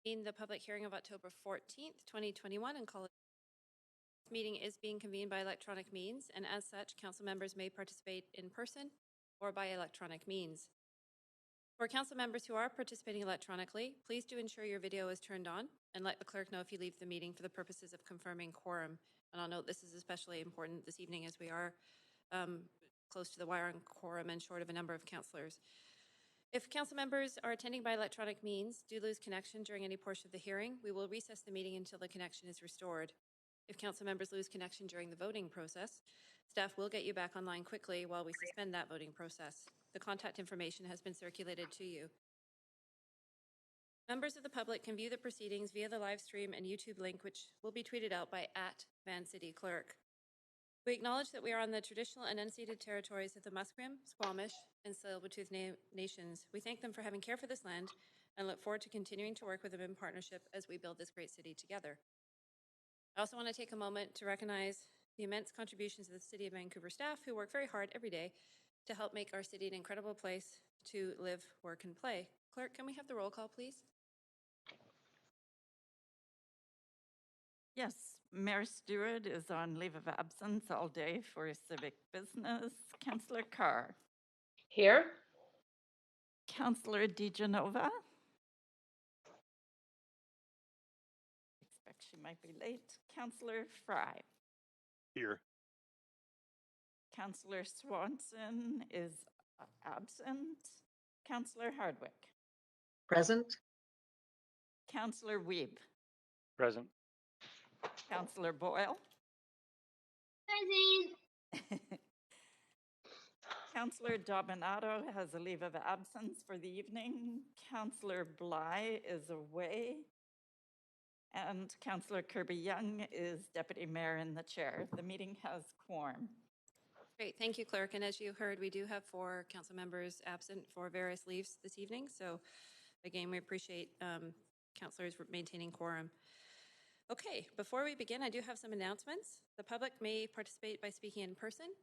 In the public hearing of October 14th, 2021 and call it. This meeting is being convened by electronic means, and as such, council members may participate in person or by electronic means. For council members who are participating electronically, please do ensure your video is turned on and let the clerk know if you leave the meeting for the purposes of confirming quorum. And I'll note this is especially important this evening as we are close to the wire on quorum and short of a number of councillors. If council members are attending by electronic means do lose connection during any portion of the hearing, we will recess the meeting until the connection is restored. If council members lose connection during the voting process, staff will get you back online quickly while we suspend that voting process. The contact information has been circulated to you. Members of the public can view the proceedings via the live stream and YouTube link, which will be tweeted out by @VanCityClerk. We acknowledge that we are on the traditional and unceded territories of the Musqueam, Squamish, and Tsleil-Waututh nations. We thank them for having care for this land and look forward to continuing to work with them in partnership as we build this great city together. I also want to take a moment to recognize the immense contributions of the City of Vancouver staff who work very hard every day to help make our city an incredible place to live, work, and play. Clerk, can we have the roll call, please? Yes, Mayor Stewart is on leave of absence all day for civic business. Councillor Carr. Here. Councillor DiGenova. Expect she might be late. Councillor Fry. Here. Councillor Swanson is absent. Councillor Hardwick. Present. Councillor Weeb. Present. Councillor Boyle. Present. Councillor Dominato has a leave of absence for the evening. Councillor Bly is away. And Councillor Kirby Young is Deputy Mayor in the chair. The meeting has quorum. Great, thank you, Clerk. And as you heard, we do have 4 council members absent for various leaves this evening. So again, we appreciate councillors maintaining quorum. Okay, before we begin, I do have some announcements. The public may participate by speaking in person,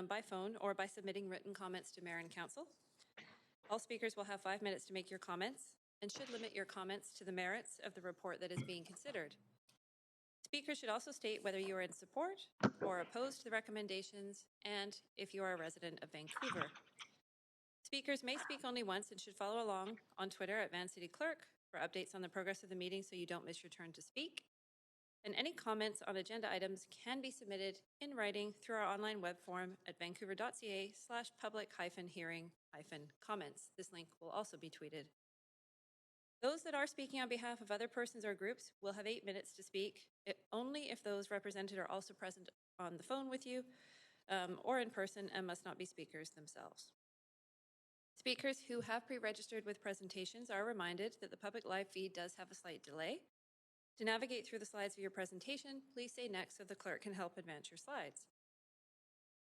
by phone, or by submitting written comments to Mayor and Council. All speakers will have 5 minutes to make your comments and should limit your comments to the merits of the report that is being considered. Speakers should also state whether you are in support or opposed to the recommendations and if you are a resident of Vancouver. Speakers may speak only once and should follow along on Twitter @VanCityClerk for updates on the progress of the meeting so you don't miss your turn to speak. And any comments on agenda items can be submitted in writing through our online web form at vancouver.ca/public-hearing-comments. This link will also be tweeted. Those that are speaking on behalf of other persons or groups will have 8 minutes to speak, only if those represented are also present on the phone with you or in person and must not be speakers themselves. Speakers who have pre-registered with presentations are reminded that the public live feed does have a slight delay. To navigate through the slides of your presentation, please say next so the clerk can help advance your slides.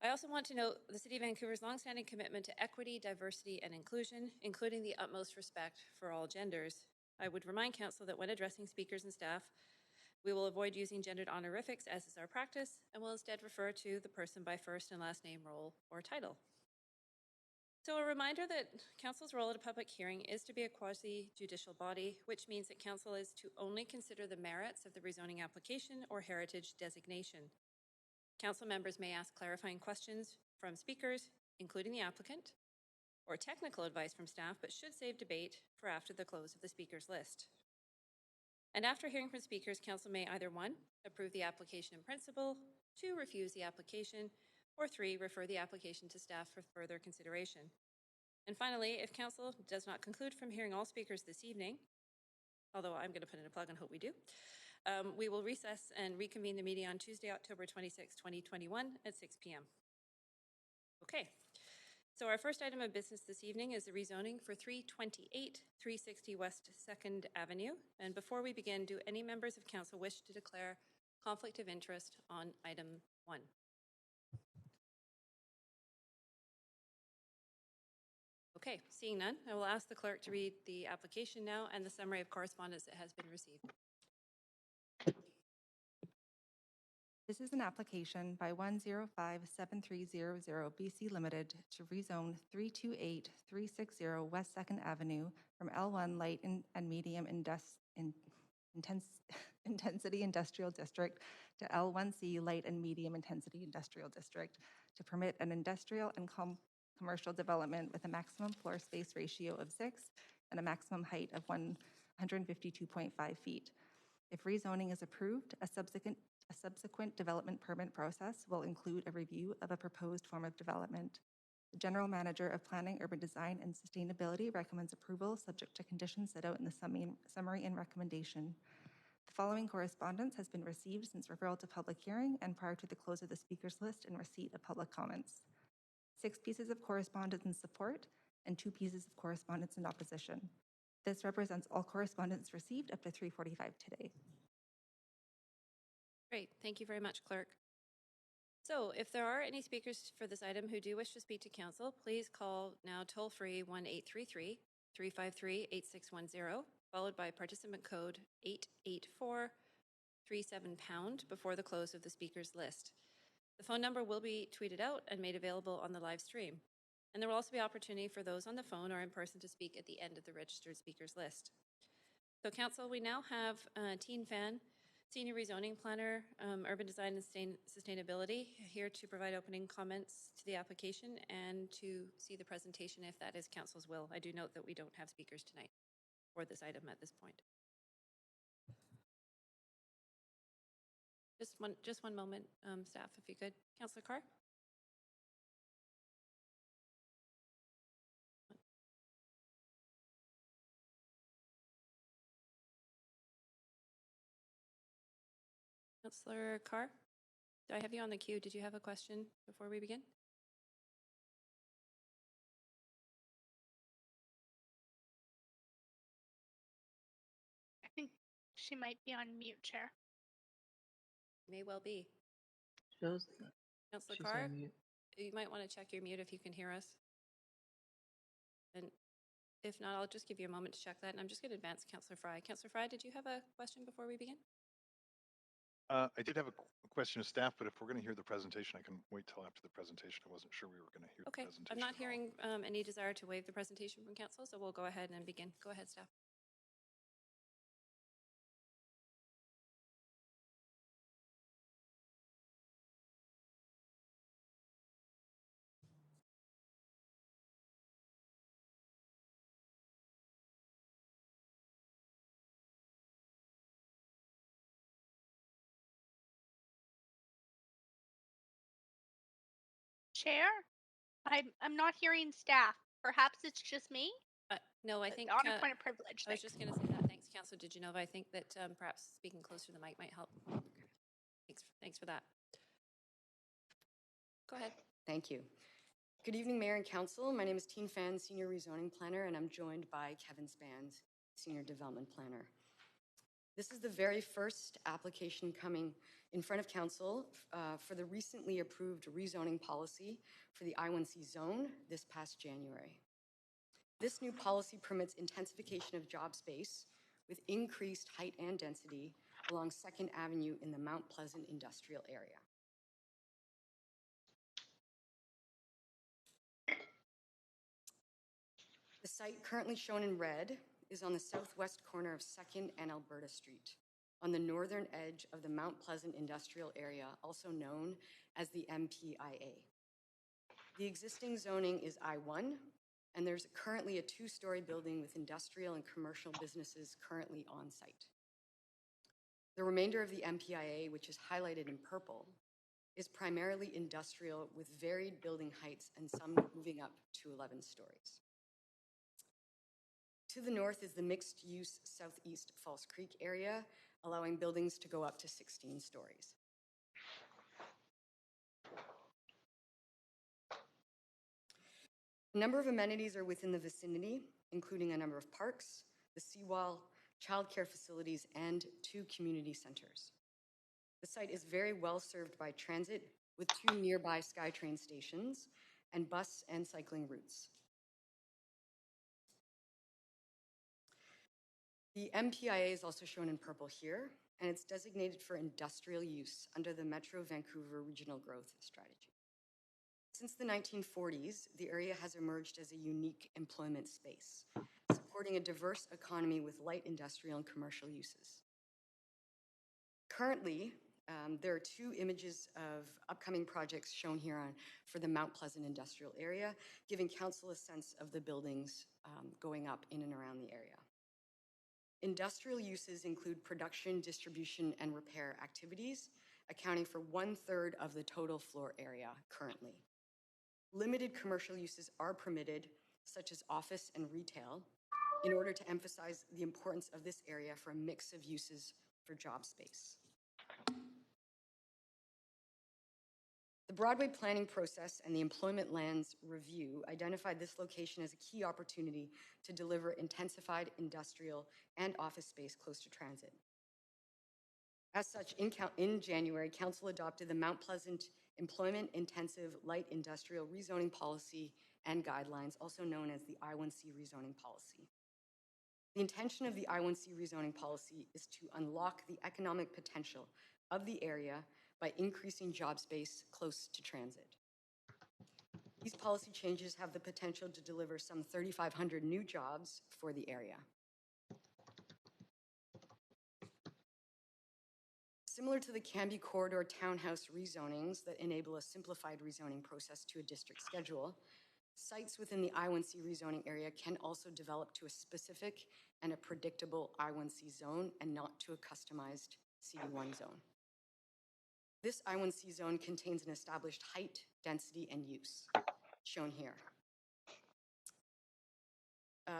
I also want to note the City of Vancouver's longstanding commitment to equity, diversity, and inclusion, including the utmost respect for all genders. I would remind Council that when addressing speakers and staff, we will avoid using gendered honorifics as is our practice, and will instead refer to the person by first and last name, role, or title. So a reminder that Council's role at a public hearing is to be a quasi-judicial body, which means that Council is to only consider the merits of the rezoning application or heritage designation. Council members may ask clarifying questions from speakers, including the applicant, or technical advice from staff, but should save debate for after the close of the speakers list. And after hearing from speakers, Council may either 1, approve the application in principle, 2, refuse the application, or 3, refer the application to staff for further consideration. And finally, if Council does not conclude from hearing all speakers this evening, although I'm going to put in a plug and hope we do, we will recess and reconvene the meeting on Tuesday, October 26, 2021 at 6 p.m. Okay, so our first item of business this evening is the rezoning for 328 360 West 2nd Avenue. And before we begin, do any members of Council wish to declare conflict of interest on item 1? Okay, seeing none, I will ask the clerk to read the application now and the summary of correspondence that has been received. This is an application by 1057300 BC Limited to rezone 328 360 West 2nd Avenue from L1 Light and Medium intense, intensity industrial district to L1C light and medium intensity industrial district to permit an industrial and commercial development with a maximum floor space ratio of 6 and a maximum height of 152.5 feet. If rezoning is approved, a subsequent development permit process will include a review of a proposed form of development. The General Manager of Planning, Urban Design, and Sustainability recommends approval subject to conditions set out in the summary and recommendation. The following correspondence has been received since referral to public hearing and prior to the close of the speakers list and receipt of public comments. 6 pieces of correspondence in support and 2 pieces of correspondence in opposition. This represents all correspondence received up to 3:45 today. Great, thank you very much, Clerk. So if there are any speakers for this item who do wish to speak to council, please call now toll-free 1-833-353-8610, followed by participant code 88437# before the close of the speakers list. The phone number will be tweeted out and made available on the live stream. And there will also be opportunity for those on the phone or in person to speak at the end of the registered speakers list. So council, we now have Teen Fan, Senior Rezoning Planner, Urban Design and Sustainability, here to provide opening comments to the application and to see the presentation if that is council's will. I do note that we don't have speakers tonight for this item at this point. Just one moment, staff, if you could. Councillor Carr? Councillor Carr, do I have you on the queue? Did you have a question before we begin? I think she might be on mute, Chair. May well be. Shows Councillor she's Carr, on mute. you might want to check your mute if you can hear us. And if not, I'll just give you a moment to check that. And I'm just going to advance Councillor Fry. Councillor Fry, did you have a question before we begin? I did have a question of staff, but if we're going to hear the presentation, I can wait till after the presentation. I wasn't sure we were going to hear Okay, the presentation. I'm not at all. hearing any desire to waive the presentation from council, so we'll go ahead and begin. Go ahead, staff. Chair? I'm not hearing staff. Perhaps it's just me? No, I think On a point of privilege. I was just going to say that. Thanks, Councillor DeGenova. I think that perhaps speaking closer to the mic might help. Thanks for that. Go ahead. Thank you. Good evening, Mayor and Council. My name is Teen Fan, Senior Rezoning Planner, and I'm joined by Kevin Spans, Senior Development Planner. This is the very first application coming in front of Council for the recently approved rezoning policy for the I1C zone this past January. This new policy permits intensification of job space with increased height and density along 2nd Avenue in the Mount Pleasant industrial area. The site currently shown in red is on the southwest corner of 2nd and Alberta Street, on the northern edge of the Mount Pleasant industrial area, also known as the MPIA. The existing zoning is I1, and there's currently a 2-story building with industrial and commercial businesses currently on site. The remainder of the MPIA, which is highlighted in purple, is primarily industrial with varied building heights and some moving up to 11 stories. To the north is the mixed-use southeast False Creek area, allowing buildings to go up to 16 stories. A number of amenities are within the vicinity, including a number of parks, the seawall, childcare facilities, and 2 community centers. The site is very well served by transit with 2 nearby SkyTrain stations and bus and cycling routes. The MPIA is also shown in purple here, and it's designated for industrial use under the Metro Vancouver Regional Growth Strategy. Since the 1940s, the area has emerged as a unique employment space, supporting a diverse economy with light industrial and commercial uses. Currently, there are 2 images of upcoming projects shown here for the Mount Pleasant industrial area, giving council a sense of the buildings going up in and around the area. Industrial uses include production, distribution, and repair activities, accounting for 1/3 of the total floor area currently. Limited commercial uses are permitted, such as office and retail, in order to emphasize the importance of this area for a mix of uses for job space. The Broadway planning process and the Employment Lands Review identified this location as a key opportunity to deliver intensified industrial and office space close to transit. As such, in January, Council adopted the Mount Pleasant Employment Intensive Light Industrial Rezoning Policy and Guidelines, also known as the I-1C Rezoning Policy. The intention of the I-1C Rezoning Policy is to unlock the economic potential of the area by increasing job space close to transit. These policy changes have the potential to deliver some 3,500 new jobs for the area. Similar to the Cambie Corridor townhouse rezonings that enable a simplified rezoning process to a district schedule, sites within the I-1C rezoning area can also develop to a specific and a predictable I-1C zone and not to a customized CD1 zone. This I-1C zone contains an established height, density, and use, shown here.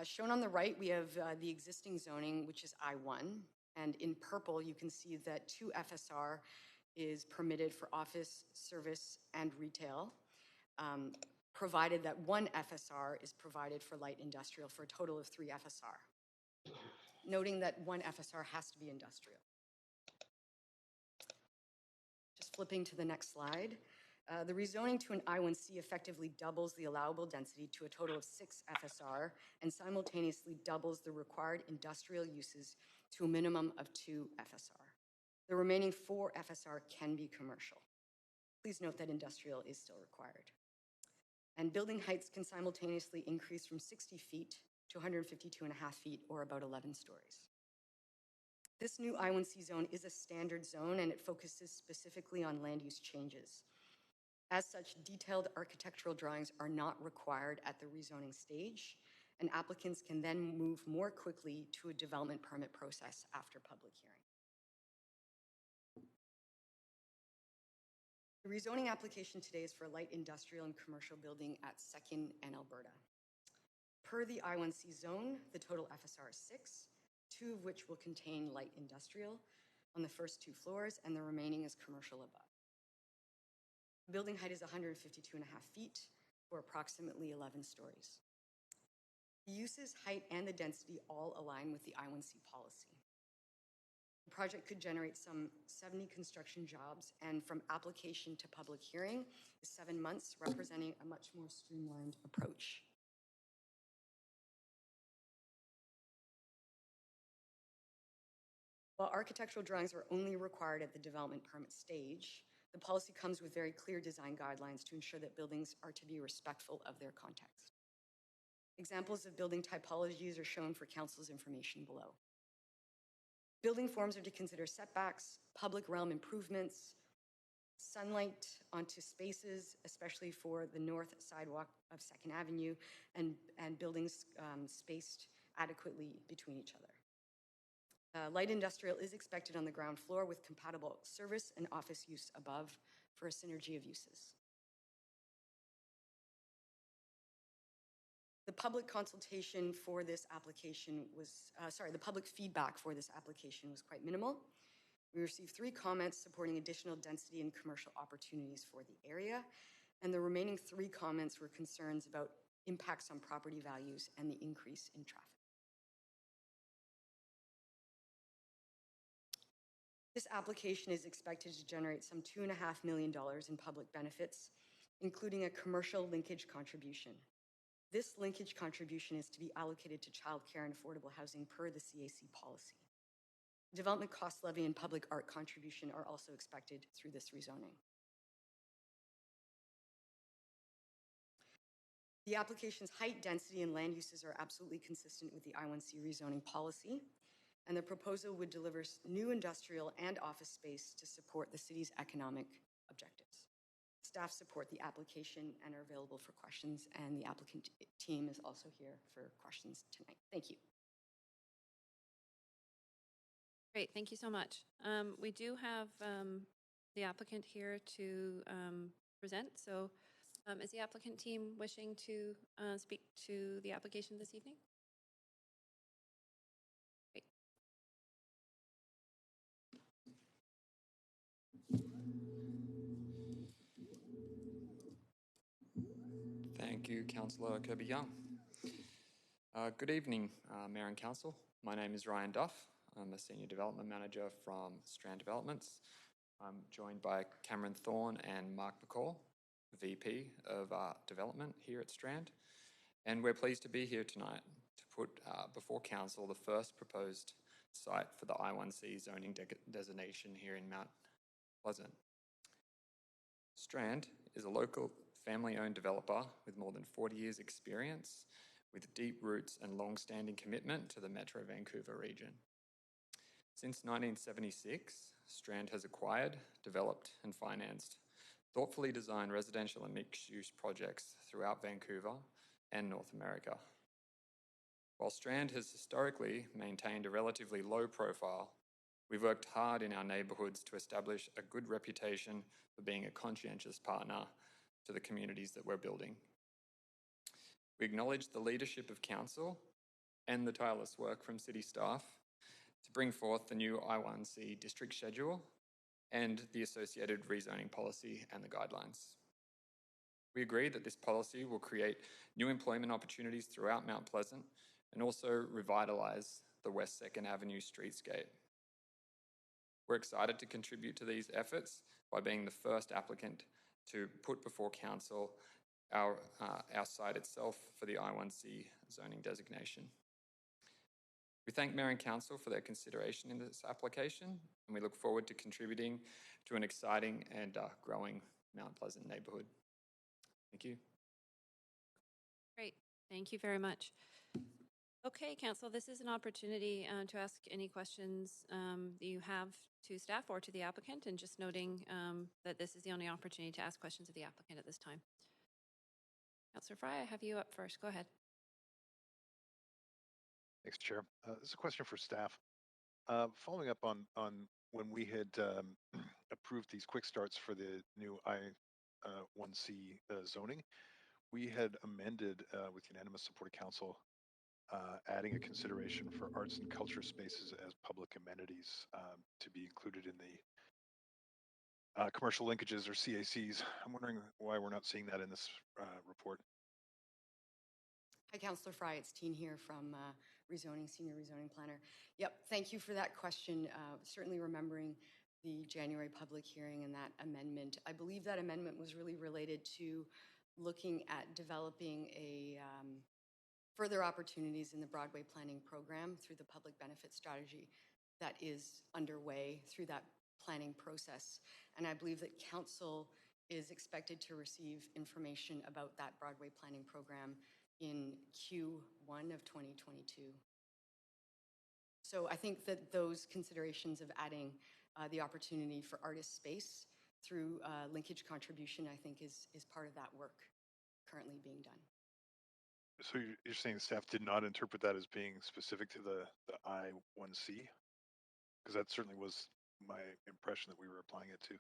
Shown on the right, we have the existing zoning, which is I-1, and in purple, you can see that 2 FSR is permitted for office, service, and retail, provided that 1 FSR is provided for light industrial for a total of 3 FSR, noting that 1 FSR has to be industrial. Just flipping to the next slide. The rezoning to an I-1C effectively doubles the allowable density to a total of 6 FSR and simultaneously doubles the required industrial uses to a minimum of 2 FSR. The remaining 4 FSR can be commercial. Please note that industrial is still required. And building heights can simultaneously increase from 60 feet to 152.5 feet, or about 11 stories. This new I-1C zone is a standard zone, and it focuses specifically on land use changes. As such, detailed architectural drawings are not required at the rezoning stage, and applicants can then move more quickly to a development permit process after public hearing. The rezoning application today is for a light industrial and commercial building at 2nd and Alberta. Per the I-1C zone, the total FSR is 6, 2 of which will contain light industrial on the first 2 floors, and the remaining is commercial above. The building height is 152.5 feet, or approximately 11 stories. The uses, height, and the density all align with the I-1C policy. The project could generate some 70 construction jobs, and from application to public hearing is 7 months, representing a much more streamlined approach. While architectural drawings are only required at the development permit stage, the policy comes with very clear design guidelines to ensure that buildings are to be respectful of their context. Examples of building typologies are shown for council's information below. Building forms are to consider setbacks, public realm improvements, sunlight onto spaces, especially for the north sidewalk of 2nd Avenue, and buildings spaced adequately between each other. Light industrial is expected on the ground floor with compatible service and office use above for a synergy of uses. The public consultation for this application was, the public feedback for this application was quite minimal. We received 3 comments supporting additional density and commercial opportunities for the area, and the remaining 3 comments were concerns about impacts on property values and the increase in traffic. This application is expected to generate some $2.5 million in public benefits, including a commercial linkage contribution. This linkage contribution is to be allocated to childcare and affordable housing per the CAC policy. Development cost levy and public art contribution are also expected through this rezoning. The application's height, density, and land uses are absolutely consistent with the I1C rezoning policy, and the proposal would deliver new industrial and office space to support the city's economic objectives. Staff support the application and are available for questions, and the applicant team is also here for questions tonight. Thank you. Great, thank you so much. We do have the applicant here to present. So is the applicant team wishing to speak to the application this evening? Great. Thank you, Councillor Kirby-Young. Good evening, Mayor and Council. My name is Ryan Duff. I'm a Senior Development Manager from Strand Developments. I'm joined by Cameron Thorne and Mark McCall, VP of Development here at Strand. And we're pleased to be here tonight to put before Council the first proposed site for the I1C zoning designation here in Mount Pleasant. Strand is a local family-owned developer with more than 40 years' experience, with deep roots and long-standing commitment to the Metro Vancouver region. Since 1976, Strand has acquired, developed, and financed thoughtfully designed residential and mixed-use projects throughout Vancouver and North America. While Strand has historically maintained a relatively low profile, we've worked hard in our neighbourhoods to establish a good reputation for being a conscientious partner to the communities that we're building. We acknowledge the leadership of Council and the tireless work from City staff to bring forth the new I1C district schedule and the associated rezoning policy and the guidelines. We agree that this policy will create new employment opportunities throughout Mount Pleasant and also revitalise the West 2nd Avenue streetscape. We're excited to contribute to these efforts by being the first applicant to put before Council our site itself for the I1C zoning designation. We thank Mayor and Council for their consideration in this application, and we look forward to contributing to an exciting and growing Mount Pleasant neighbourhood. Thank you. Great, thank you very much. Okay, Council, this is an opportunity to ask any questions that you have to staff or to the applicant, and just noting that this is the only opportunity to ask questions of the applicant at this time. Councillor Fry, I have you up first. Go ahead. Thanks, Chair. This is a question for staff. Following up on when we had approved these quick starts for the new I1C zoning, we had amended with unanimous support of Council, adding a consideration for arts and culture spaces as public amenities to be included in the commercial linkages or CACs. I'm wondering why we're not seeing that in this report. Hi, Councillor Fry. It's Teen here from Rezoning, Senior Rezoning Planner. Yep, thank you for that question. Certainly remembering the January public hearing and that amendment. I believe that amendment was really related to looking at developing a further opportunities in the Broadway planning program through the public benefit strategy that is underway through that planning process. And I believe that Council is expected to receive information about that Broadway planning program in Q1 of 2022. So I think that those considerations of adding the opportunity for artist space through linkage contribution, I think is part of that work currently being done. So you're saying staff did not interpret that as being specific to the I1C? Because that certainly was my impression that we were applying it to.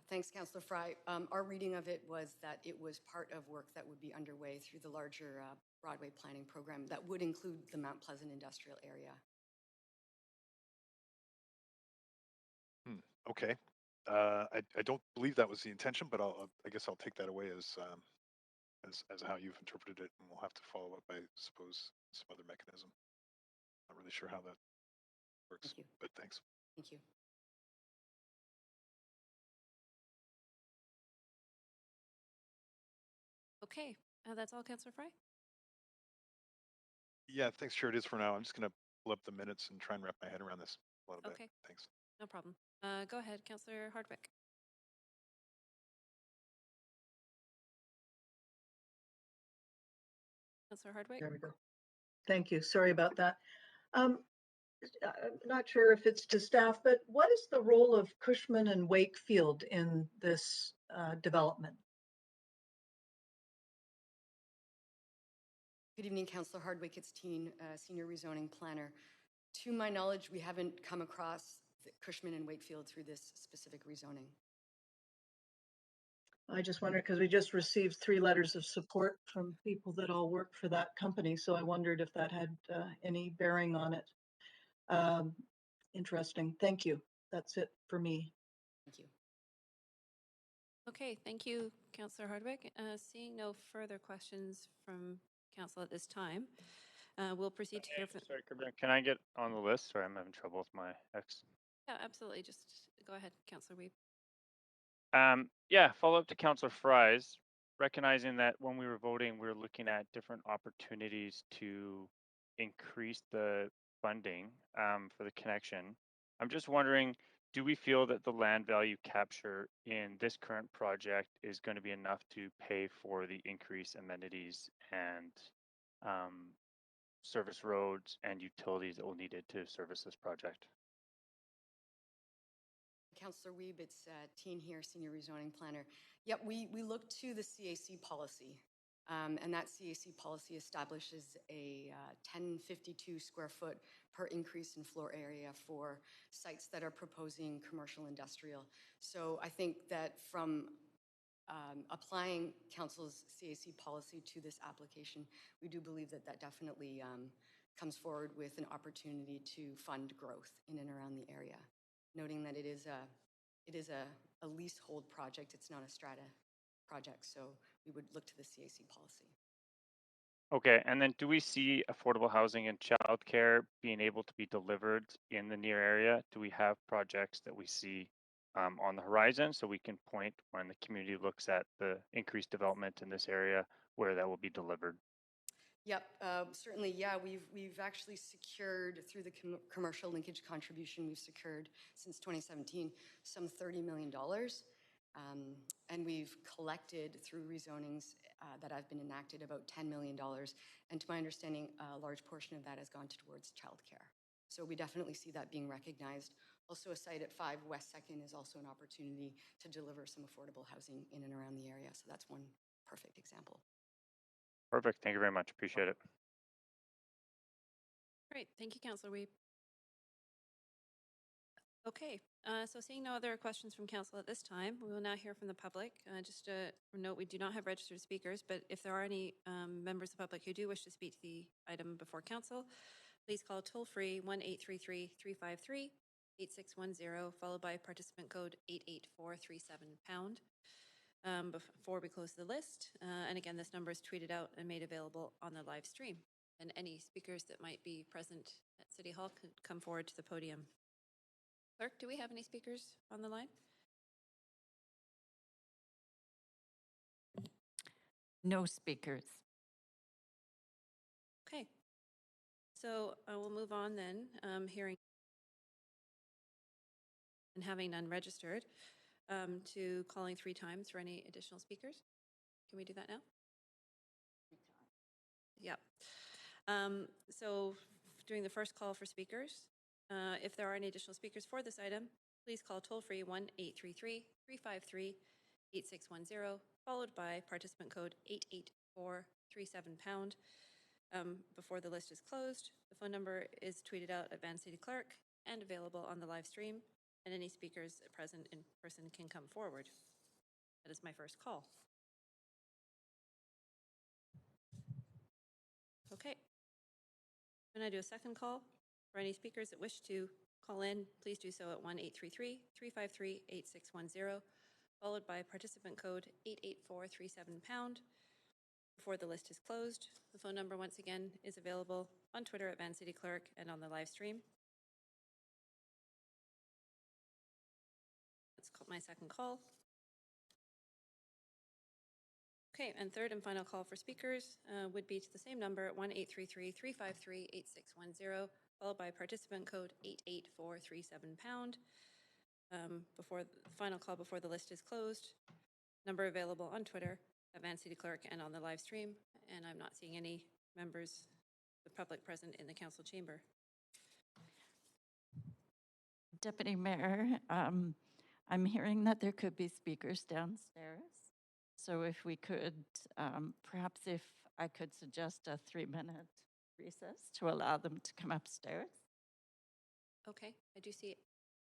Thanks, Councillor Fry. Our reading of it was that it was part of work that would be underway through the larger Broadway planning program that would include the Mount Pleasant industrial area. Okay. I don't believe that was the intention, but I guess I'll take that away as how you've interpreted it, and we'll have to follow up, I suppose, some other mechanism. Not really sure how that works, Thank you. but thanks. Thank you. Okay, that's all, Councillor Fry? Yeah, thanks, Chair. It is for now. I'm just going to pull up the minutes and try and wrap my head around this a little Okay. bit. Thanks. No problem. Go ahead, Councillor Hardwick. Councillor Hardwick? There we go. Thank you. Sorry about that. I'm not sure if it's to staff, but what is the role of Cushman and Wakefield in this development? Good evening, Councillor Hardwick. It's Teen, Senior Rezoning Planner. To my knowledge, we haven't come across Cushman and Wakefield through this specific rezoning. I just wondered because we just received 3 letters of support from people that all work for that company. So I wondered if that had any bearing on it. Interesting. Thank you. That's it for me. Thank you. Okay, thank you, Councillor Hardwick. Seeing no further questions from council at this time, we'll proceed to hear from. Sorry, Kirby, can I get on the list? Sorry, I'm having trouble with my X. Yeah, absolutely. Just go ahead, Councillor Weeb. Yeah, follow up to Councillor Fries, recognizing that when we were voting, we were looking at different opportunities to increase the funding for the connection. I'm just wondering, do we feel that the land value capture in this current project is going to be enough to pay for the increased amenities and service roads and utilities that will need it to service this project? Councillor Weeb, it's Teen here, Senior Rezoning Planner. Yep, we look to the CAC policy, and that CAC policy establishes a 1052 square foot per increase in floor area for sites that are proposing commercial industrial. So I think that from applying Council's CAC policy to this application, we do believe that that definitely comes forward with an opportunity to fund growth in and around the area. Noting that it is a leasehold project, it's not a strata project, so we would look to the CAC policy. Okay, and then do we see affordable housing and childcare being able to be delivered in the near area? Do we have projects that we see on the horizon so we can point when the community looks at the increased development in this area where that will be delivered? Yep, certainly, yeah, we've actually secured through the commercial linkage contribution, we've secured since 2017 some $30 million. And we've collected through rezonings that have been enacted about $10 million. And to my understanding, a large portion of that has gone towards childcare. So we definitely see that being recognized. Also, a site at 5 West 2nd is also an opportunity to deliver some affordable housing in and around the area. So that's one perfect example. Perfect. Thank you very much. Appreciate it. Great. Thank you, Councillor Weeb. Okay, so seeing no other questions from council at this time, we will now hear from the public. Just a note, we do not have registered speakers, but if there are any members of the public who do wish to speak to the item before council, please call toll-free 1-833-353-8610, followed by participant code 88437#. Before we close the list. And again, this number is tweeted out and made available on the live stream. And any speakers that might be present at City Hall could come forward to the podium. Clerk, do we have any speakers on the line? No speakers. Okay. So we'll move on then, hearing and having none registered. To calling 3 times for any additional speakers. Can we do that now? Yep. So doing the first call for speakers, if there are any additional speakers for this item, please call toll-free 1-833-353-8610, followed by participant code 88437#. Before the list is closed, the phone number is tweeted out at Van City Clerk and available on the live stream. And any speakers present in person can come forward. That is my first call. Okay. When I do a second call, for any speakers that wish to call in, please do so at 1-833-353-8610, followed by participant code 88437#. Before the list is closed, the phone number once again is available on Twitter at Van City Clerk and on the live stream. My second call. Okay, and third and final call for speakers would be to the same number at 1-833-353-8610, followed by participant code 88437#. Before the final call before the list is closed. Number available on Twitter at Van City Clerk and on the live stream. And I'm not seeing any members, the public present in the council chamber. Deputy Mayor, I'm hearing that there could be speakers downstairs. So if we could, perhaps if I could suggest a 3-minute recess to allow them to come upstairs. Okay, I do see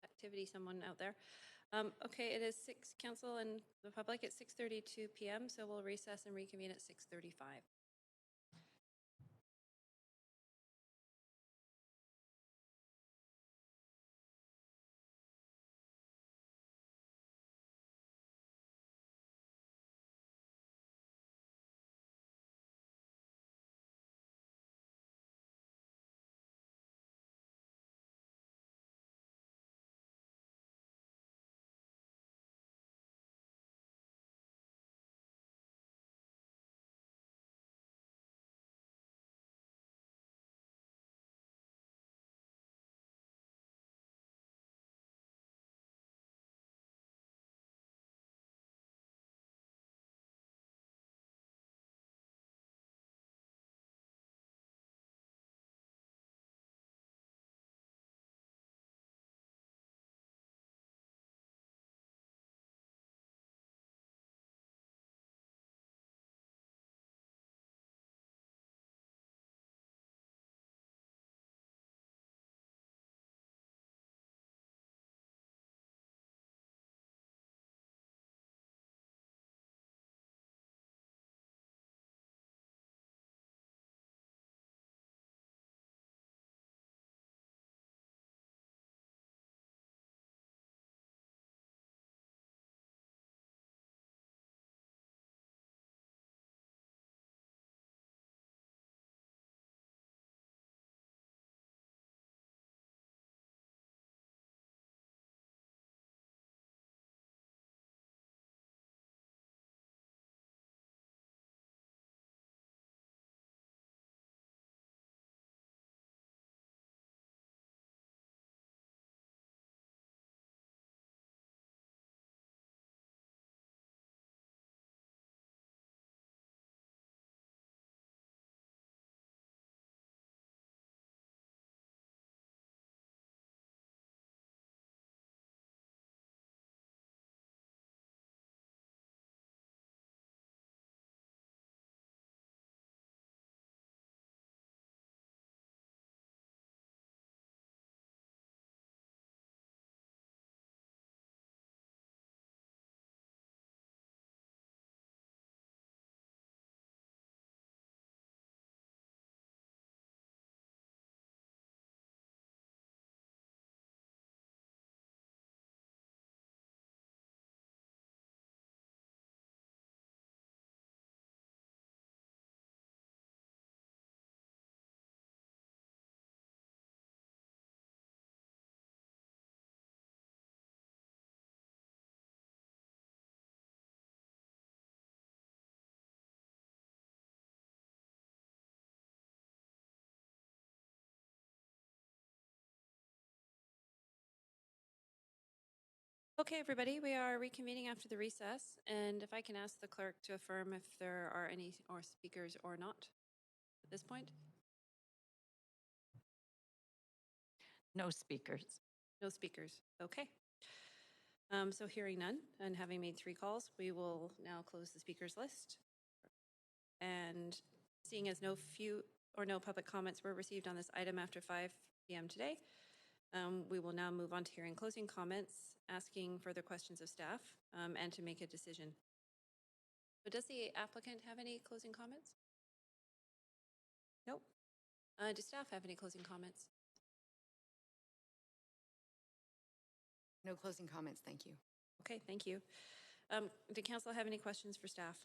activity, someone out there. Okay, it is council and the public at 6:32 p.m., so we'll recess and reconvene at 6:35. Okay, everybody, we are reconvening after the recess, and if I can ask the clerk to affirm if there are any or speakers or not at this point. No speakers. No speakers. Okay. So hearing none and having made 3 calls, we will now close the speakers list. And seeing as no public comments were received on this item after 5 p.m. today, we will now move on to hearing closing comments, asking further questions of staff, and to make a decision. But does the applicant have any closing comments? Nope. Does staff have any closing comments? No closing comments, thank you. Okay, thank you. Did council have any questions for staff?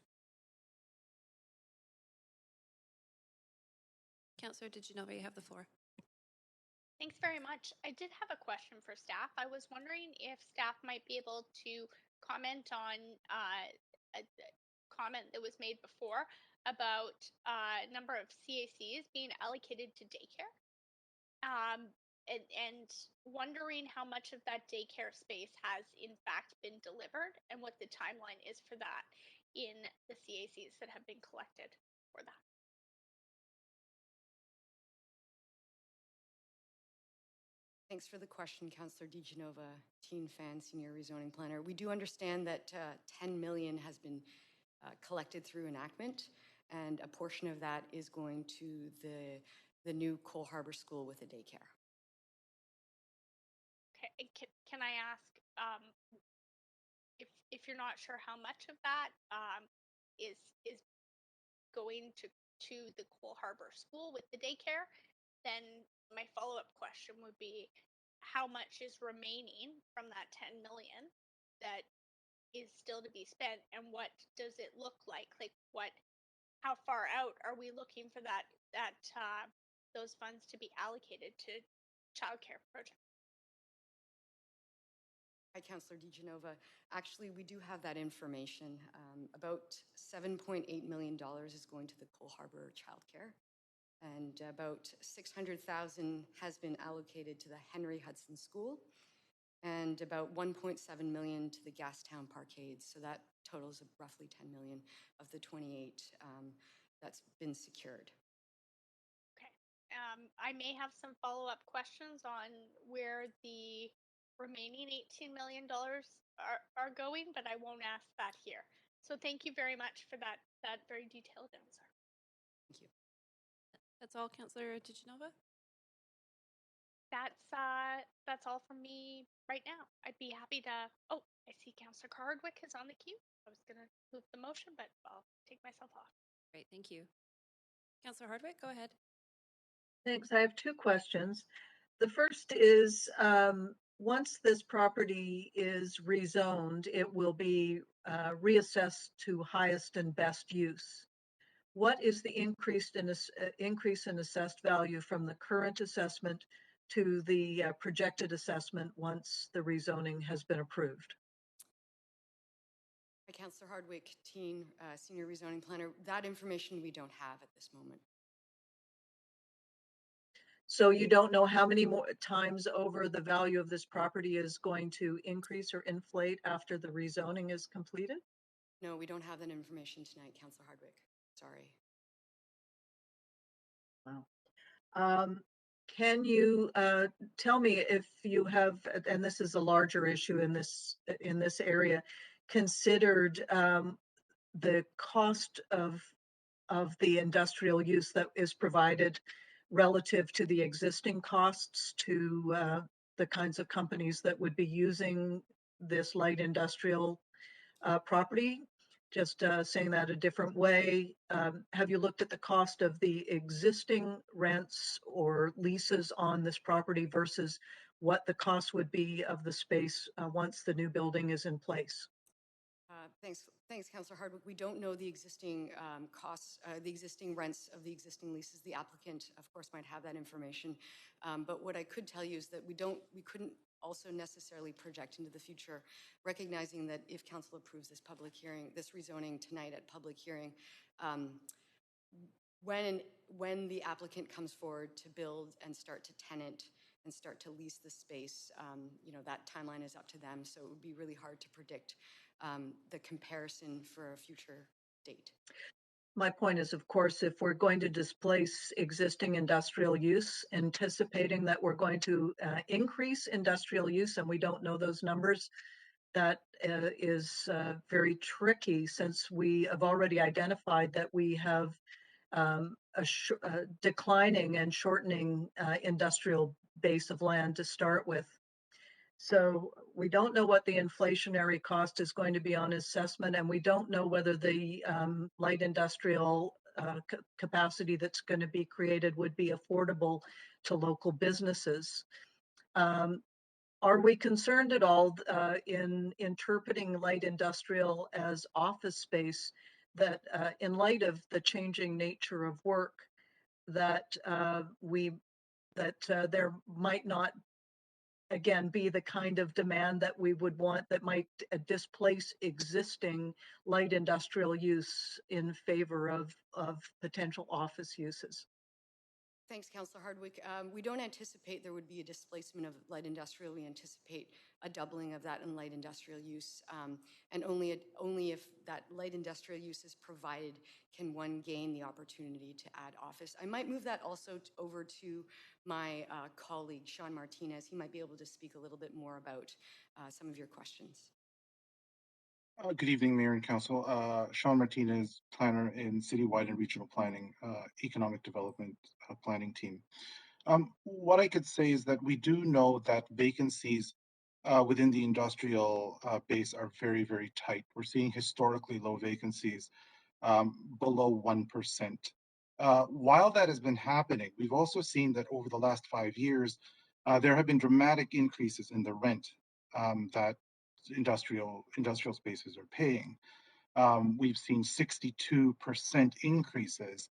Councillor, did you know you have the floor? Thanks very much. I did have a question for staff. I was wondering if staff might be able to comment on a comment that was made before about number of CACs being allocated to daycare. And wondering how much of that daycare space has in fact been delivered and what the timeline is for that in the CACs that have been collected for that. Thanks for the question, Councillor DeGenova, teen fan, senior rezoning planner. We do understand that 10 million has been collected through enactment, and a portion of that is going to the new Cole Harbour School with a daycare. Okay, can I ask, if you're not sure how much of that is going to the Cole Harbour School with the daycare, then my follow-up question would be, how much is remaining from that 10 million that is still to be spent, and what does it look like? Like, how far out are we looking for those funds to be allocated to childcare projects? Hi, Councillor DeGenova. Actually, we do have that information. About $7.8 million is going to the Cole Harbour childcare, and about 600,000 has been allocated to the Henry Hudson School, and about 1.7 million to the Gastown Parkades. So that totals roughly 10 million of the 28 that's been secured. Okay. I may have some follow-up questions on where the remaining $18 million are going, but I won't ask that here. So thank you very much for that very detailed answer. Thank you. That's all, Councillor DeGenova? That's all from me right now. I'd be happy to. Oh, I see Councillor Hardwick is on the queue. I was gonna move the motion, but I'll take myself off. Great, thank you. Councillor Hardwick, go ahead. Thanks. I have two questions. The first is, once this property is rezoned, it will be reassessed to highest and best use. What is the increase in assessed value from the current assessment to the projected assessment once the rezoning has been approved? Hi, Councillor Hardwick, teen senior rezoning planner. That information we don't have at this moment. So you don't know how many more times over the value of this property is going to increase or inflate after the rezoning is completed? No, we don't have that information tonight, Councillor Hardwick. Sorry. Wow. Can you tell me if you have, and this is a larger issue in this area, considered the cost of the industrial use that is provided relative to the existing costs to the kinds of companies that would be using this light industrial property? Just saying that a different way, have you looked at the cost of the existing rents or leases on this property versus what the cost would be of the space once the new building is in place? Thanks, Councillor Hardwick. We don't know the existing costs, the existing rents of the existing leases. The applicant, of course, might have that information. But what I could tell you is that we couldn't also necessarily project into the future, recognizing that if council approves this public hearing, this rezoning tonight at public hearing, when the applicant comes forward to build and start to tenant and start to lease the space, that timeline is up to them. So it would be really hard to predict the comparison for a future date. My point is, of course, if we're going to displace existing industrial use, anticipating that we're going to increase industrial use, and we don't know those numbers, that is very tricky since we have already identified that we have a declining and shortening industrial base of land to start with. So we don't know what the inflationary cost is going to be on assessment, and we don't know whether the light industrial capacity that's going to be created would be affordable to local businesses. Are we concerned at all in interpreting light industrial as office space that in light of the changing nature of work that there might not again be the kind of demand that we would want that might displace existing light industrial use in favor of potential office uses? Thanks, Councillor Hardwick. We don't anticipate there would be a displacement of light industrial. We anticipate a doubling of that in light industrial use. And only if that light industrial use is provided can one gain the opportunity to add office. I might move that also over to my colleague, Sean Martinez. He might be able to speak a little bit more about some of your questions. Good evening, Mayor and Council. Sean Martinez, planner in Citywide and Regional Planning, Economic Development Planning Team. What I could say is that we do know that vacancies within the industrial base are very, very tight. We're seeing historically low vacancies, below 1%. While that has been happening, we've also seen that over the last 5 years, there have been dramatic increases in the rent that industrial spaces are paying. We've seen 62% increases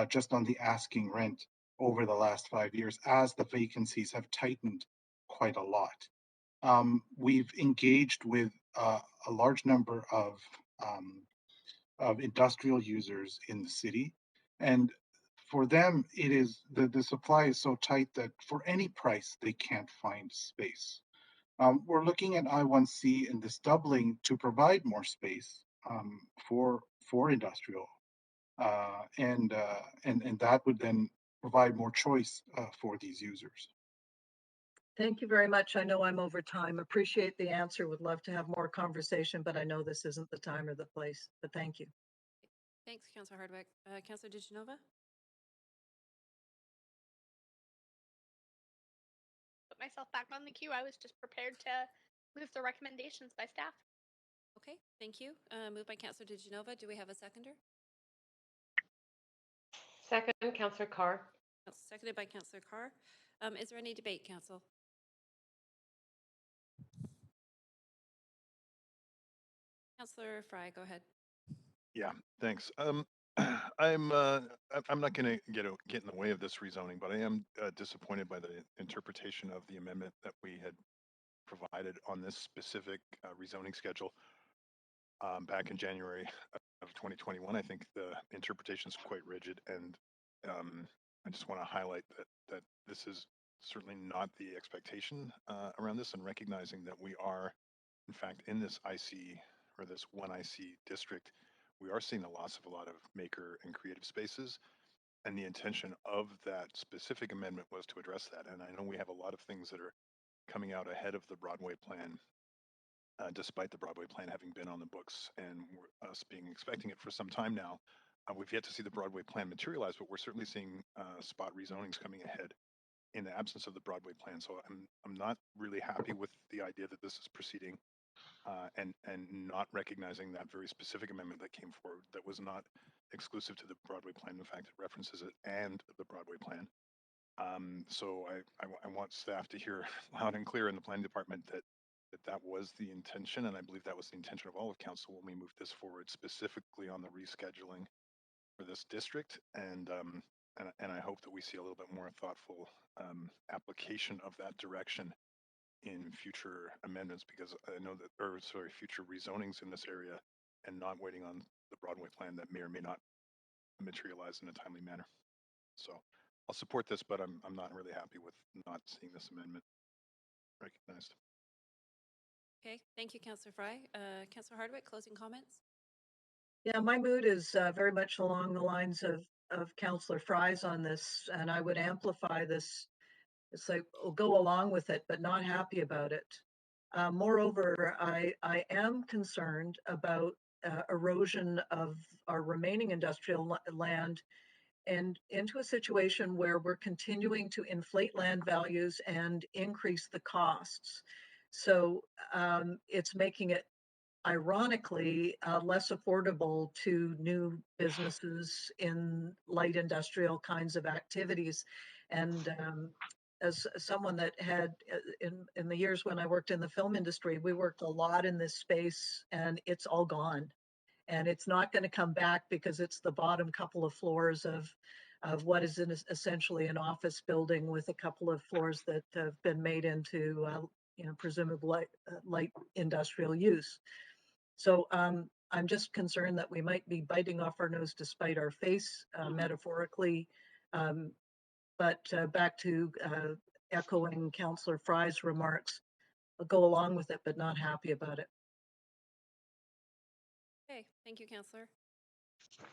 just on the asking rent over the last 5 years as the vacancies have tightened quite a lot. We've engaged with a large number of industrial users in the city, and for them, it is the supply is so tight that for any price they can't find space. We're looking at I1C and this doubling to provide more space for industrial, and that would then provide more choice for these users. Thank you very much. I know I'm over time. Appreciate the answer. Would love to have more conversation, but I know this isn't the time or the place. But thank you. Thanks, Councillor Hardwick. Councillor DiGenova? Put myself back on the queue. I was just prepared to move the recommendations by staff. Okay, thank you. Moved by Councillor DiGenova. Do we have a seconder? Second, Councillor Carr. Seconded by Councillor Carr. Is there any debate, Council? Councillor Fry, go ahead. Yeah, thanks. I'm not going to get in the way of this rezoning, but I am disappointed by the interpretation of the amendment that we had provided on this specific rezoning schedule back in January of 2021. I think the interpretation is quite rigid, and I just want to highlight that this is certainly not the expectation around this, and recognizing that we are, in fact, in this IC or this one IC district, we are seeing the loss of a lot of maker and creative spaces. And the intention of that specific amendment was to address that. And I know we have a lot of things that are coming out ahead of the Broadway plan, despite the Broadway plan having been on the books and us being expecting it for some time now. We've yet to see the Broadway plan materialize, but we're certainly seeing spot rezonings coming ahead in the absence of the Broadway plan. So I'm not really happy with the idea that this is proceeding. And not recognizing that very specific amendment that came forward that was not exclusive to the Broadway plan. In fact, it references it and the Broadway plan. So I want staff to hear loud and clear in the planning department that was the intention, and I believe that was the intention of all of council when we moved this forward, specifically on the rescheduling for this district. And I hope that we see a little bit more thoughtful application of that direction in future amendments, because I know that, or sorry, future rezonings in this area, and not waiting on the Broadway plan that may or may not materialize in a timely manner. So I'll support this, but I'm not really happy with not seeing this amendment recognized. Okay, thank you, Councillor Fry. Councillor Hardwick, closing comments? Yeah, my mood is very much along the lines of Councillor Fry's on this, and I would amplify this. It's like, we'll go along with it, but not happy about it. Moreover, I am concerned about erosion of our remaining industrial land and into a situation where we're continuing to inflate land values and increase the costs. So it's making it, ironically, less affordable to new businesses in light industrial kinds of activities. And as someone that had, in the years when I worked in the film industry, we worked a lot in this space, and it's all gone. And it's not going to come back because it's the bottom couple of floors of what is essentially an office building with a couple of floors that have been made into, presumably light industrial use. So I'm just concerned that we might be biting off our nose to spite our face, metaphorically. But back to echoing Councillor Fry's remarks, go along with it, but not happy about it. Okay, thank you, Councillor.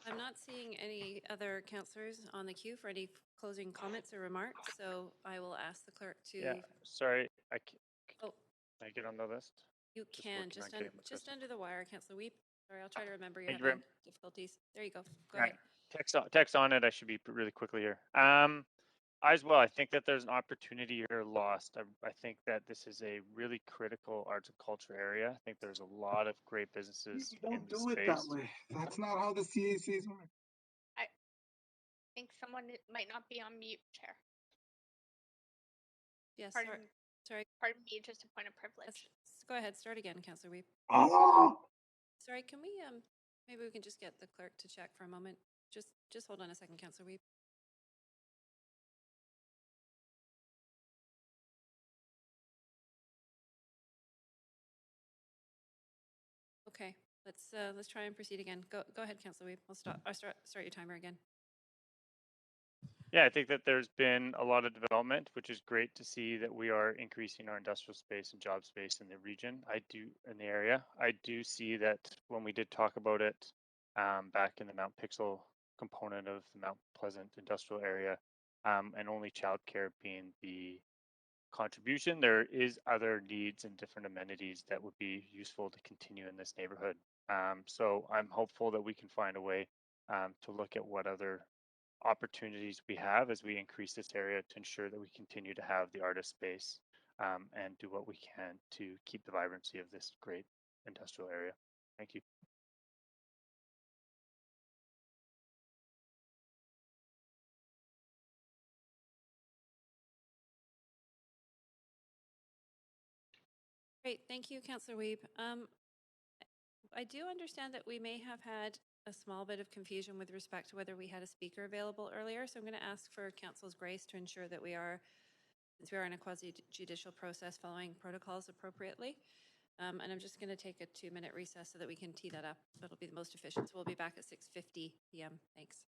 I'm not seeing any other councillors on the queue for any closing comments or remarks, so I will ask the clerk to. Yeah, sorry, Oh, can I get on the list? you Just can, working just, on getting the just system. under the wire, Councillor Weep. Sorry, I'll try to remember you're Thank you very having difficulties. There you go. Go Alright, ahead. text on it. I should be really quickly here. As well, I think that there's an opportunity here lost. I think that this is a really critical arts and culture area. I think there's a lot of great businesses You in don't the do it that space. way. That's not how the CACs work. I think someone might not be on mute, Chair. Yes, Pardon, sorry. pardon me, just a point of privilege. Go ahead, start again, Councillor Weep. Oh! Sorry, can we, maybe we can just get the clerk to check for a moment. Just hold on a second, Councillor Weep. Okay, let's try and proceed again. Go ahead, Councillor Weep. I'll start your timer again. Yeah, I think that there's been a lot of development, which is great to see that we are increasing our industrial space and job space in the region. In the area. I do see that when we did talk about it back in the Mount Pixel component of the Mount Pleasant industrial area, and only childcare being the contribution, there is other needs and different amenities that would be useful to continue in this neighborhood. So I'm hopeful that we can find a way to look at what other opportunities we have as we increase this area to ensure that we continue to have the artist space and do what we can to keep the vibrancy of this great industrial area. Thank you. Great, thank you, Councillor Weep. I do understand that we may have had a small bit of confusion with respect to whether we had a speaker available earlier, so I'm going to ask for Council's grace to ensure that since we are in a quasi-judicial process, following protocols appropriately. And I'm just going to take a 2-minute recess so that we can tee that up. That'll be the most efficient. So we'll be back at 6:50 p.m. Thanks.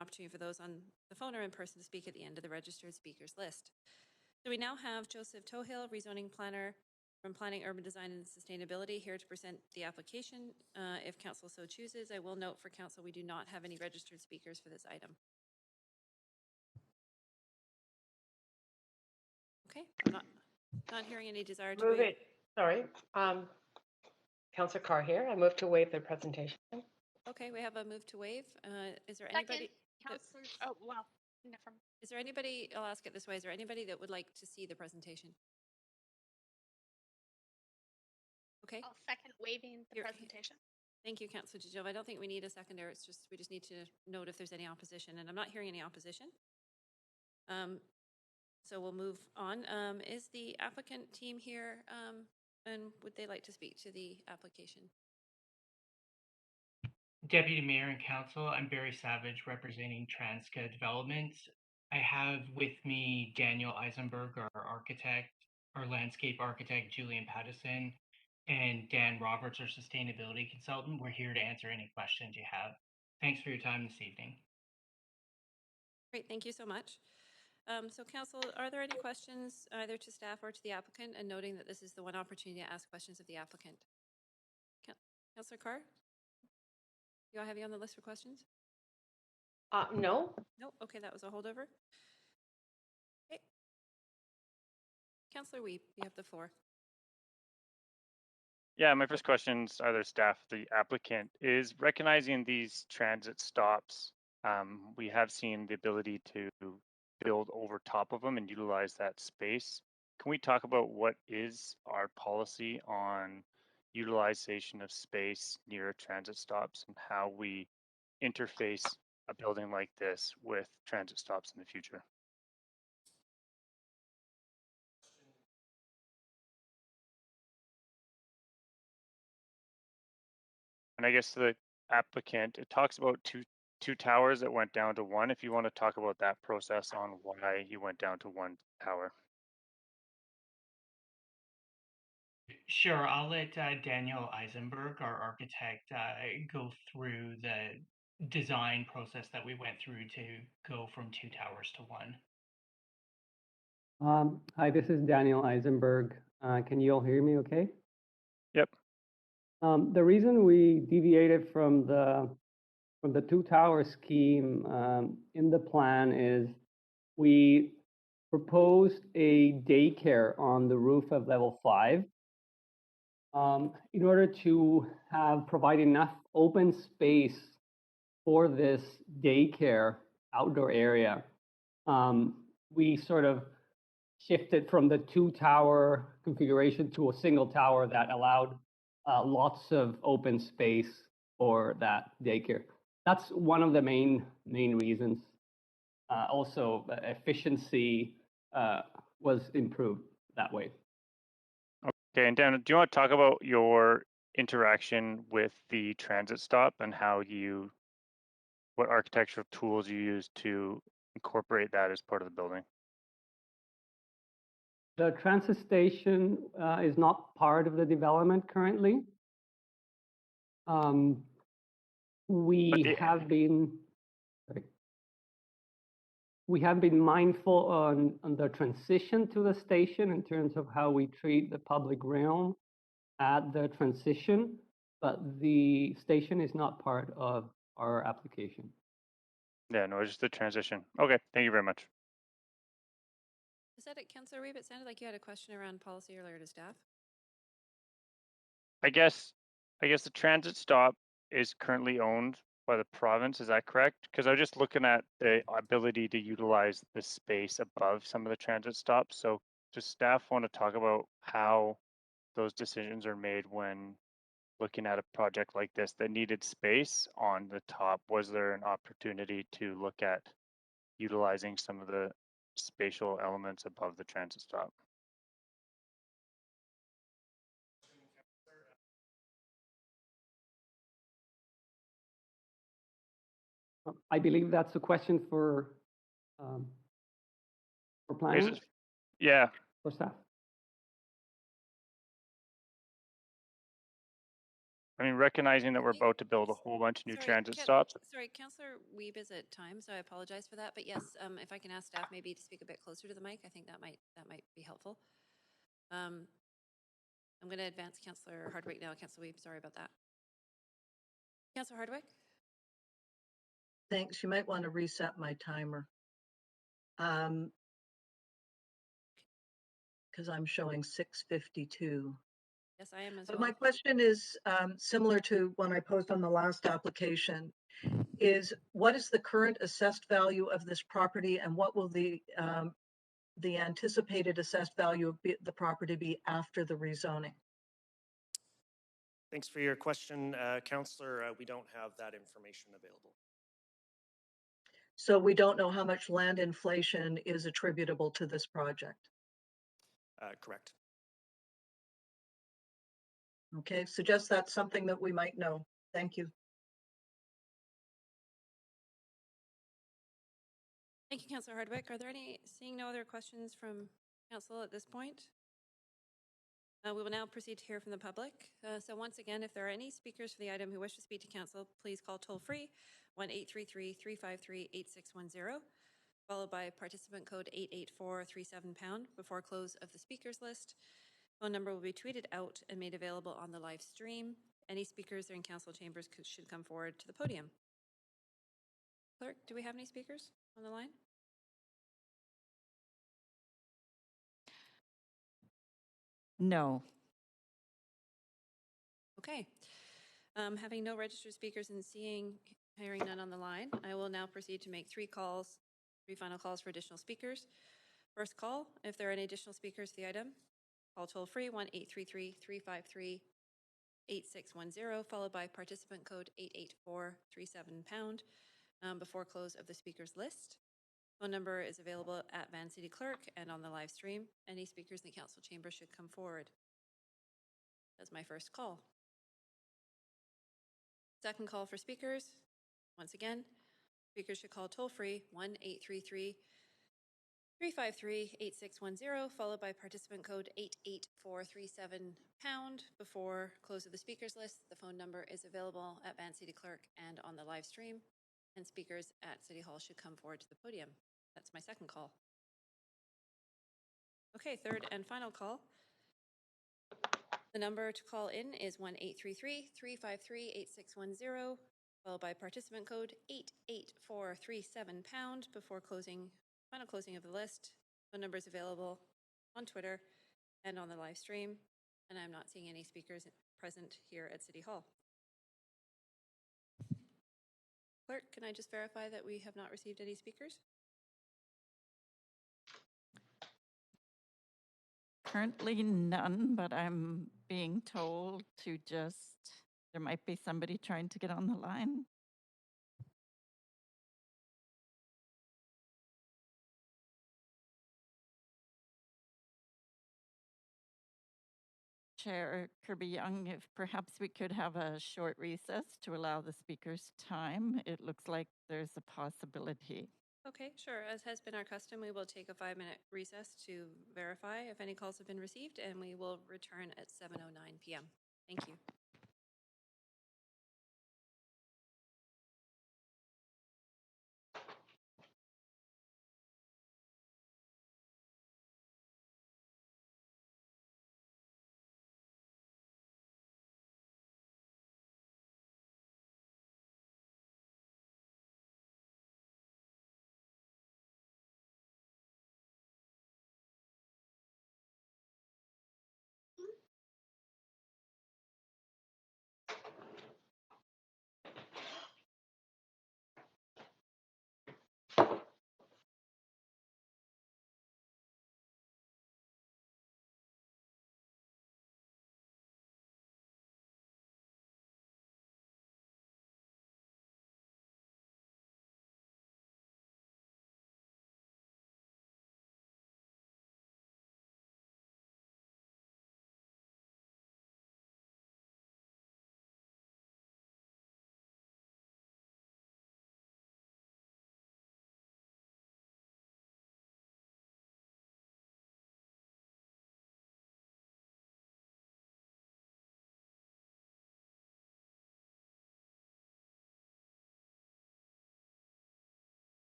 opportunity for those on the phone or in person to speak at the end of the registered speakers list. So we now have Joseph Tohill, rezoning planner from Planning, Urban Design and Sustainability, here to present the application. If council so chooses, I will note for council, we do not have any registered speakers for this item. Okay, I'm not hearing any desire to Move waive. it. Sorry. Councillor Carr here. I move to waive the presentation. Okay, we have a move to waive. Is there Second, anybody? Councillor, oh, well, never mind. Is there anybody, I'll ask it this way, is there anybody that would like to see the presentation? Okay, I'll second waiving the You're- presentation. thank you, Councillor Dijov. I don't think we need a seconder, it's just, we just need to note if there's any opposition, and I'm not hearing any opposition. So we'll move on. Is the applicant team here, and would they like to speak to the application? Deputy Mayor and Council, I'm Barry Savage representing Transca Developments. I have with me Daniel Eisenberg, our architect, our landscape architect, Julian Pattison, and Dan Roberts, our sustainability consultant. We're here to answer any questions you have. Thanks for your time this evening. Great, thank you so much. So council, are there any questions either to staff or to the applicant, and noting that this is the one opportunity to ask questions of the applicant? Councillor Carr? Do I have you on the list for questions? No. No, okay, that was a holdover. Okay. Councillor Weep, you have the floor. Yeah, my first question's either staff, the applicant, is recognizing these transit stops. We have seen the ability to build over top of them and utilize that space. Can we talk about what is our policy on utilization of space near transit stops and how we interface a building like this with transit stops in the future? And I guess the applicant, it talks about two towers that went down to one. If you want to talk about that process on why you went down to one tower. Sure, I'll let Daniel Eisenberg, our architect, go through the design process that we went through to go from 2 towers to 1. Hi, this is Daniel Eisenberg. Can you all hear me okay? Yep. The reason we deviated from the 2 tower scheme in the plan is we proposed a daycare on the roof of level 5 in order to provide enough open space for this daycare outdoor area. We sort of shifted from the 2 tower configuration to a single tower that allowed lots of open space for that daycare. That's one of the main reasons. Also, efficiency was improved that way. Okay, and Dan, do you want to talk about your interaction with the transit stop and what architectural tools you use to incorporate that as part of the building? The transit station is not part of the development currently. We have been mindful on the transition to the station in terms of how we treat the public realm at the transition, but the station is not part of our application. Yeah, no, just the transition. Okay, thank you very much. Is that it, Councillor Reeve? It sounded like you had a question around policy earlier to staff. I guess the transit stop is currently owned by the province. Is that correct? Because I was just looking at the ability to utilize the space above some of the transit stops. So does staff want to talk about how those decisions are made when looking at a project like this that needed space on the top? Was there an opportunity to look at utilizing some of the spatial elements above the transit stop? I believe that's a question for planning. Yeah. For staff. I mean, recognizing that we're Okay. about to build a whole bunch of new Sorry, transit Can- stops. Sorry, Councillor Weeb is at time, so I apologize for that. But yes, if I can ask staff maybe to speak a bit closer to the mic, I think that might be helpful. I'm going to advance Councillor Hardwick now. Councillor Weeb, sorry about that. Councillor Hardwick? Thanks. You might want to reset my timer. Because I'm showing 6:52. Yes, I am as But well. my question is similar to when I posed on the last application, is what is the current assessed value of this property and what will the anticipated assessed value of the property be after the rezoning? Thanks for your question, Councillor. We don't have that information available. So we don't know how much land inflation is attributable to this project. Correct. Okay, suggest that's something that we might know. Thank you. Thank you, Councillor Hardwick. Are there seeing no other questions from Council at this point? We will now proceed to hear from the public. So once again, if there are any speakers for the item who wish to speak to Council, please call toll-free 1-833-353-8610, followed by participant code 88437# before close of the speakers list. Phone number will be tweeted out and made available on the live stream. Any speakers in Council chambers should come forward to the podium. Clerk, do we have any speakers on the line? No. Okay. Having no registered speakers and hearing none on the line, I will now proceed to make three final calls for additional speakers. First call, if there are any additional speakers to the item, call toll-free 1-833-353-8610, followed by participant code 88437# before close of the speakers list. Phone number is available at Van City Clerk and on the live stream. Any speakers in the Council chamber should come forward. That's my first call. Second call for speakers. Once again, speakers should call toll-free 1-833-353-8610, followed by participant code 88437# before close of the speakers list. The phone number is available at Van City Clerk and on the live stream, and speakers at City Hall should come forward to the podium. That's my second call. Okay, third and final call. The number to call in is 1-833-353-8610, followed by participant code 88437# before final closing of the list. Phone number is available on Twitter and on the live stream, and I'm not seeing any speakers present here at City Hall. Clerk, can I just verify that we have not received any speakers? Currently none, but I'm being told there might be somebody trying to get on the line. Chair Kirby-Yung, if perhaps we could have a short recess to allow the speakers time. It looks like there's a possibility. Okay, sure. As has been our custom, we will take a 5-minute recess to verify if any calls have been received, and we will return at 7:09 p.m. Thank you.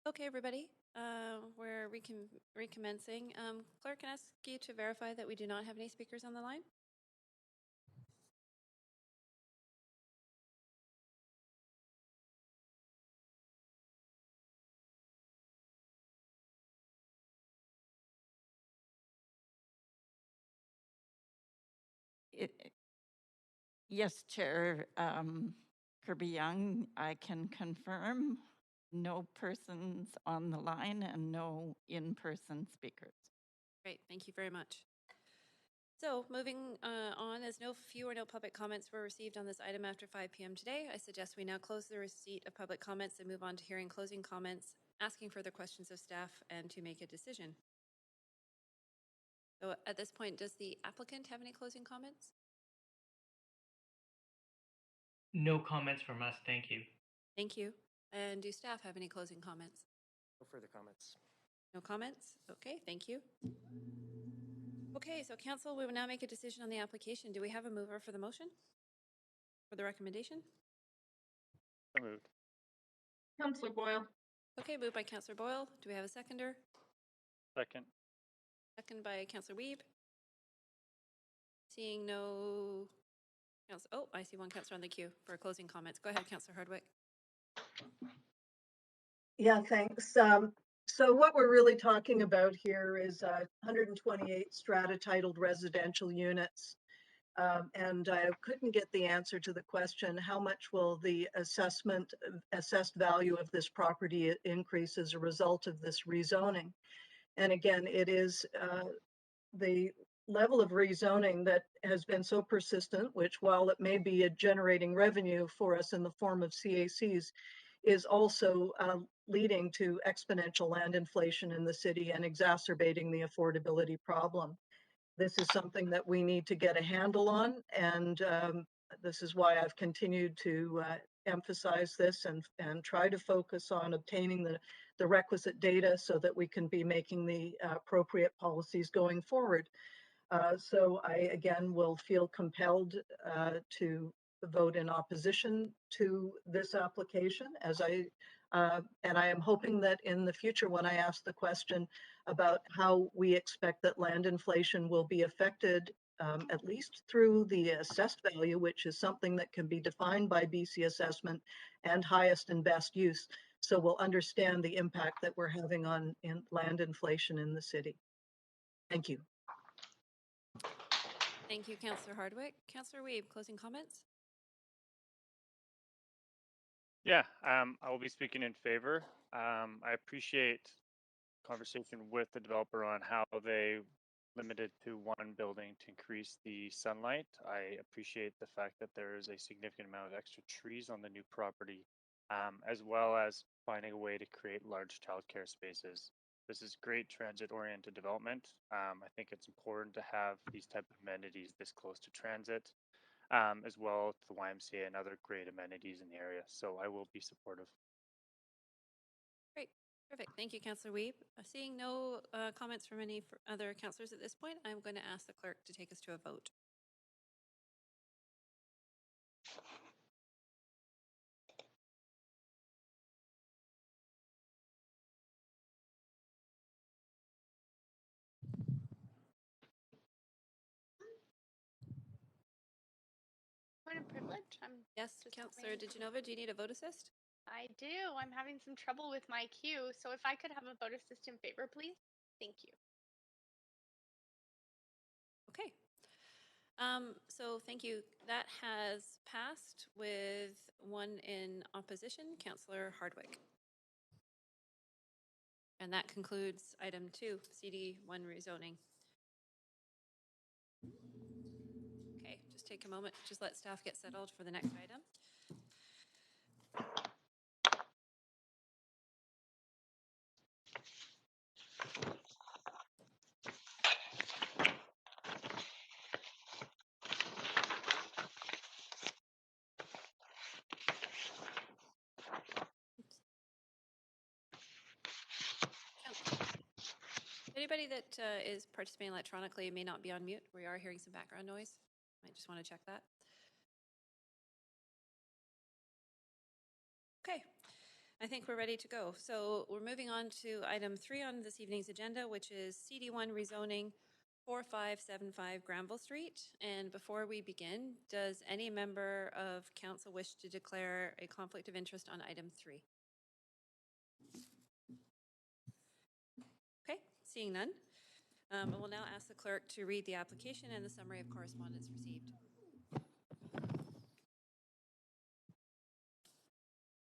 Okay, everybody, we're recommencing. Clerk, can I ask you to verify that we do not have any speakers on the line? Yes, Chair Kirby Young, I can confirm no persons on the line and no in-person speakers. Great, thank you very much. So moving on, as no public comments were received on this item after 5 p.m. today, I suggest we now close the receipt of public comments and move on to hearing closing comments, asking further questions of staff, and to make a decision. So at this point, does the applicant have any closing comments? No comments from us, thank you. Thank you. And do staff have any closing comments? No further comments. No comments? Okay, thank you. Okay, so council, we will now make a decision on the application. Do we have a mover for the motion? For the recommendation? So moved. Councillor Boyle. Okay, moved by Councillor Boyle. Do we have a seconder? Second. Second by Councillor Wiebe. Seeing no oh, I see one councillor on the queue for closing comments. Go ahead, Councillor Hardwick. Yeah, thanks. So what we're really talking about here is 128 strata titled residential units. And I couldn't get the answer to the question, how much will the assessed value of this property increase as a result of this rezoning? And again, it is the level of rezoning that has been so persistent, which while it may be generating revenue for us in the form of CACs, is also leading to exponential land inflation in the city and exacerbating the affordability problem. This is something that we need to get a handle on, and this is why I've continued to emphasize this and try to focus on obtaining the requisite data so that we can be making the appropriate policies going forward. So I, again, will feel compelled to vote in opposition to this application and I am hoping that in the future, when I ask the question about how we expect that land inflation will be affected, at least through the assessed value, which is something that can be defined by BC assessment and highest and best use. So we'll understand the impact that we're having on land inflation in the city. Thank you. Thank you, Councillor Hardwick. Councillor Wiebe, closing comments? Yeah, I will be speaking in favor. I appreciate conversation with the developer on how they limited to one building to increase the sunlight. I appreciate the fact that there is a significant amount of extra trees on the new property, as well as finding a way to create large childcare spaces. This is great transit-oriented development. I think it's important to have these type of amenities this close to transit. As well as the YMCA and other great amenities in the area. So I will be supportive. Great, perfect. Thank you, Councillor Wiebe. Seeing no comments from any other councillors at this point, I'm going to ask the clerk to take us to a vote. Point of privilege. Yes, Councillor DeGenova, do you need a vote assist? I do. I'm having some trouble with my queue, so if I could have a vote assist in favor, please. Thank you. Okay. So thank you. That has passed with one in opposition, Councillor Hardwick. And that concludes item 2, CD1 rezoning. Okay, just take a moment, just let staff get settled for the next item. Anybody that is participating electronically may not be on mute. We are hearing some background noise. Might just want to check that. Okay. I think we're ready to go. So we're moving on to item 3 on this evening's agenda, which is CD1 rezoning 4575 Granville Street. And before we begin, does any member of council wish to declare a conflict of interest on item 3? Okay, seeing none. I will now ask the clerk to read the application and the summary of correspondence received.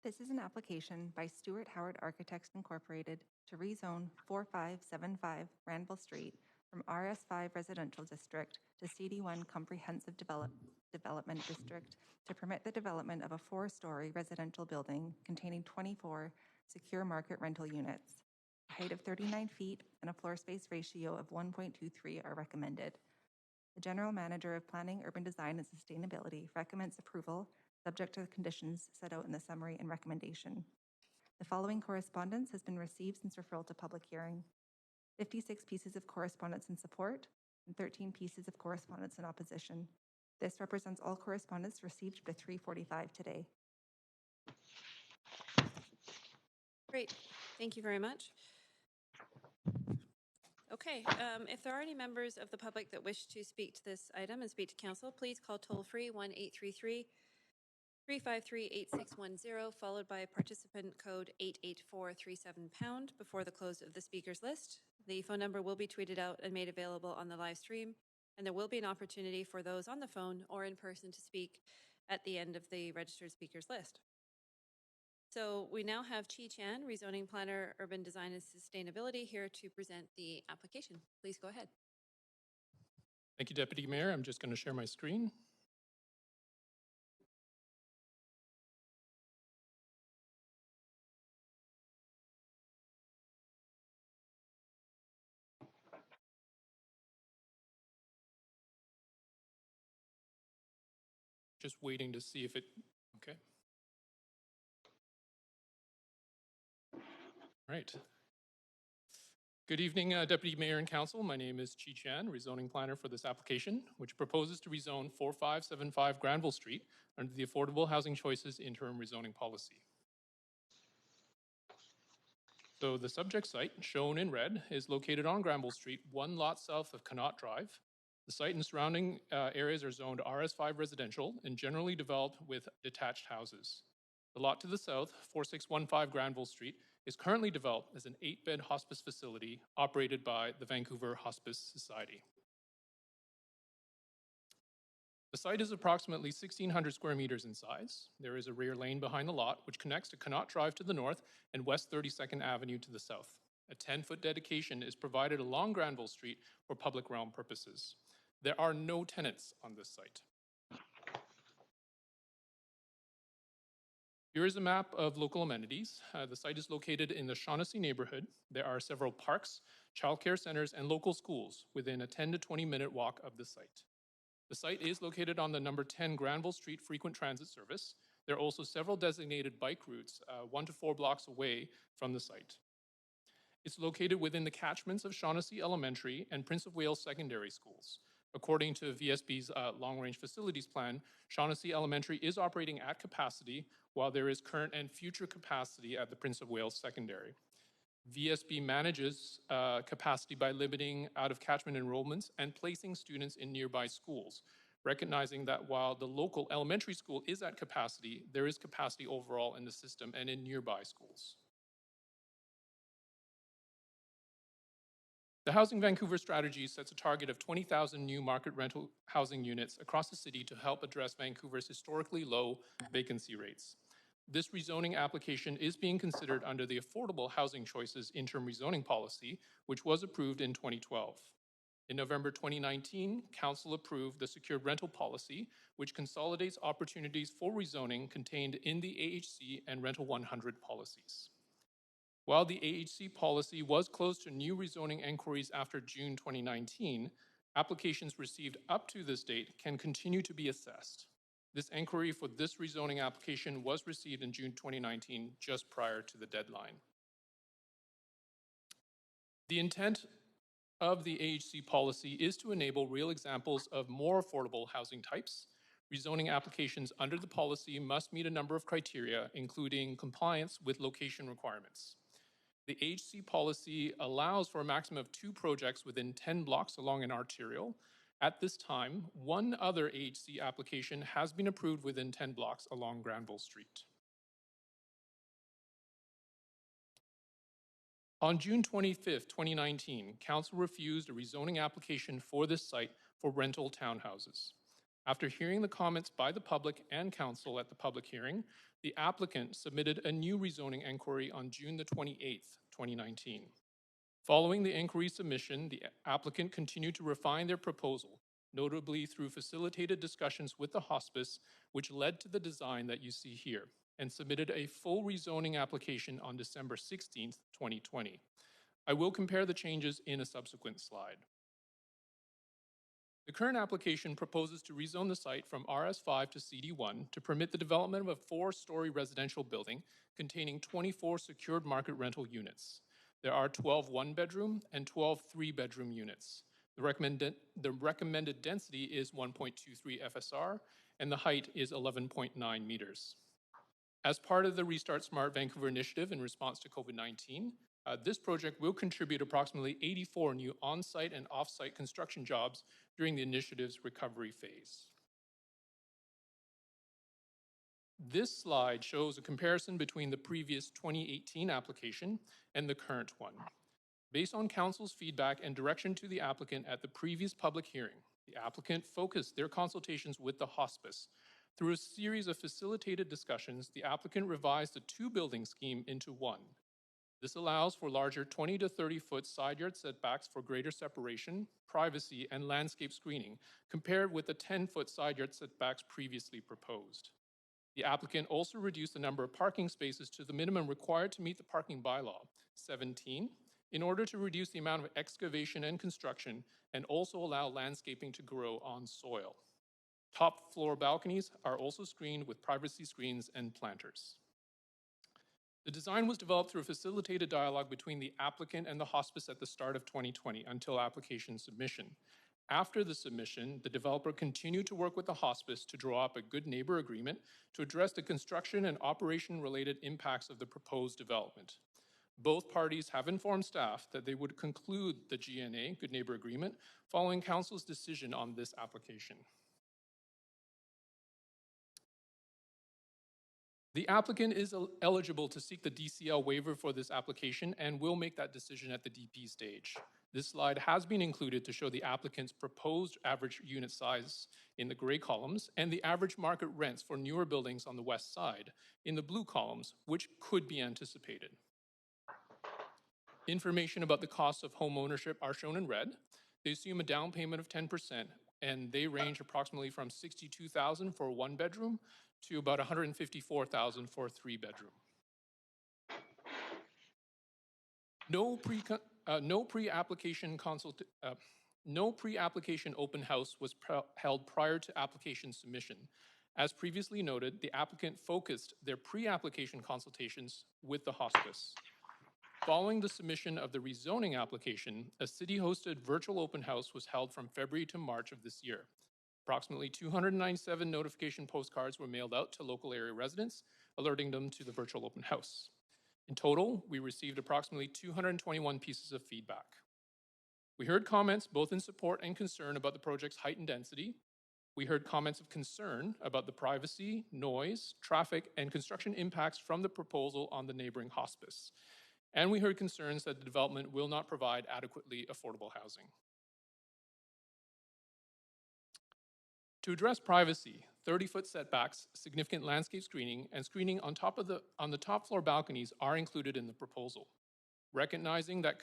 This is an application by Stuart Howard Architects Incorporated to rezone 4575 Granville Street from RS5 Residential District to CD1 Comprehensive Development District to permit the development of a 4-story residential building containing 24 secure market rental units. A height of 39 feet and a floor space ratio of 1.23 are recommended. The General Manager of Planning, Urban Design, and Sustainability recommends approval subject to the conditions set out in the summary and recommendation. The following correspondence has been received since referral to public hearing. 56 pieces of correspondence in support and 13 pieces of correspondence in opposition. This represents all correspondence received by 3:45 today. Great, thank you very much. Okay, if there are any members of the public that wish to speak to this item and speak to council, please call toll-free 1-833-353-8610, followed by participant code 88437# before the close of the speakers list. The phone number will be tweeted out and made available on the live stream, and there will be an opportunity for those on the phone or in person to speak at the end of the registered speakers list. So we now have Chi Chan, Rezoning Planner, Urban Design and Sustainability, here to present the application. Please go ahead. Thank you, Deputy Mayor. I'm just going to share my screen. Just waiting to see if it, okay. All right. Good evening, Deputy Mayor and Council. My name is Chi Chan, Rezoning Planner for this application, which proposes to rezone 4575 Granville Street under the Affordable Housing Choices Interim Rezoning Policy. So the subject site, shown in red, is located on Granville Street, 1 lot south of Connaught Drive. The site and surrounding areas are zoned RS5 residential and generally developed with detached houses. The lot to the south, 4615 Granville Street, is currently developed as an 8-bed hospice facility operated by the Vancouver Hospice Society. The site is approximately 1,600 square meters in size. There is a rear lane behind the lot, which connects to Connaught Drive to the north and West 32nd Avenue to the south. A 10-foot dedication is provided along Granville Street for public realm purposes. There are no tenants on this site. Here is a map of local amenities. The site is located in the Shaughnessy neighborhood. There are several parks, childcare centers, and local schools within a 10 to 20-minute walk of the site. The site is located on the number 10 Granville Street frequent transit service. There are also several designated bike routes 1 to 4 blocks away from the site. It's located within the catchments of Shaughnessy Elementary and Prince of Wales Secondary Schools. According to VSB's long-range facilities plan, Shaughnessy Elementary is operating at capacity, while there is current and future capacity at the Prince of Wales Secondary. VSB manages capacity by limiting out-of-catchment enrollments and placing students in nearby schools, recognizing that while the local elementary school is at capacity, there is capacity overall in the system and in nearby schools. The Housing Vancouver strategy sets a target of 20,000 new market rental housing units across the city to help address Vancouver's historically low vacancy rates. This rezoning application is being considered under the Affordable Housing Choices Interim Rezoning Policy, which was approved in 2012. In November 2019, Council approved the Secured Rental Policy, which consolidates opportunities for rezoning contained in the AHC and Rental 100 policies. While the AHC policy was closed to new rezoning inquiries after June 2019, applications received up to this date can continue to be assessed. This inquiry for this rezoning application was received in June 2019, just prior to the deadline. The intent of the AHC policy is to enable real examples of more affordable housing types, Rezoning applications under the policy must meet a number of criteria, including compliance with location requirements. The AHC policy allows for a maximum of 2 projects within 10 blocks along an arterial. At this time, one other AHC application has been approved within 10 blocks along Granville Street. On June 25th, 2019, Council refused a rezoning application for this site for rental townhouses. After hearing the comments by the public and Council at the public hearing, the applicant submitted a new rezoning inquiry on June the 28th, 2019. Following the inquiry submission, the applicant continued to refine their proposal, notably through facilitated discussions with the hospice, which led to the design that you see here, and submitted a full rezoning application on December 16th, 2020. I will compare the changes in a subsequent slide. The current application proposes to rezone the site from RS5 to CD1 to permit the development of a 4-story residential building containing 24 secured market rental units. There are 12 one-bedroom and 12 three-bedroom units. The recommended density is 1.23 FSR, and the height is 11.9 meters. As part of the Restart Smart Vancouver initiative in response to COVID-19, this project will contribute approximately 84 new on-site and off-site construction jobs during the initiative's recovery phase. This slide shows a comparison between the previous 2018 application and the current one. Based on Council's feedback and direction to the applicant at the previous public hearing, the applicant focused their consultations with the hospice. Through a series of facilitated discussions, the applicant revised the 2-building scheme into one. This allows for larger 20 to 30 foot side yard setbacks for greater separation, privacy, and landscape screening, compared with the 10-foot side yard setbacks previously proposed. The applicant also reduced the number of parking spaces to the minimum required to meet the parking bylaw, 17, in order to reduce the amount of excavation and construction and also allow landscaping to grow on soil. Top floor balconies are also screened with privacy screens and planters. The design was developed through a facilitated dialogue between the applicant and the hospice at the start of 2020 until application submission. After the submission, the developer continued to work with the hospice to draw up a good neighbor agreement to address the construction and operation-related impacts of the proposed development. Both parties have informed staff that they would conclude the GNA, Good Neighbor Agreement, following Council's decision on this application. The applicant is eligible to seek the DCL waiver for this application and will make that decision at the DP stage. This slide has been included to show the applicant's proposed average unit size in the gray columns and the average market rents for newer buildings on the west side in the blue columns, which could be anticipated. Information about the costs of home ownership are shown in red. They assume a down payment of 10%, and they range approximately from $62,000 for a 1-bedroom to about $154,000 for a 3-bedroom. No pre-application open house was held prior to application submission. As previously noted, the applicant focused their pre-application consultations with the hospice. Following the submission of the rezoning application, a city-hosted virtual open house was held from February to March of this year. Approximately 297 notification postcards were mailed out to local area residents, alerting them to the virtual open house. In total, we received approximately 221 pieces of feedback. We heard comments both in support and concern about the project's height and density. We heard comments of concern about the privacy, noise, traffic, and construction impacts from the proposal on the neighboring hospice. And we heard concerns that the development will not provide adequately affordable housing. To address privacy, 30-foot setbacks, significant landscape screening, and screening on the top floor balconies are included in the proposal. Recognizing that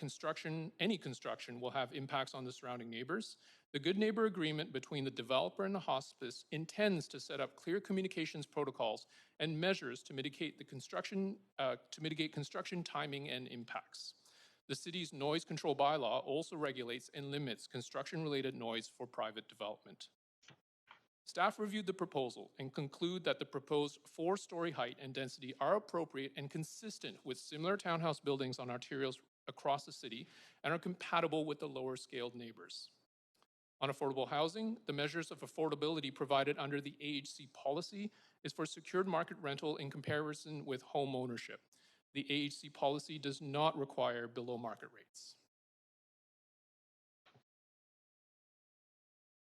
any construction will have impacts on the surrounding neighbors, the Good Neighbor Agreement between the developer and the hospice intends to set up clear communications protocols and measures to mitigate construction timing and impacts. The city's noise control bylaw also regulates and limits construction-related noise for private development. Staff reviewed the proposal and conclude that the proposed 4-story height and density are appropriate and consistent with similar townhouse buildings on arterials across the city and are compatible with the lower-scaled neighbors. On affordable housing, the measures of affordability provided under the AHC policy is for secured market rental in comparison with home ownership. The AHC policy does not require below market rates.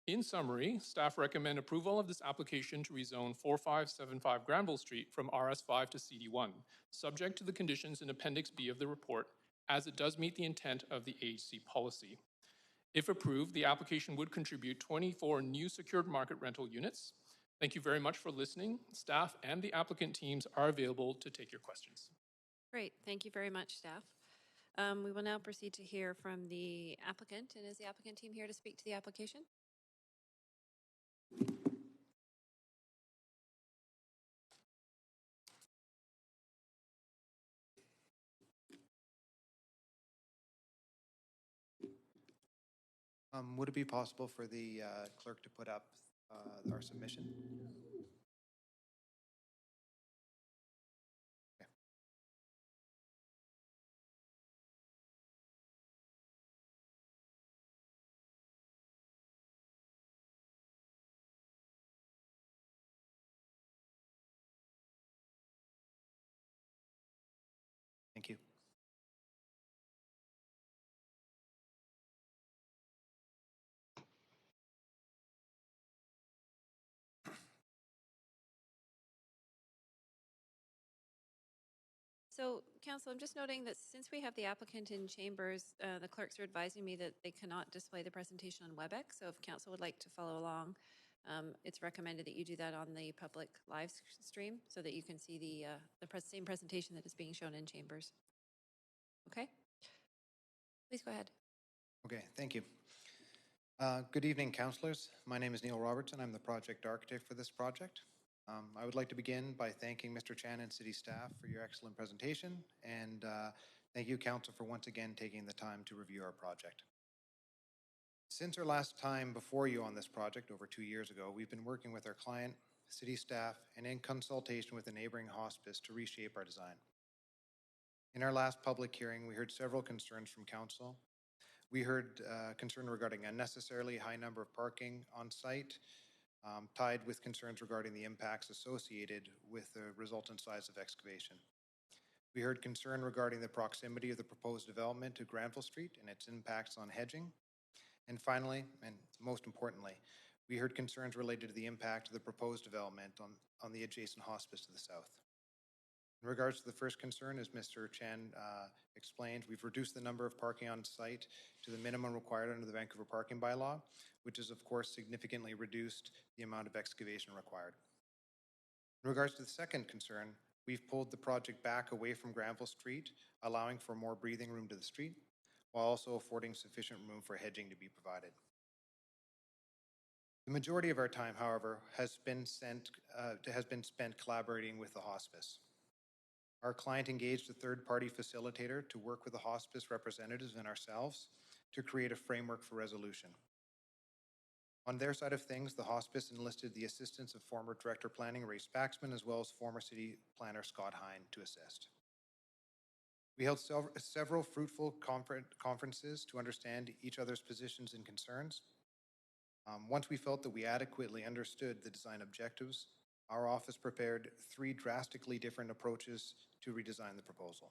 In summary, staff recommend approval of this application to rezone 4575 Granville Street from RS5 to CD1, subject to the conditions in Appendix B of the report, as it does meet the intent of the AHC policy. If approved, the application would contribute 24 new secured market rental units. Thank you very much for listening. Staff and the applicant teams are available to take your questions. Great. Thank you very much, staff. We will now proceed to hear from the applicant. And is the applicant team here to speak to the application? Would it be possible for the clerk to put up our submission? Okay. Thank you. So, Council, I'm just noting that since we have the applicant in chambers, the clerks are advising me that they cannot display the presentation on WebEx. So if Council would like to follow along, it's recommended that you do that on the public live stream so that you can see the same presentation that is being shown in chambers. Okay? Please go ahead. Okay, thank you. Good evening, councillors. My name is Neil Robertson. I'm the project architect for this project. I would like to begin by thanking Mr. Chan and city staff for your excellent presentation, and thank you, council, for once again taking the time to review our project. Since our last time before you on this project over 2 years ago, we've been working with our client, city staff, and in consultation with a neighboring hospice to reshape our design. In our last public hearing, we heard several concerns from council. We heard concern regarding unnecessarily high number of parking on site, tied with concerns regarding the impacts associated with the resultant size of excavation. We heard concern regarding the proximity of the proposed development to Granville Street and its impacts on hedging. And finally, and most importantly, we heard concerns related to the impact of the proposed development on the adjacent hospice to the south. In regards to the first concern, as Mr. Chan explained, we've reduced the number of parking on site to the minimum required under the Vancouver parking bylaw, which has of course significantly reduced the amount of excavation required. In regards to the second concern, we've pulled the project back away from Granville Street, allowing for more breathing room to the street, while also affording sufficient room for hedging to be provided. The majority of our time, however, has been spent collaborating with the hospice. Our client engaged a third-party facilitator to work with the hospice representatives and ourselves to create a framework for resolution. On their side of things, the hospice enlisted the assistance of former Director Planning Ray Spaxman, as well as former City Planner Scott Hine to assist. We held several fruitful conferences to understand each other's positions and concerns. Once we felt that we adequately understood the design objectives, our office prepared 3 drastically different approaches to redesign the proposal.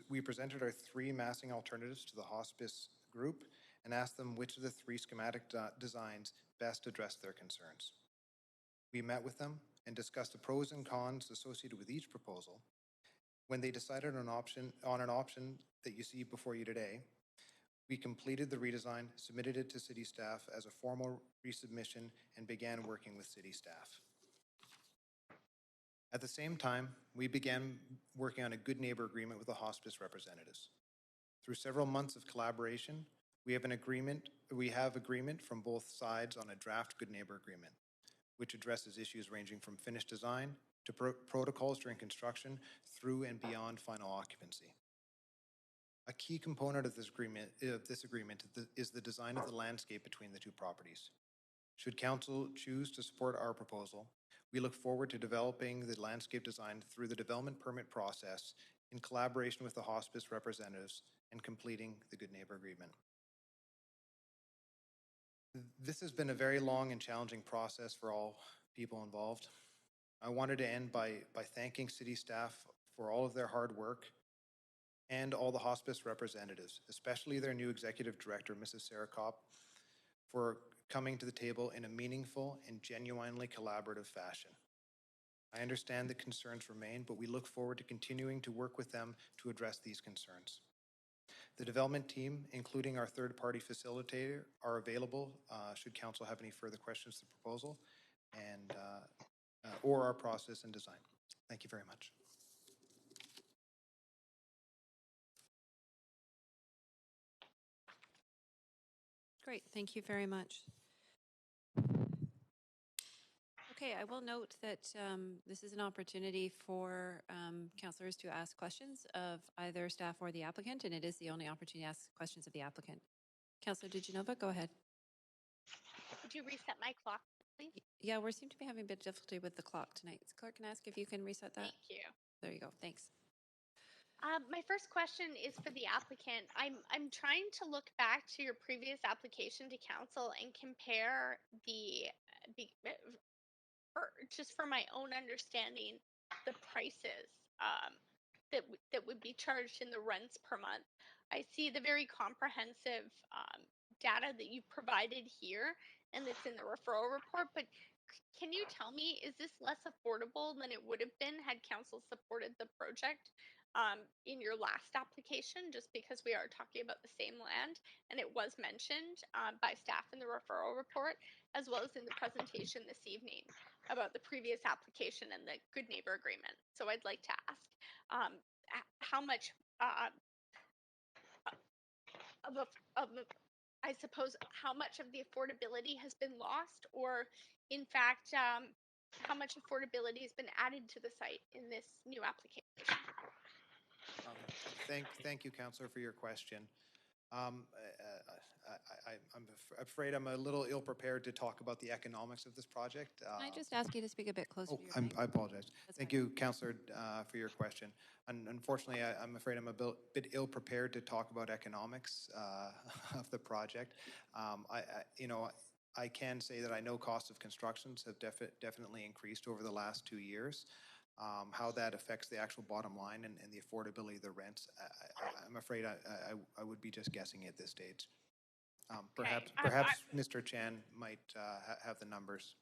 We presented our 3 massing alternatives to the hospice group and asked them which of the 3 schematic designs best addressed their concerns. We met with them and discussed the pros and cons associated with each proposal. When they decided on an option that you see before you today, we completed the redesign, submitted it to city staff as a formal resubmission, and began working with city staff. At the same time, we began working on a good neighbor agreement with the hospice representatives. Through several months of collaboration, we have agreement from both sides on a draft good neighbor agreement, which addresses issues ranging from finished design to protocols during construction through and beyond final occupancy. A key component of this agreement is the design of the landscape between the 2 properties. Should council choose to support our proposal, we look forward to developing the landscape design through the development permit process in collaboration with the hospice representatives and completing the good neighbor agreement. This has been a very long and challenging process for all people involved. I wanted to end by thanking city staff for all of their hard work and all the hospice representatives, especially their new executive director, Mrs. Sarah Kopp, for coming to the table in a meaningful and genuinely collaborative fashion. I understand that concerns remain, but we look forward to continuing to work with them to address these concerns. The development team, including our third-party facilitator, are available should council have any further questions to the proposal and or our process and design. Thank you very much. Great, thank you very much. Okay, I will note that this is an opportunity for councillors to ask questions of either staff or the applicant, and it is the only opportunity to ask questions of the applicant. Councillor DiGenova, go ahead. Could you reset my clock, please? Yeah, we seem to be having a bit of difficulty with the clock tonight. Clerk, can I ask if you can reset that? Thank you. There you go, thanks. My first question is for the applicant. I'm trying to look back to your previous application to council and compare or just for my own understanding, the prices that would be charged in the rents per month. I see the very comprehensive data that you provided here and that's in the referral report, but can you tell me, is this less affordable than it would have been had council supported the project in your last application, just because we are talking about the same land and it was mentioned by staff in the referral report, as well as in the presentation this evening about the previous application and the Good Neighbor Agreement. So I'd like to ask how much I suppose, how much of the affordability has been lost, or in fact, how much affordability has been added to the site in this new application? Thank you, Councillor, for your question. I'm afraid I'm a little ill-prepared to talk about the economics of this project. Can I just ask you to speak a bit closer to your mic? I apologize. That's Thank fine. you, Councillor, for your question. Unfortunately, I'm afraid I'm a bit ill-prepared to talk about economics of the project. I can say that I know costs of constructions have definitely increased over the last 2 years. How that affects the actual bottom line and the affordability of the rents, I'm afraid I would be just guessing at this stage. Perhaps Mr. Chan might have the numbers.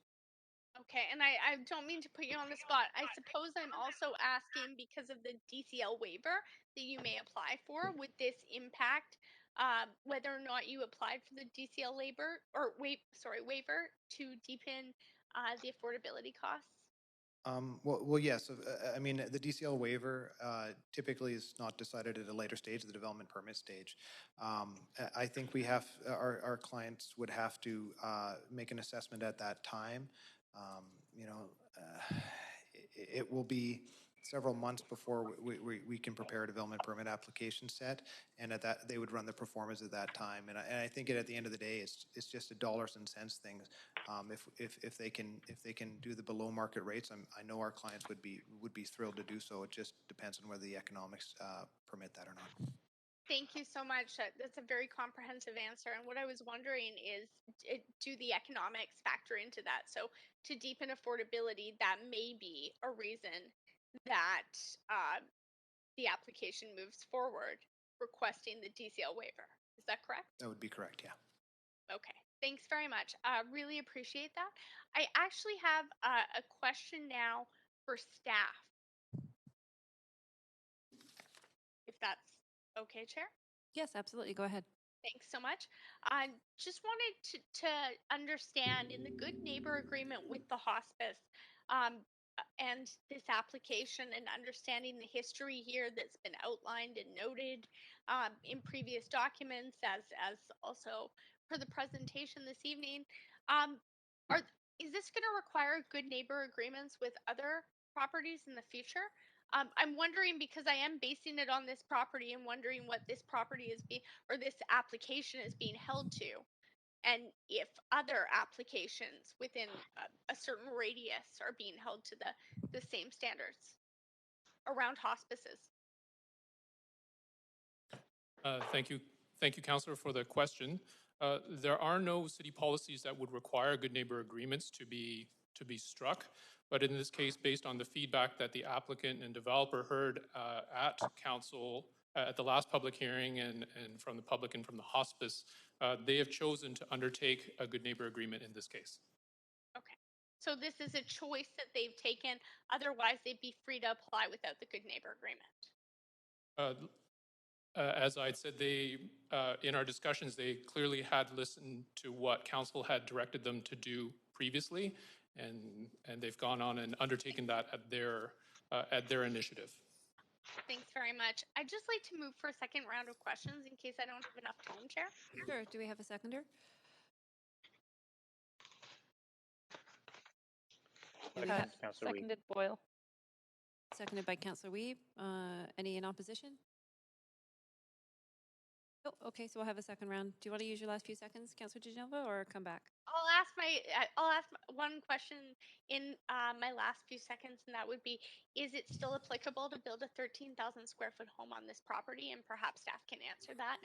Okay, and I don't mean to put you on the spot. I suppose I'm also asking because of the DCL waiver that you may apply for. Would this impact whether or not you applied for the DCL waiver to deepen the affordability costs? Well, yes. I mean, the DCL waiver typically is not decided at a later stage, the development permit stage. I think we have our clients would have to make an assessment at that time. It will be several months before we can prepare a development permit application set, and at that they would run the performance at that time. And I think at the end of the day, it's just a dollars and cents thing. If they can do the below market rates, I know our clients would be thrilled to do so. It just depends on whether the economics permit that or not. Thank you so much. That's a very comprehensive answer. And what I was wondering is, do the economics factor into that? So to deepen affordability, that may be a reason that the application moves forward requesting the DCL waiver. Is that correct? That would be correct, yeah. Okay, thanks very much. Really appreciate that. I actually have a question now for staff. If that's okay, Chair? Yes, absolutely. Go ahead. Thanks so much. I just wanted to understand in the Good Neighbor Agreement with the hospice and this application, and understanding the history here that's been outlined and noted in previous documents, as also for the presentation this evening. Is this going to require Good Neighbor agreements with other properties in the future? I'm wondering because I am basing it on this property and wondering what this property is being, or this application is being held to, and if other applications within a certain radius are being held to the same standards around hospices. Thank you, Councillor, for the question. There are no city policies that would require good neighbor agreements to be struck. But in this case, based on the feedback that the applicant and developer heard at council at the last public hearing and from the public and from the hospice, they have chosen to undertake a good neighbor agreement in this case. Okay. So this is a choice that they've taken. Otherwise, they'd be free to apply without the good neighbor agreement. As I'd said, they in our discussions, they clearly had listened to what council had directed them to do previously, and they've gone on and undertaken that at their initiative. Thanks very much. I'd just like to move for a second round of questions in case I don't have enough time, Chair. Sure. Do we have a seconder? Seconded Boyle. Seconded by Councillor Weeb. Any in opposition? Oh, okay, so we'll have a second round. Do you want to use your last few seconds, Councillor DeGenova, or come back? I'll ask one question in my last few seconds, and that would be: is it still applicable to build a 13,000 square foot home on this property? And perhaps staff can answer that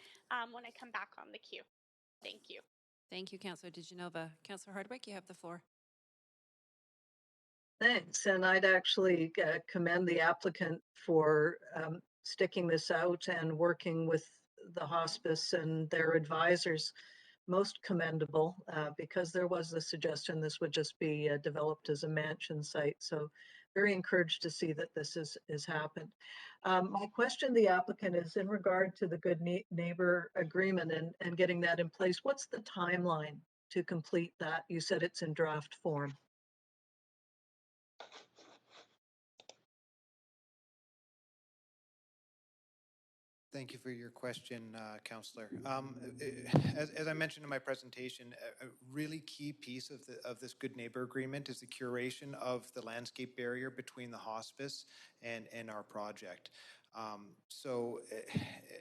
when I come back on the queue. Thank you. Thank you, Councillor DeGenova. Councillor Hardwick, you have the floor. Thanks. And I'd actually commend the applicant for sticking this out and working with the hospice and their advisors. Most commendable because there was the suggestion this would just be developed as a mansion site. So very encouraged to see that this has happened. My question to the applicant is in regard to the good neighbor agreement and getting that in place. What's the timeline to complete that? You said it's in draft form. Thank you for your question, Councillor. As I mentioned in my presentation, a really key piece of this Good Neighbor Agreement is the curation of the landscape barrier between the hospice and our project. So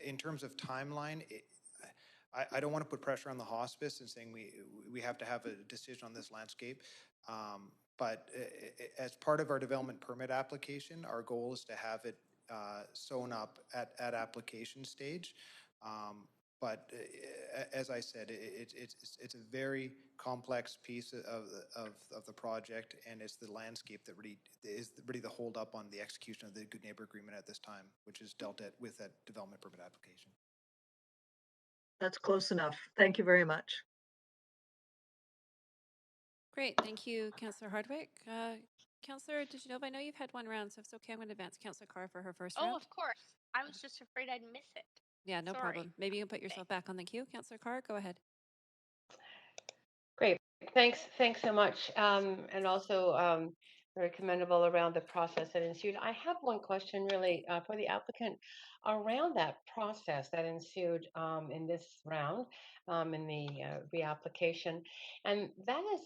in terms of timeline, I don't want to put pressure on the hospice and saying we have to have a decision on this landscape. But as part of our development permit application, our goal is to have it sewn up at application stage. But as I said, it's a very complex piece of the project, and it's the landscape that really is the hold up on the execution of the Good Neighbor Agreement at this time, which is dealt with that development permit application. That's close enough. Thank you very much. Great. Thank you, Councillor Hardwick. Councillor DeGenova, I know you've had one round, so if it's okay, I'm going to advance Councillor Carr for her first round. Oh, of course. I was just afraid I'd miss it. Yeah, no Sorry. problem. Maybe you can put yourself back on the queue. Councillor Carr, go ahead. Great. Thanks so much. And also very commendable around the process that ensued. I have one question really for the applicant around that process that ensued in this round, in the reapplication. And that is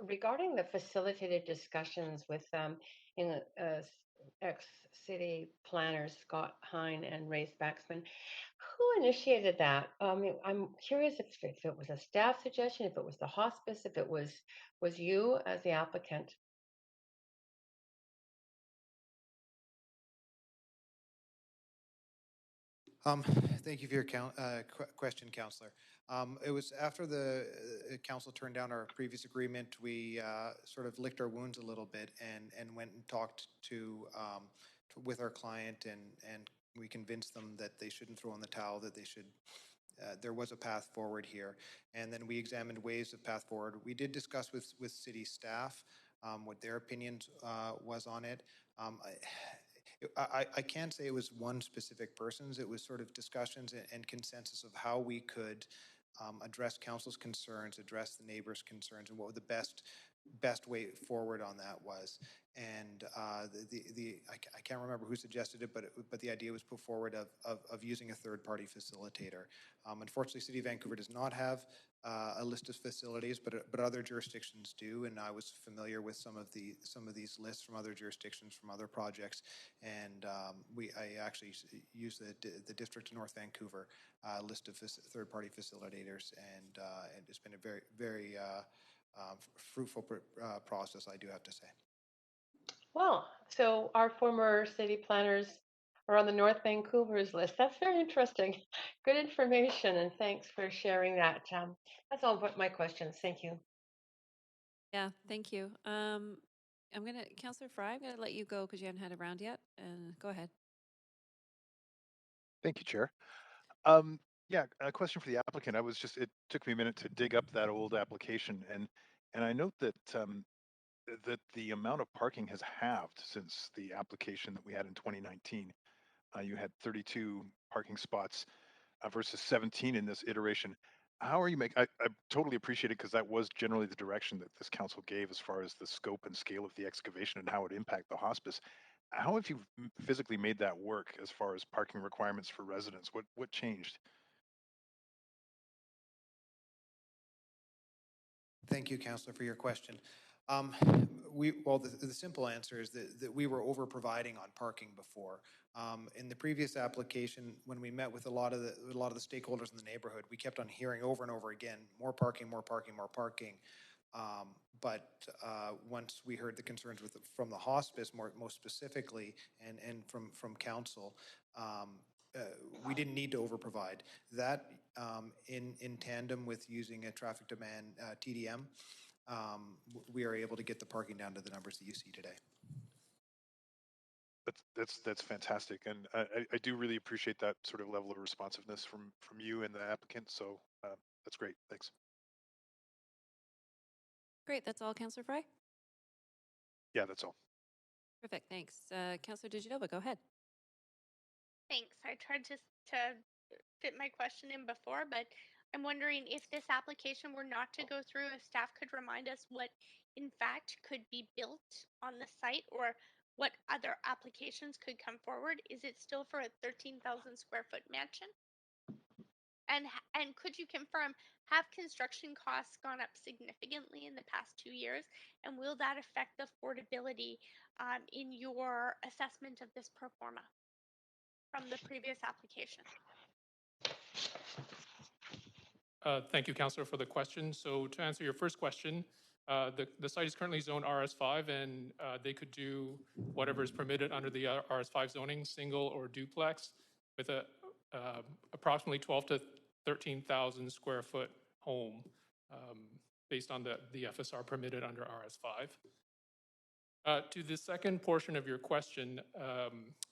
regarding the facilitated discussions with ex-city planners Scott Hine and Ray Spaxman. Who initiated that? I'm curious if it was a staff suggestion, if it was the hospice, if it was you as the applicant. Thank you for your question, Councillor. It was after the council turned down our previous agreement, we sort of licked our wounds a little bit and went and talked with our client, and we convinced them that they shouldn't throw in the towel, that they should. There was a path forward here, and then we examined ways of path forward. We did discuss with city staff what their opinions was on it. I can't say it was one specific person's. It was sort of discussions and consensus of how we could address council's concerns, address the neighbors' concerns, and what the best way forward on that was. And I can't remember who suggested it, but the idea was put forward of using a third-party facilitator. Unfortunately, City of Vancouver does not have a list of facilities, but other jurisdictions do, and I was familiar with some of these lists from other jurisdictions, from other projects, and I actually used the District of North Vancouver list of third-party facilitators, and it's been a very, very fruitful process, I do have to say. Well, so our former city planners are on the North Vancouver's list. That's very interesting. Good information, and thanks for sharing that. That's all but my questions. Thank you. Yeah, thank you. Councillor Fry, I'm gonna let you go because you haven't had a round yet. And go ahead. Thank you, Chair. Yeah, a question for the applicant. It took me a minute to dig up that old application, and I note that that the amount of parking has halved since the application that we had in 2019. You had 32 parking spots versus 17 in this iteration. How are you I totally appreciate it because that was generally the direction that this council gave as far as the scope and scale of the excavation and how it impact the hospice. How have you physically made that work as far as parking requirements for residents? What changed? Thank you, Councillor, for your question. The simple answer is that we were over providing on parking before. In the previous application, when we met with a lot of the stakeholders in the neighborhood, we kept on hearing over and over again, more parking, more parking, more parking. But once we heard the concerns from the hospice, most specifically, and from council, we didn't need to over provide that. In tandem with using a traffic demand TDM, we are able to get the parking down to the numbers that you see today. That's fantastic, and I do really appreciate that sort of level of responsiveness from you and the applicant. So that's great. Thanks. Great. That's all, Councillor Fry. Yeah, that's all. Perfect. Thanks, Councillor Diginova. Go ahead. Thanks. I tried to fit my question in before, but I'm wondering if this application were not to go through, if staff could remind us what, in fact, could be built on the site, or what other applications could come forward. Is it still for a 13,000 square foot mansion? And could you confirm, have construction costs gone up significantly in the past 2 years? And will that affect the affordability in your assessment of this pro forma from the previous application? Thank you, Councillor, for the question. So to answer your first question, the site is currently zoned RS5, and they could do whatever is permitted under the RS5 zoning, single or duplex, with a approximately 12 to 13,000 square foot home, based on the FSR permitted under RS5. To the second portion of your question,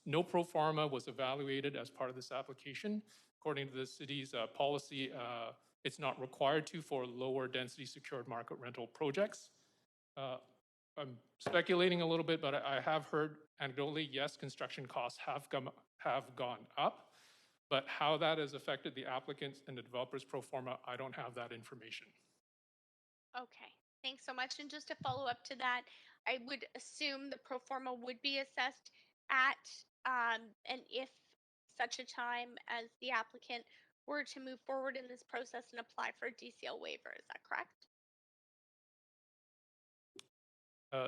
no pro forma was evaluated as part of this application. According to the city's policy, it's not required to for lower density secured market rental projects. I'm speculating a little bit, but I have heard anecdotally, yes, construction costs have gone up, but how that has affected the applicants and the developers pro forma, I don't have that information. Okay, thanks so much. And just to follow up to that, I would assume the pro forma would be assessed at, and if such a time as the applicant were to move forward in this process and apply for a DCL waiver. Is that correct?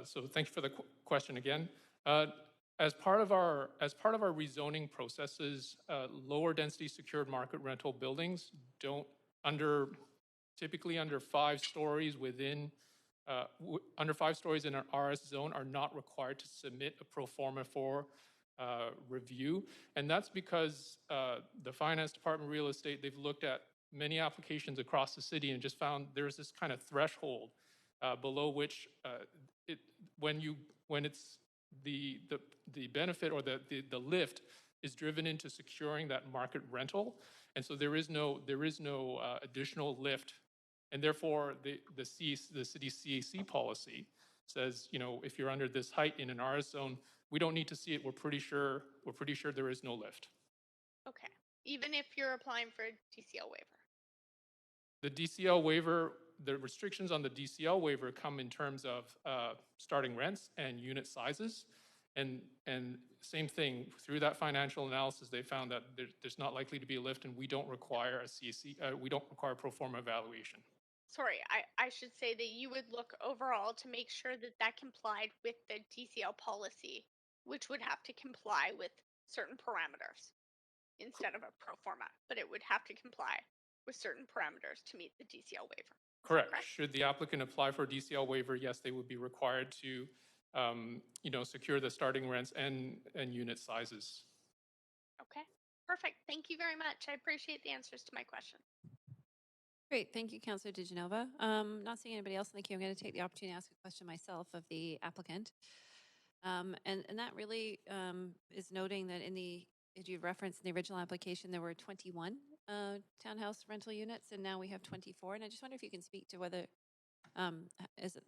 So thank you for the question again. As part of our rezoning processes, lower density secured market rental buildings typically under 5 stories within under 5 stories in an RS zone are not required to submit a pro forma for review. And that's because the finance department, real estate, they've looked at many applications across the city and just found there's this kind of threshold below which when it's the benefit or the lift is driven into securing that market rental. And so there is no additional lift. And therefore the city's CAC policy says, if you're under this height in an RS zone, we don't need to see it. We're pretty sure there is no lift. Okay, even if you're applying for a DCL waiver. The DCL waiver, the restrictions on the DCL waiver come in terms of starting rents and unit sizes. And same thing, through that financial analysis, they found that there's not likely to be a lift, and we don't require a CAC, we don't require pro forma evaluation. Sorry, I should say that you would look overall to make sure that that complied with the DCL policy, which would have to comply with certain parameters instead of a pro forma, but it would have to comply with certain parameters to meet the DCL waiver. Correct. Should the applicant apply for a DCL waiver, yes, they would be required to secure the starting rents and unit sizes. Perfect. Thank you very much. I appreciate the answers to my question. Great. Thank you, Councillor DiGenova. Not seeing anybody else in the queue, I'm going to take the opportunity to ask a question myself of the applicant. And that really is noting that as you referenced in the original application, there were 21 townhouse rental units, and now we have 24. And I just wonder if you can speak to whether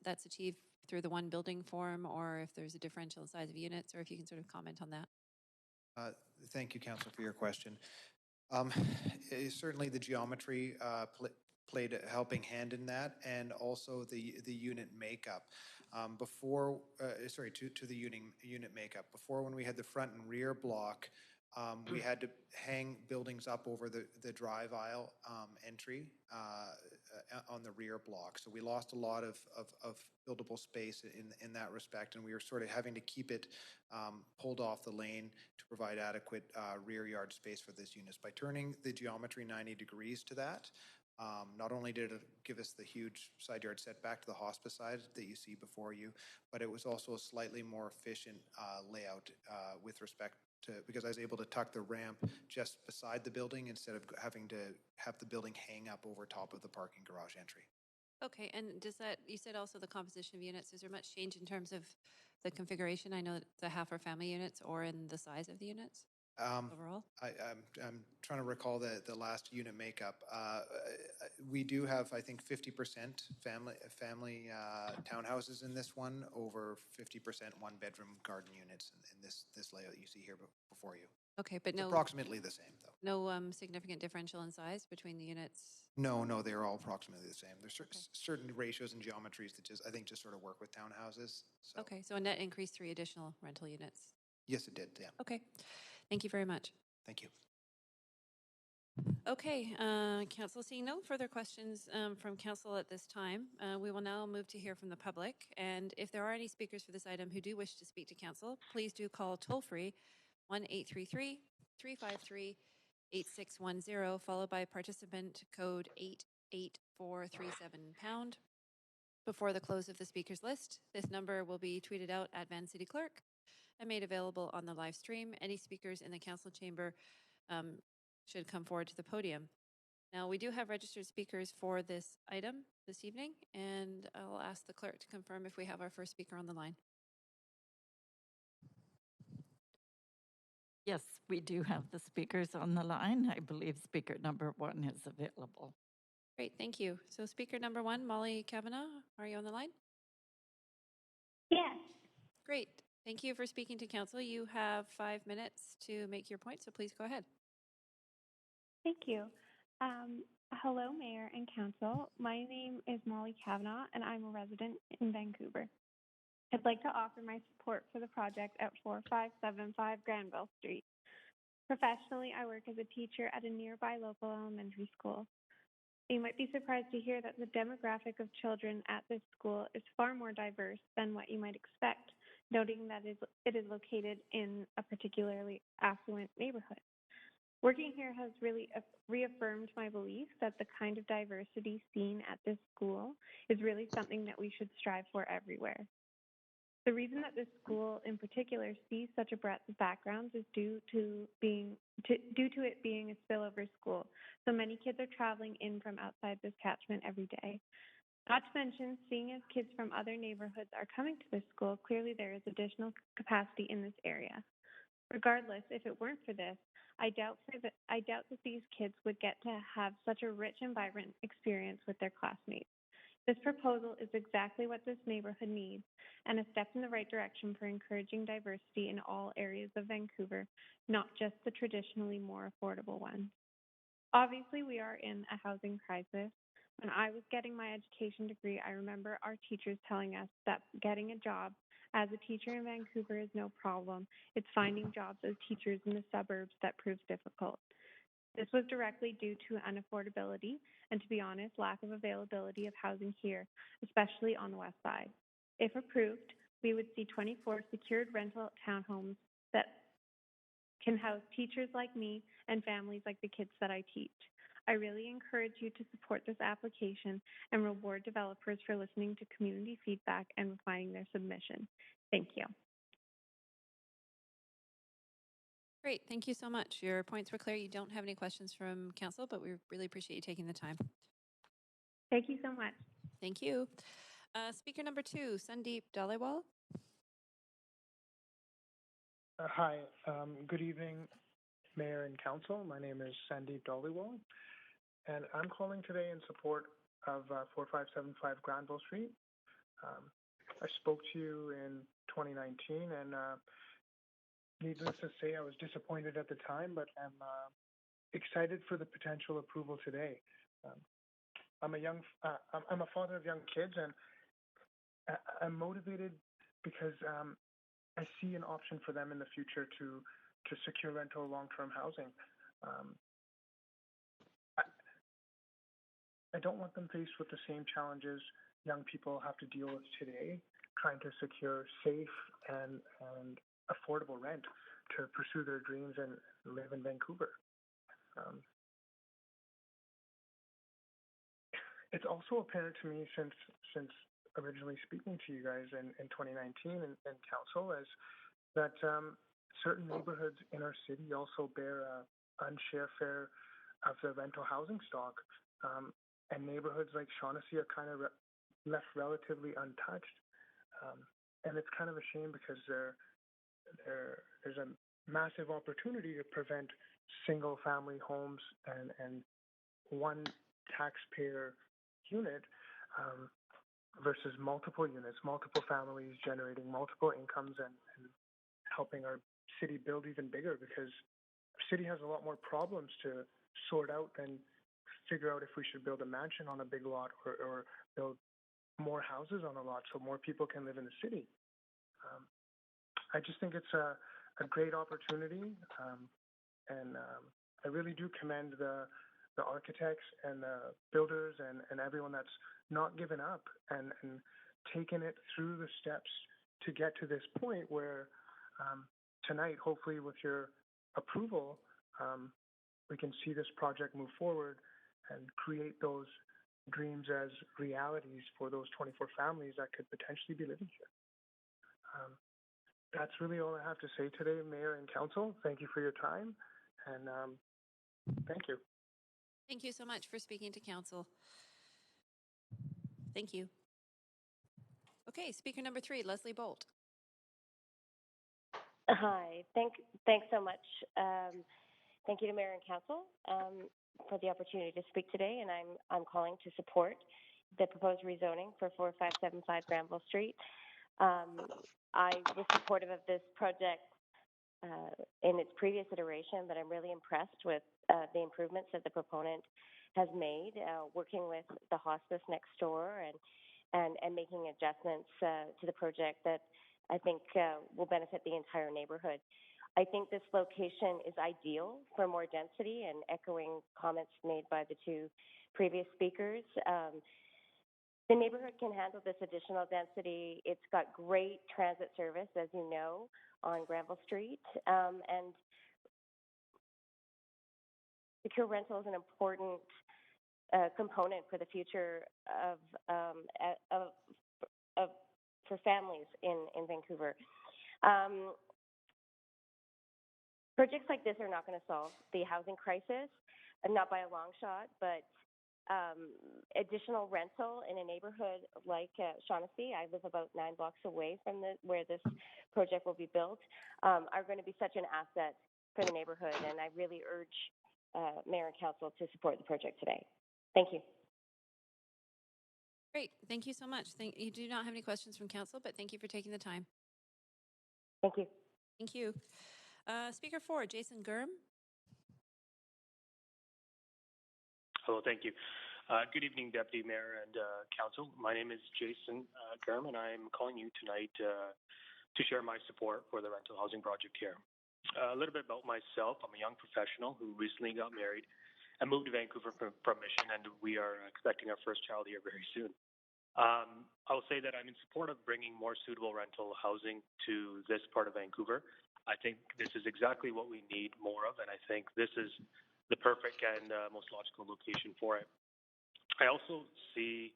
that's achieved through the one building form, or if there's a differential in size of units, or if you can sort of comment on that. Thank you, Council, for your question. Certainly the geometry played a helping hand in that, and also the unit makeup. To the unit makeup. Before, when we had the front and rear block, we had to hang buildings up over the drive aisle entry on the rear block. So we lost a lot of buildable space in that respect, and we were sort of having to keep it pulled off the lane to provide adequate rear yard space for these units. By turning the geometry 90 degrees to that, not only did it give us the huge side yard setback to the hospice side that you see before you, but it was also a slightly more efficient layout with respect to, because I was able to tuck the ramp just beside the building instead of having to have the building hang up over top of the parking garage entry. Okay, and does that, you said also the composition of units, is there much change in terms of the configuration? I know the half or family units, or in the size of the units overall? I'm trying to recall the last unit makeup. We do have, I think, 50% family townhouses in this one, over 50% one bedroom garden units in this layout you see here before you. Okay, but It's no, approximately the same, though. no significant differential in size between the units? No, they're all approximately the same. There's certain ratios and geometries that I think sort of work with townhouses. So. Okay, so a net increase 3 additional rental units? Yes, it did, yeah. Okay, thank you very much. Thank you. Okay, Council, seeing no further questions from Council at this time, we will now move to hear from the public. And if there are any speakers for this item who do wish to speak to Council, please do call toll-free 1-833-353-8610, followed by participant code 88437# before the close of the speakers list. This number will be tweeted out at Van City Clerk and made available on the live stream. Any speakers in the Council chamber should come forward to the podium. Now, we do have registered speakers for this item this evening, and I'll ask the clerk to confirm if we have our first speaker on the line. Yes, we do have the speakers on the line. I believe speaker number 1 is available. Great, thank you. So speaker number 1, Molly Kavanagh, are you on the line? Yes. Great, thank you for speaking to Council. You have 5 minutes to make your point, so please go ahead. Thank you. Hello, Mayor and Council. My name is Molly Kavanagh, and I'm a resident in Vancouver. I'd like to offer my support for the project at 4575 Granville Street. Professionally, I work as a teacher at a nearby local elementary school. You might be surprised to hear that the demographic of children at this school is far more diverse than what you might expect, noting that it is located in a particularly affluent neighborhood. Working here has really reaffirmed my belief that the kind of diversity seen at this school is really something that we should strive for everywhere. The reason that this school in particular sees such a breadth of backgrounds is due to it being a spillover school. So many kids are traveling in from outside this catchment every day. Not to mention, seeing as kids from other neighborhoods are coming to this school, clearly there is additional capacity in this area. Regardless, if it weren't for this, I doubt that these kids would get to have such a rich and vibrant experience with their classmates. This proposal is exactly what this neighborhood needs, and a step in the right direction for encouraging diversity in all areas of Vancouver, not just the traditionally more affordable ones. Obviously, we are in a housing crisis. When I was getting my education degree, I remember our teachers telling us that getting a job as a teacher in Vancouver is no problem. It's finding jobs as teachers in the suburbs that proves difficult. This was directly due to unaffordability and, to be honest, lack of availability of housing here, especially on the west side. If approved, we would see 24 secured rental townhomes that can house teachers like me and families like the kids that I teach. I really encourage you to support this application and reward developers for listening to community feedback and refining their submission. Thank you. Great, thank you so much. Your points were clear. You don't have any questions from council, but we really appreciate you taking the time. Thank you so much. Thank you. Speaker number 2, Sandeep Dhaliwal. Hi, good evening, Mayor and Council. My name is Sandeep Dhaliwal, and I'm calling today in support of 4575 Granville Street. I spoke to you in 2019, and needless to say, I was disappointed at the time, but I'm excited for the potential approval today. I'm a father of young kids, and I'm motivated because I see an option for them in the future to secure rental long-term housing. I don't want them faced with the same challenges young people have to deal with today, trying to secure safe and affordable rent to pursue their dreams and live in Vancouver. It's also apparent to me since originally speaking to you guys in 2019 and council is that certain neighborhoods in our city also bear a unshare share of the rental housing stock, and neighborhoods like Shaughnessy are kind of left relatively untouched, and it's kind of a shame because there's a massive opportunity to prevent single-family homes and one taxpayer unit versus multiple units, multiple families generating multiple incomes and helping our city build even bigger, because our city has a lot more problems to sort out than figure out if we should build a mansion on a big lot or build more houses on a lot so more people can live in the city. I just think it's a great opportunity, and I really do commend the architects and the builders and everyone that's not given up and taken it through the steps to get to this point where tonight, hopefully with your approval, we can see this project move forward and create those dreams as realities for those 24 families that could potentially be living here. That's really all I have to say today, Mayor and Council. Thank you for your time, and thank you. Thank you so much for speaking to council. Thank you. Okay, speaker number 3, Leslie Bolt. Hi, thanks so much. Thank you to Mayor and Council for the opportunity to speak today, and I'm calling to support the proposed rezoning for 4575 Granville Street. I was supportive of this project in its previous iteration, but I'm really impressed with the improvements that the proponent has made, working with the hospice next door and making adjustments to the project that I think will benefit the entire neighborhood. I think this location is ideal for more density, and echoing comments made by the 2 previous speakers. The neighborhood can handle this additional density. It's got great transit service, as you know, on Granville Street, and secure rental is an important component for the future for families in Vancouver. Projects like this are not going to solve the housing crisis, not by a long shot, but additional rental in a neighborhood like Shaughnessy, I live about 9 blocks away from where this project will be built, are going to be such an asset for the neighborhood, and I really urge Mayor and Council to support the project today. Thank you. Great, thank you so much. You do not have any questions from council, but thank you for taking the time. Thank you. Thank you. Speaker 4, Jason Gurm. Hello, thank you. Good evening, Deputy Mayor and Council. My name is Jason Gurm, and I'm calling you tonight to share my support for the rental housing project here. A little bit about myself. I'm a young professional who recently got married and moved to Vancouver from Mission, and we are expecting our first child here very soon. I will say that I'm in support of bringing more suitable rental housing to this part of Vancouver. I think this is exactly what we need more of, and I think this is the perfect and most logical location for it. I also see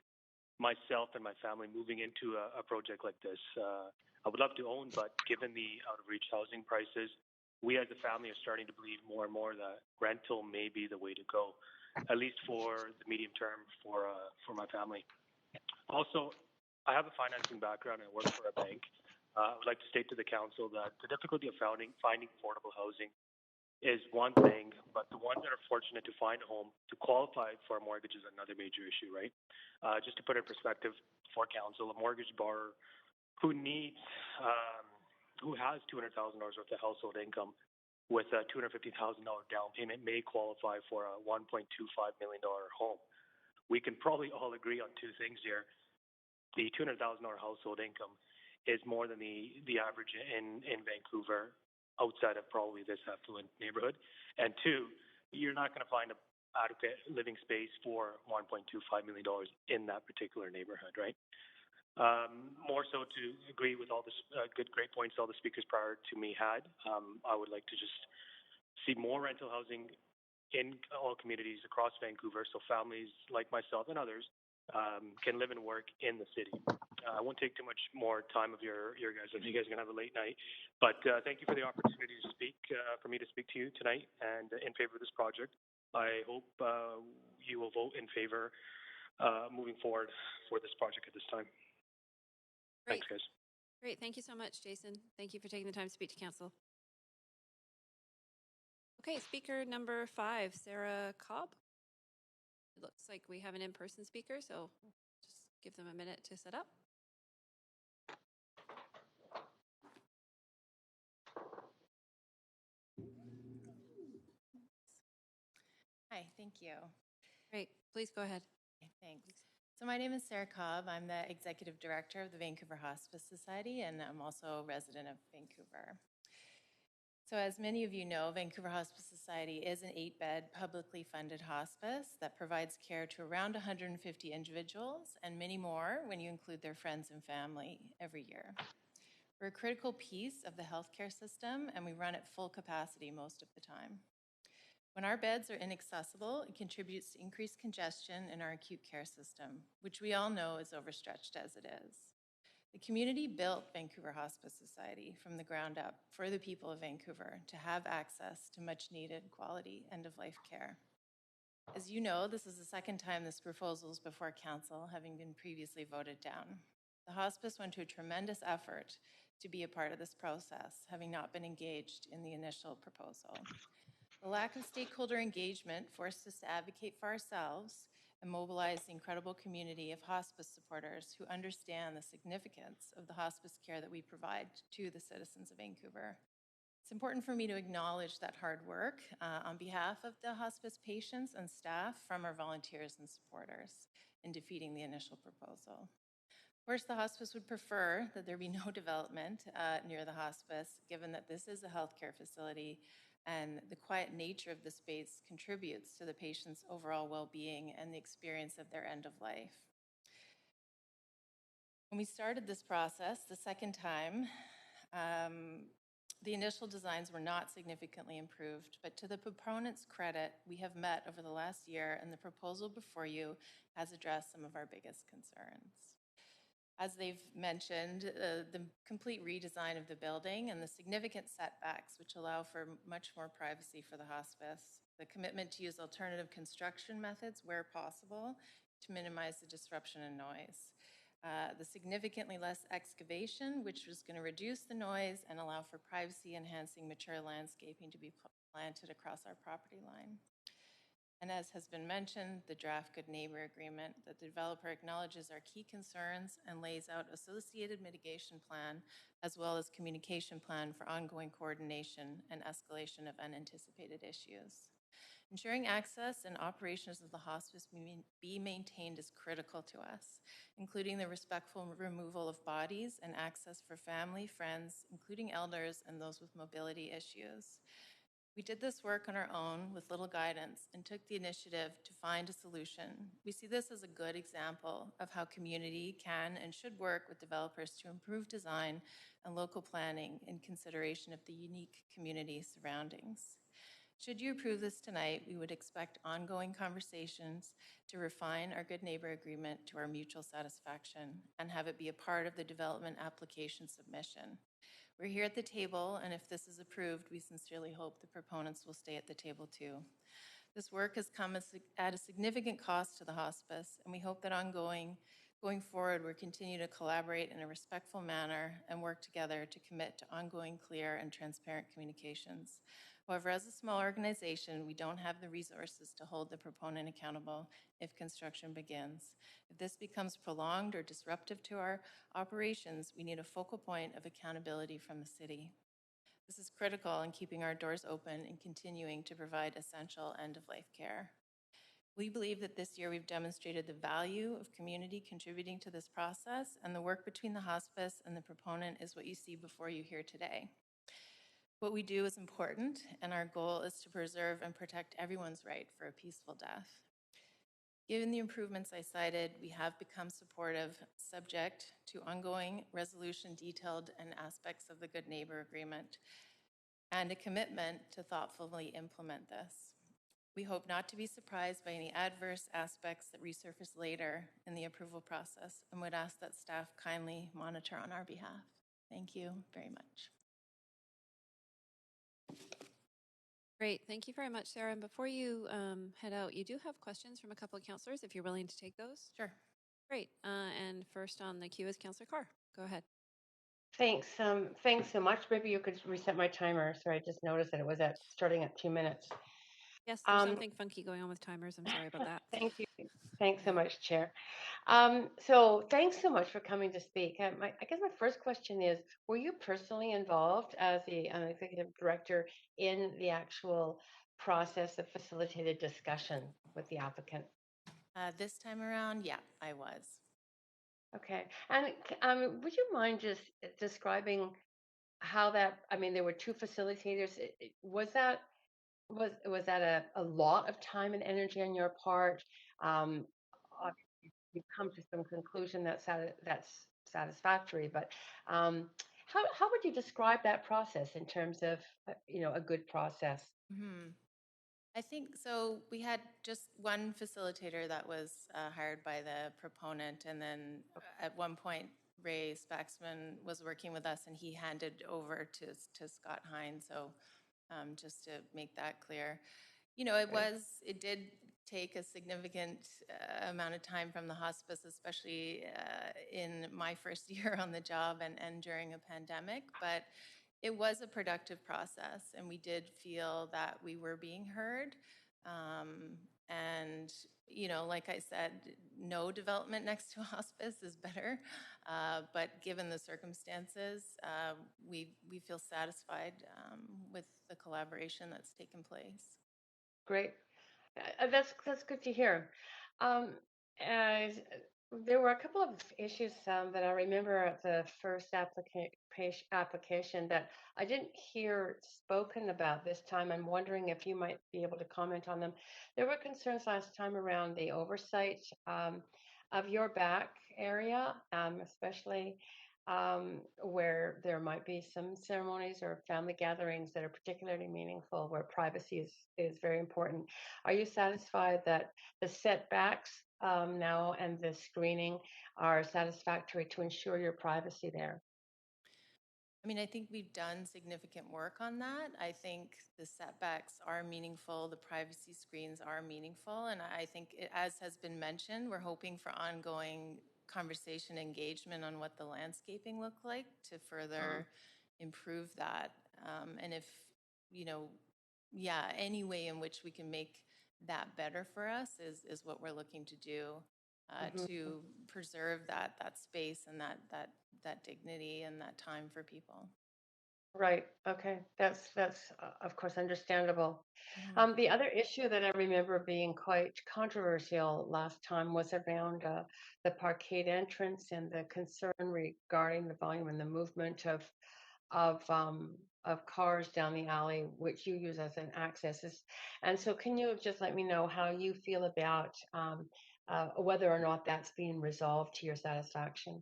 myself and my family moving into a project like this. I would love to own, but given the out-of-reach housing prices, we as a family are starting to believe more and more that rental may be the way to go, at least for the medium term for my family. Also, I have a financing background and I work for a bank. I would like to state to the council that the difficulty of finding affordable housing is one thing, but the ones that are fortunate to find a home to qualify for a mortgage is another major issue, right? Just to put it in perspective for council, a mortgage borrower who needs, who has $200,000 worth of household income with a $250,000 down payment may qualify for a $1.25 million home. We can probably all agree on two things here. The $200,000 household income is more than the average in Vancouver, outside of probably this affluent neighborhood. And two, you're not going to find an adequate living space for $1.25 million in that particular neighborhood, right? More so to agree with all the great points all the speakers prior to me had. I would like to just see more rental housing in all communities across Vancouver, so families like myself and others can live and work in the city. I won't take too much more time of your guys. I think you guys are going to have a late night. But thank you for the opportunity to speak, for me to speak to you tonight and in favor of this project. I hope you will vote in favor moving forward for this project at this time. Great. Thanks, guys. Great. Thank you so much, Jason. Thank you for taking the time to speak to council. Okay, speaker number 5, Sarah Cobb. It looks like we have an in-person speaker, so just give them a minute to set up. Hi, thank you. Great. Please go ahead. Okay, thanks. So my name is Sarah Cobb. I'm the Executive Director of the Vancouver Hospice Society, and I'm also a resident of Vancouver. So as many of you know, Vancouver Hospice Society is an 8-bed publicly funded hospice that provides care to around 150 individuals and many more when you include their friends and family every year. We're a critical piece of the healthcare system, and we run at full capacity most of the time. When our beds are inaccessible, it contributes to increased congestion in our acute care system, which we all know is overstretched as it is. The community built Vancouver Hospice Society from the ground up for the people of Vancouver to have access to much-needed quality end-of-life care. As you know, this is the second time this proposal is before council, having been previously voted down. The hospice went to a tremendous effort to be a part of this process, having not been engaged in the initial proposal. The lack of stakeholder engagement forced us to advocate for ourselves and mobilize the incredible community of hospice supporters who understand the significance of the hospice care that we provide to the citizens of Vancouver. It's important for me to acknowledge that hard work on behalf of the hospice patients and staff from our volunteers and supporters in defeating the initial proposal. Of course, the hospice would prefer that there be no development near the hospice, given that this is a healthcare facility and the quiet nature of the space contributes to the patient's overall well-being and the experience of their end of life. When we started this process the second time, the initial designs were not significantly improved, but to the proponents' credit, we have met over the last year, and the proposal before you has addressed some of our biggest concerns. As they've mentioned, the complete redesign of the building and the significant setbacks, which allow for much more privacy for the hospice, the commitment to use alternative construction methods where possible to minimize the disruption and noise, the significantly less excavation, which was going to reduce the noise and allow for privacy-enhancing mature landscaping to be planted across our property line. And as has been mentioned, the draft Good Neighbor Agreement, the developer acknowledges our key concerns and lays out associated mitigation plan, as well as communication plan for ongoing coordination and escalation of unanticipated issues. Ensuring access and operations of the hospice be maintained is critical to us, including the respectful removal of bodies and access for family, friends, including elders and those with mobility issues. We did this work on our own with little guidance and took the initiative to find a solution. We see this as a good example of how community can and should work with developers to improve design and local planning in consideration of the unique community surroundings. Should you approve this tonight, we would expect ongoing conversations to refine our good neighbor agreement to our mutual satisfaction and have it be a part of the development application submission. We're here at the table, and if this is approved, we sincerely hope the proponents will stay at the table too. This work has come at a significant cost to the hospice, and we hope that going forward, we'll continue to collaborate in a respectful manner and work together to commit to ongoing, clear, and transparent communications. However, as a small organization, we don't have the resources to hold the proponent accountable if construction begins. If this becomes prolonged or disruptive to our operations, we need a focal point of accountability from the city. This is critical in keeping our doors open and continuing to provide essential end-of-life care. We believe that this year we've demonstrated the value of community contributing to this process, and the work between the hospice and the proponent is what you see before you here today. What we do is important, and our goal is to preserve and protect everyone's right for a peaceful death. Given the improvements I cited, we have become supportive, subject to ongoing resolution detailed in aspects of the Good Neighbor Agreement, and a commitment to thoughtfully implement this. We hope not to be surprised by any adverse aspects that resurface later in the approval process, and would ask that staff kindly monitor on our behalf. Thank you very much. Great. Thank you very much, Sarah. And before you head out, you do have questions from a couple of counselors if you're willing to take those. Sure. Great. And first on the queue is Councillor Carr. Go ahead. Thanks. Thanks so much. Maybe you could reset my timer. Sorry, I just noticed that it was starting at 2 minutes. Yes, there's something funky going on with timers. I'm sorry about that. Thank you. Thanks so much, Chair. So thanks so much for coming to speak. I guess my first question is, were you personally involved as the executive director in the actual process of facilitated discussion with the applicant? This time around, yeah, I was. Okay. And would you mind just describing how that, I mean, there were two facilitators. Was that a lot of time and energy on your part? Obviously, you've come to some conclusion that's satisfactory, but how would you describe that process in terms of a good process? Mm-hmm. I think so. We had just one facilitator that was hired by the proponent, and then at one point, Ray Spaxman was working with us, and he handed over to Scott Hine. So just to make that clear, it did take a significant amount of time from the hospice, especially in my first year on the job and during a pandemic, but it was a productive process, and we did feel that we were being heard. And, like I said, no development next to a hospice is better. But given the circumstances, we feel satisfied with the collaboration that's taken place. Great. That's good to hear. There were a couple of issues that I remember at the first application that I didn't hear spoken about this time. I'm wondering if you might be able to comment on them. There were concerns last time around the oversight of your back area, especially where there might be some ceremonies or family gatherings that are particularly meaningful, where privacy is very important. Are you satisfied that the setbacks now and the screening are satisfactory to ensure your privacy there? I mean, I think we've done significant work on that. I think the setbacks are meaningful, the privacy screens are meaningful, and I think, as has been mentioned, we're hoping for ongoing conversation engagement on what the landscaping look like to further improve that. And if, any way in which we can make that better for us is what we're looking to do to preserve that space and that dignity and that time for people. Right. Okay. That's of course understandable. The other issue that I remember being quite controversial last time was around the parkade entrance and the concern regarding the volume and the movement of cars down the alley, which you use as an access. And so, can you just let me know how you feel about whether or not that's being resolved to your satisfaction?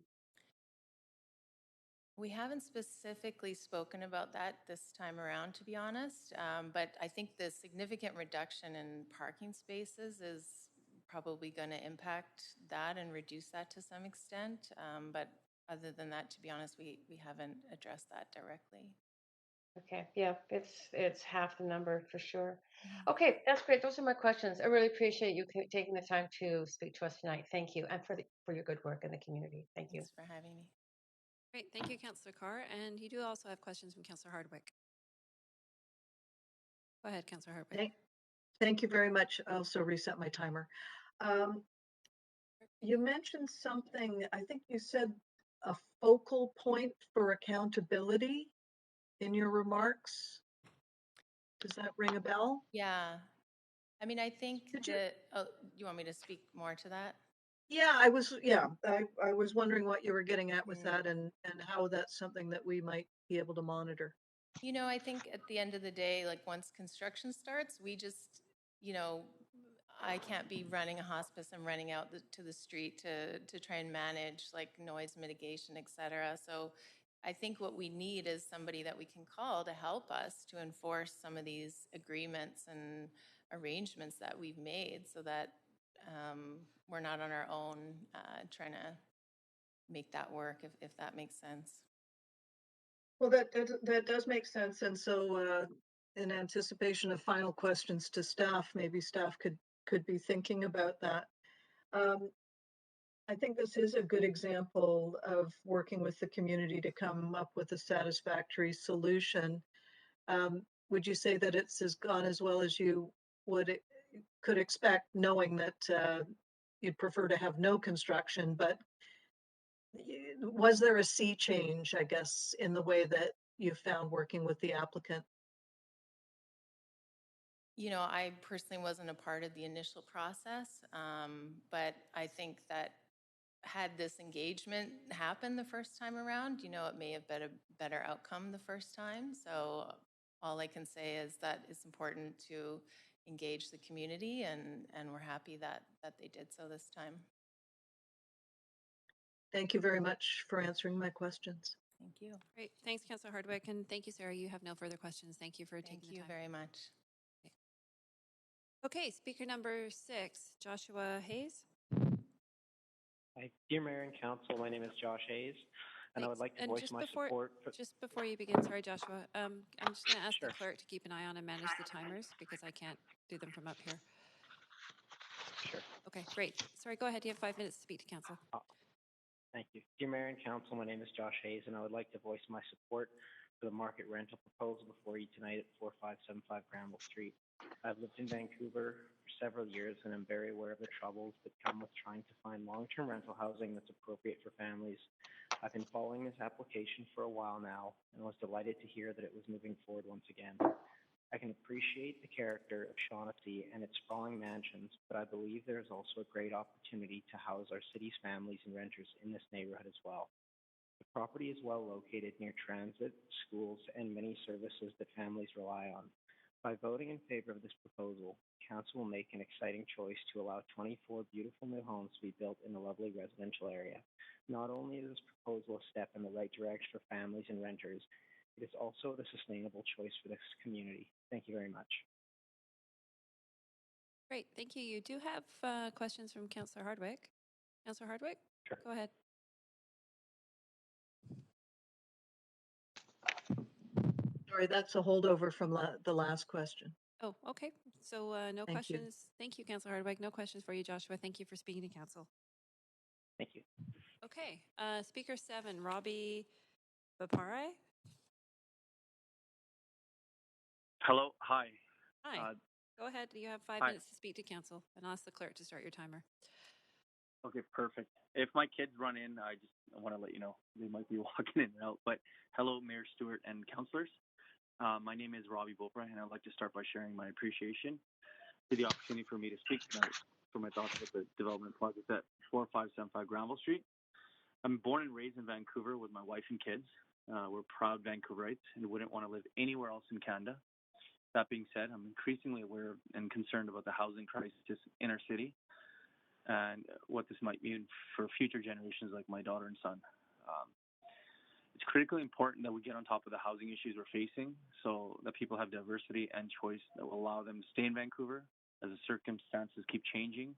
We haven't specifically spoken about that this time around, to be honest, but I think the significant reduction in parking spaces is probably going to impact that and reduce that to some extent. But other than that, to be honest, we haven't addressed that directly. Okay, yeah, it's half the number for sure. Okay, that's great. Those are my questions. I really appreciate you taking the time to speak to us tonight. Thank you, and for your good work in the community. Thank you. Thanks for having me. Great. Thank you, Councillor Carr. And you do also have questions from Councillor Hardwick. Go ahead, Councillor Hardwick. Thank you very much. I also reset my timer. You mentioned something, I think you said a focal point for accountability in your remarks. Does that ring a bell? Yeah. I mean, I think you want me to speak more to that? Yeah, I was wondering what you were getting at with that and how that's something that we might be able to monitor. You know, I think at the end of the day, like once construction starts, we just, you know, I can't be running a hospice and running out to the street to try and manage like noise mitigation, et cetera. So I think what we need is somebody that we can call to help us to enforce some of these agreements and arrangements that we've made so that we're not on our own trying to make that work, if that makes sense. Well, that does make sense. And so in anticipation of final questions to staff, maybe staff could be thinking about that. I think this is a good example of working with the community to come up with a satisfactory solution. Would you say that it's gone as well as you could expect, knowing that you'd prefer to have no construction, but was there a sea change, I guess, in the way that you found working with the applicant? You know, I personally wasn't a part of the initial process, but I think that had this engagement happen the first time around, you know, it may have been a better outcome the first time. So all I can say is that it's important to engage the community, and we're happy that they did so this time. Thank you very much for answering my questions. Thank you. Great. Thanks, Councillor Hardwick. And thank you, Sarah. You have no further questions. Thank you for taking the time. Thank you very much. Okay, speaker number 6, Joshua Hayes. Hi, dear Mayor and Council, my name is Josh Hayes, and I would like to voice my support. Just before you begin, sorry, Joshua, I'm just going to ask the clerk to keep an eye on and manage the timers because I can't do them from up here. Sure. Okay, great. Sorry, go ahead. You have 5 minutes to speak to Council. Thank you. Dear Mayor and Council, my name is Josh Hayes, and I would like to voice my support for the market rental proposal before you tonight at 4575 Granville Street. I've lived in Vancouver for several years and I'm very aware of the troubles that come with trying to find long-term rental housing that's appropriate for families. I've been following this application for a while now and was delighted to hear that it was moving forward once again. I can appreciate the character of Shaughnessy and its sprawling mansions, but I believe there is also a great opportunity to house our city's families and renters in this neighborhood as well. The property is well located near transit, schools, and many services that families rely on. By voting in favor of this proposal, Council will make an exciting choice to allow 24 beautiful new homes to be built in a lovely residential area. Not only is this proposal a step in the right direction for families and renters, it is also the sustainable choice for this community. Thank you very much. Great, thank you. You do have questions from Councillor Hardwick. Councillor Hardwick? Sure. Go ahead. Sorry, that's a holdover from the last question. Oh, okay. So no Thank you. questions. Thank you, Councillor Hardwick. No questions for you, Joshua. Thank you for speaking to Council. Thank you. Okay, Speaker 7, Robbie Bapare. Hello, hi. Hi. Go ahead. You have 5 hi. minutes to speak to Council, and I'll ask the clerk to start your timer. Okay, perfect. If my kids run in, I want to let you know they might be walking in and out. But hello, Mayor Stewart and councillors. My name is Robbie Bopra, and I'd like to start by sharing my appreciation for the opportunity for me to speak tonight for my thoughts about the development project at 4575 Granville Street. I'm born and raised in Vancouver with my wife and kids. We're proud Vancouverites and wouldn't want to live anywhere else in Canada. That being said, I'm increasingly aware and concerned about the housing crisis in our city and what this might mean for future generations like my daughter and son. It's critically important that we get on top of the housing issues we're facing so that people have diversity and choice that will allow them to stay in Vancouver as the circumstances keep changing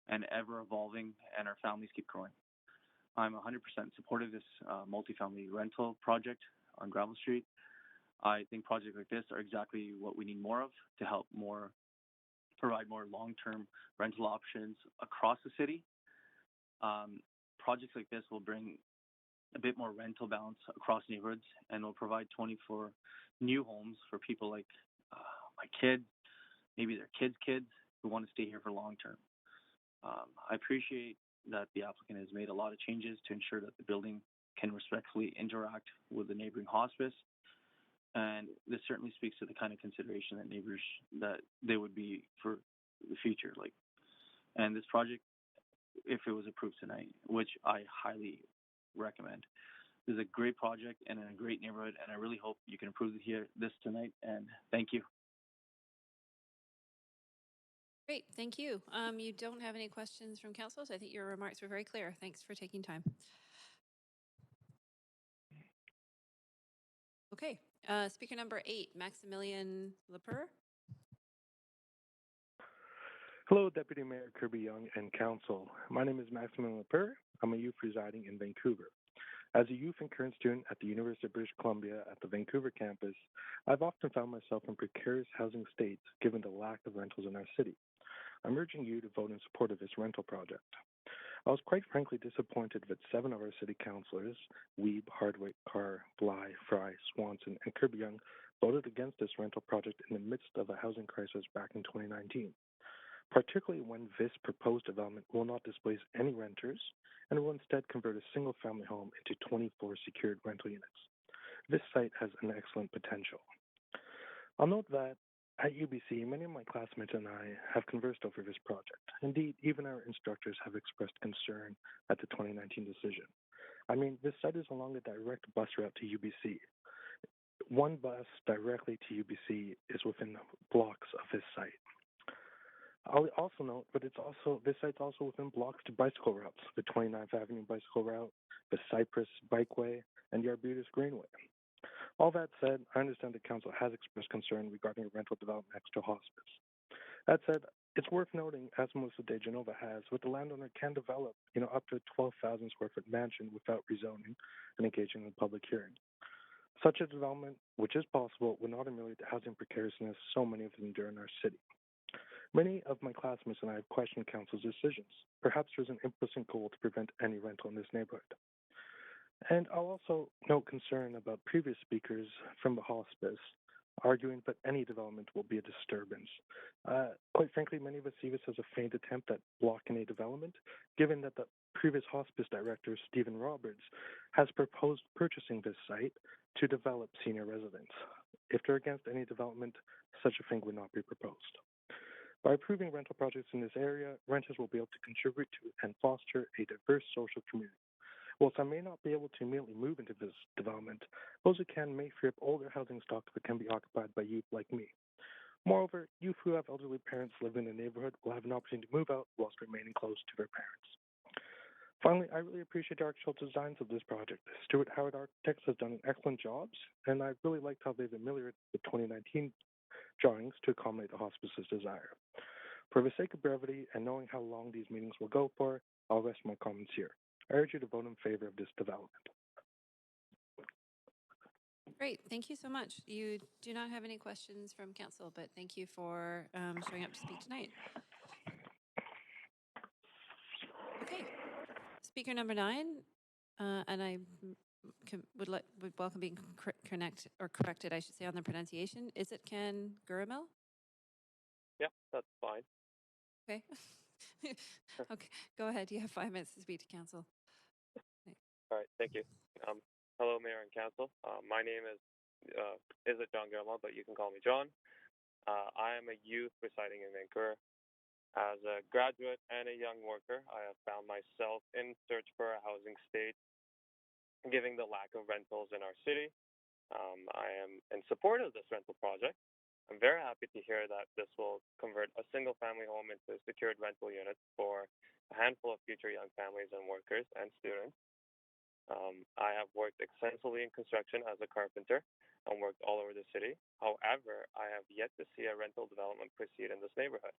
and ever evolving and our families keep growing. I'm 100% supportive of this multifamily rental project on Gravel Street. I think projects like this are exactly what we need more of to help provide more long-term rental options across the city. Projects like this will bring a bit more rental balance across neighborhoods and will provide 24 new homes for people like my kids, maybe their kids who want to stay here for long term. I appreciate that the applicant has made a lot of changes to ensure that the building can respectfully interact with the neighboring hospice. And this certainly speaks to the kind of consideration that neighbors that they would be for the future. And this project, if it was approved tonight, which I highly recommend, this is a great project and in a great neighborhood. And I really hope you can approve this tonight. And thank you. Great, thank you. You don't have any questions from council, so I think your remarks were very clear. Thanks for taking time. Okay, speaker number 8, Maximilian Lepeur. Hello, Deputy Mayor Kirby Young and Council. My name is Maximilian Lepeur. I'm a youth residing in Vancouver. As a youth and current student at the University of British Columbia at the Vancouver campus, I've often found myself in precarious housing states given the lack of rentals in our city. I'm urging you to vote in support of this rental project. I was quite frankly disappointed that 7 of our city councillors, Wiebe, Hardwick, Carr, Bly, Fry, Swanson, and Kirby Young, voted against this rental project in the midst of a housing crisis back in 2019, particularly when this proposed development will not displace any renters and will instead convert a single-family home into 24 secured rental units. This site has an excellent potential. I'll note that at UBC, many of my classmates and I have conversed over this project. Indeed, even our instructors have expressed concern at the 2019 decision. I mean, this site is along a direct bus route to UBC. One bus directly to UBC is within blocks of this site. I'll also note, but this site's also within blocks to bicycle routes, the 29th Avenue bicycle route, the Cypress Bikeway, and the Arbutus Greenway. All that said, I understand the council has expressed concern regarding a rental development next to hospice. That said, it's worth noting, as Melissa De Genova has, that the landowner can develop, up to a 12,000 square foot mansion without rezoning and engaging in public hearing. Such a development, which is possible, would not ameliorate the housing precariousness so many of us endure in our city. Many of my classmates and I have questioned council's decisions. Perhaps there's an implicit goal to prevent any rental in this neighborhood. And I'll also note concern about previous speakers from the hospice arguing that any development will be a disturbance. Quite frankly, many of us see this as a faint attempt at blocking a development, given that the previous hospice director, Stephen Roberts, has proposed purchasing this site to develop senior residents. If they're against any development, such a thing would not be proposed. By approving rental projects in this area, renters will be able to contribute to and foster a diverse social community. Whilst I may not be able to immediately move into this development, those who can may free up older housing stock that can be occupied by youth like me. Moreover, youth who have elderly parents living in the neighborhood will have an opportunity to move out whilst remaining close to their parents. Finally, I really appreciate the architectural designs of this project. Stuart Howard Architects has done an excellent job, and I really liked how they've ameliorated the 2019 drawings to accommodate the hospice's desire. For the sake of brevity and knowing how long these meetings will go for, I'll rest my comments here. I urge you to vote in favor of this development. Great, thank you so much. You do not have any questions from council, but thank you for showing up to speak tonight. Okay, speaker number 9, and I would welcome being corrected, I should say, on the pronunciation. Is it Ken Guramel? Yeah, that's fine. Okay. Okay, go ahead. You have 5 minutes to speak to council. All right, thank you. Hello, Mayor and Council. My name is John Guramel, but you can call me John. I am a youth residing in Vancouver. As a graduate and a young worker, I have found myself in search for a housing state, given the lack of rentals in our city. I am in support of this rental project. I'm very happy to hear that this will convert a single-family home into secured rental units for a handful of future young families and workers and students. I have worked extensively in construction as a carpenter and worked all over the city. However, I have yet to see a rental development proceed in this neighborhood.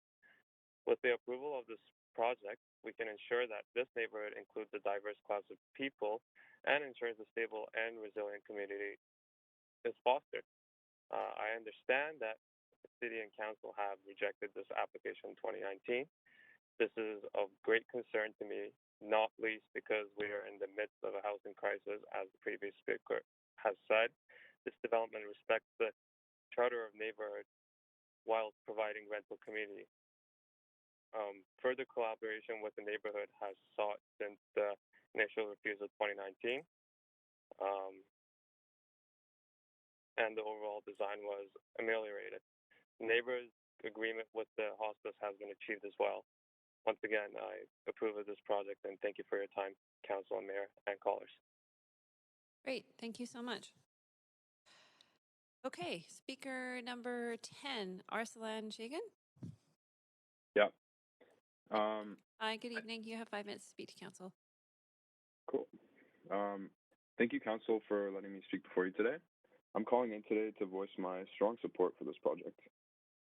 With the approval of this project, we can ensure that this neighborhood includes a diverse class of people and ensures a stable and resilient community is fostered. I understand that the city and council have rejected this application in 2019. This is of great concern to me, not least because we are in the midst of a housing crisis, as the previous speaker has said. This development respects the charter of neighborhood while providing rental community. Further collaboration with the neighborhood has sought since the initial refusal of 2019. And the overall design was ameliorated. Neighbors' agreement with the hospice has been achieved as well. Once again, I approve of this project and thank you for your time, Council and Mayor and callers. Great, thank you so much. Okay, speaker number 10, Arsalan Shagan. Yeah. Hi, good evening. You have 5 minutes to speak to council. Cool. Thank you, Council, for letting me speak before you today. I'm calling in today to voice my strong support for this project.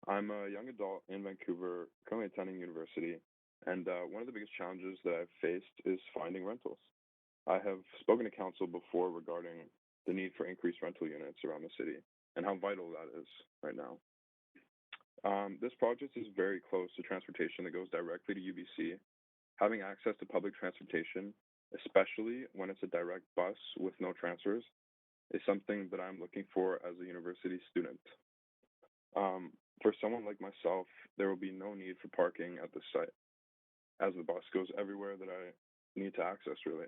I'm a young adult in Vancouver, currently attending university, and one of the biggest challenges that I've faced is finding rentals. I have spoken to Council before regarding the need for increased rental units around the city and how vital that is right now. This project is very close to transportation that goes directly to UBC. Having access to public transportation, especially when it's a direct bus with no transfers, is something that I'm looking for as a university student. For someone like myself, there will be no need for parking at the site, as the bus goes everywhere that I need to access, really.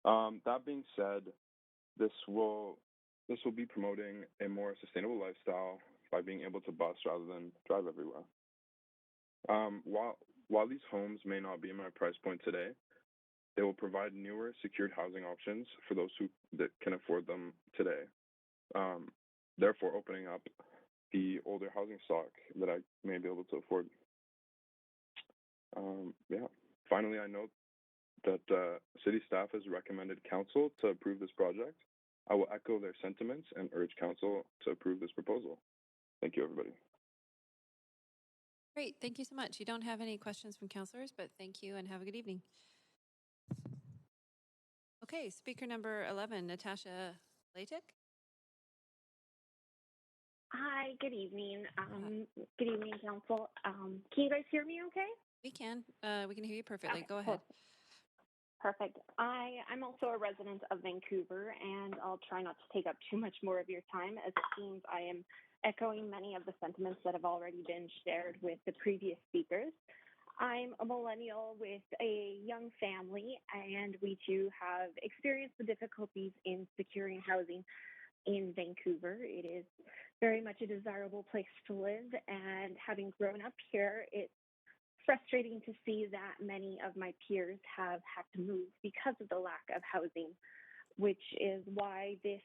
That being said, this will be promoting a more sustainable lifestyle by being able to bus rather than drive everywhere. While these homes may not be in my price point today, they will provide newer, secured housing options for those that can afford them today, therefore opening up the older housing stock that I may be able to afford. Finally, I note that city staff has recommended council to approve this project. I will echo their sentiments and urge council to approve this proposal. Thank you, everybody. Great, thank you so much. You don't have any questions from councilors, but thank you and have a good evening. Okay, speaker number 11, Natasha Latek. Hi, good evening. Good evening, Council. Can you guys hear me okay? We can hear you perfectly. Okay, Go ahead. cool. Perfect. I'm also a resident of Vancouver, and I'll try not to take up too much more of your time, as it seems I am echoing many of the sentiments that have already been shared with the previous speakers. I'm a millennial with a young family, and we too have experienced the difficulties in securing housing in Vancouver. It is very much a desirable place to live, and having grown up here, it's frustrating to see that many of my peers have had to move because of the lack of housing, which is why this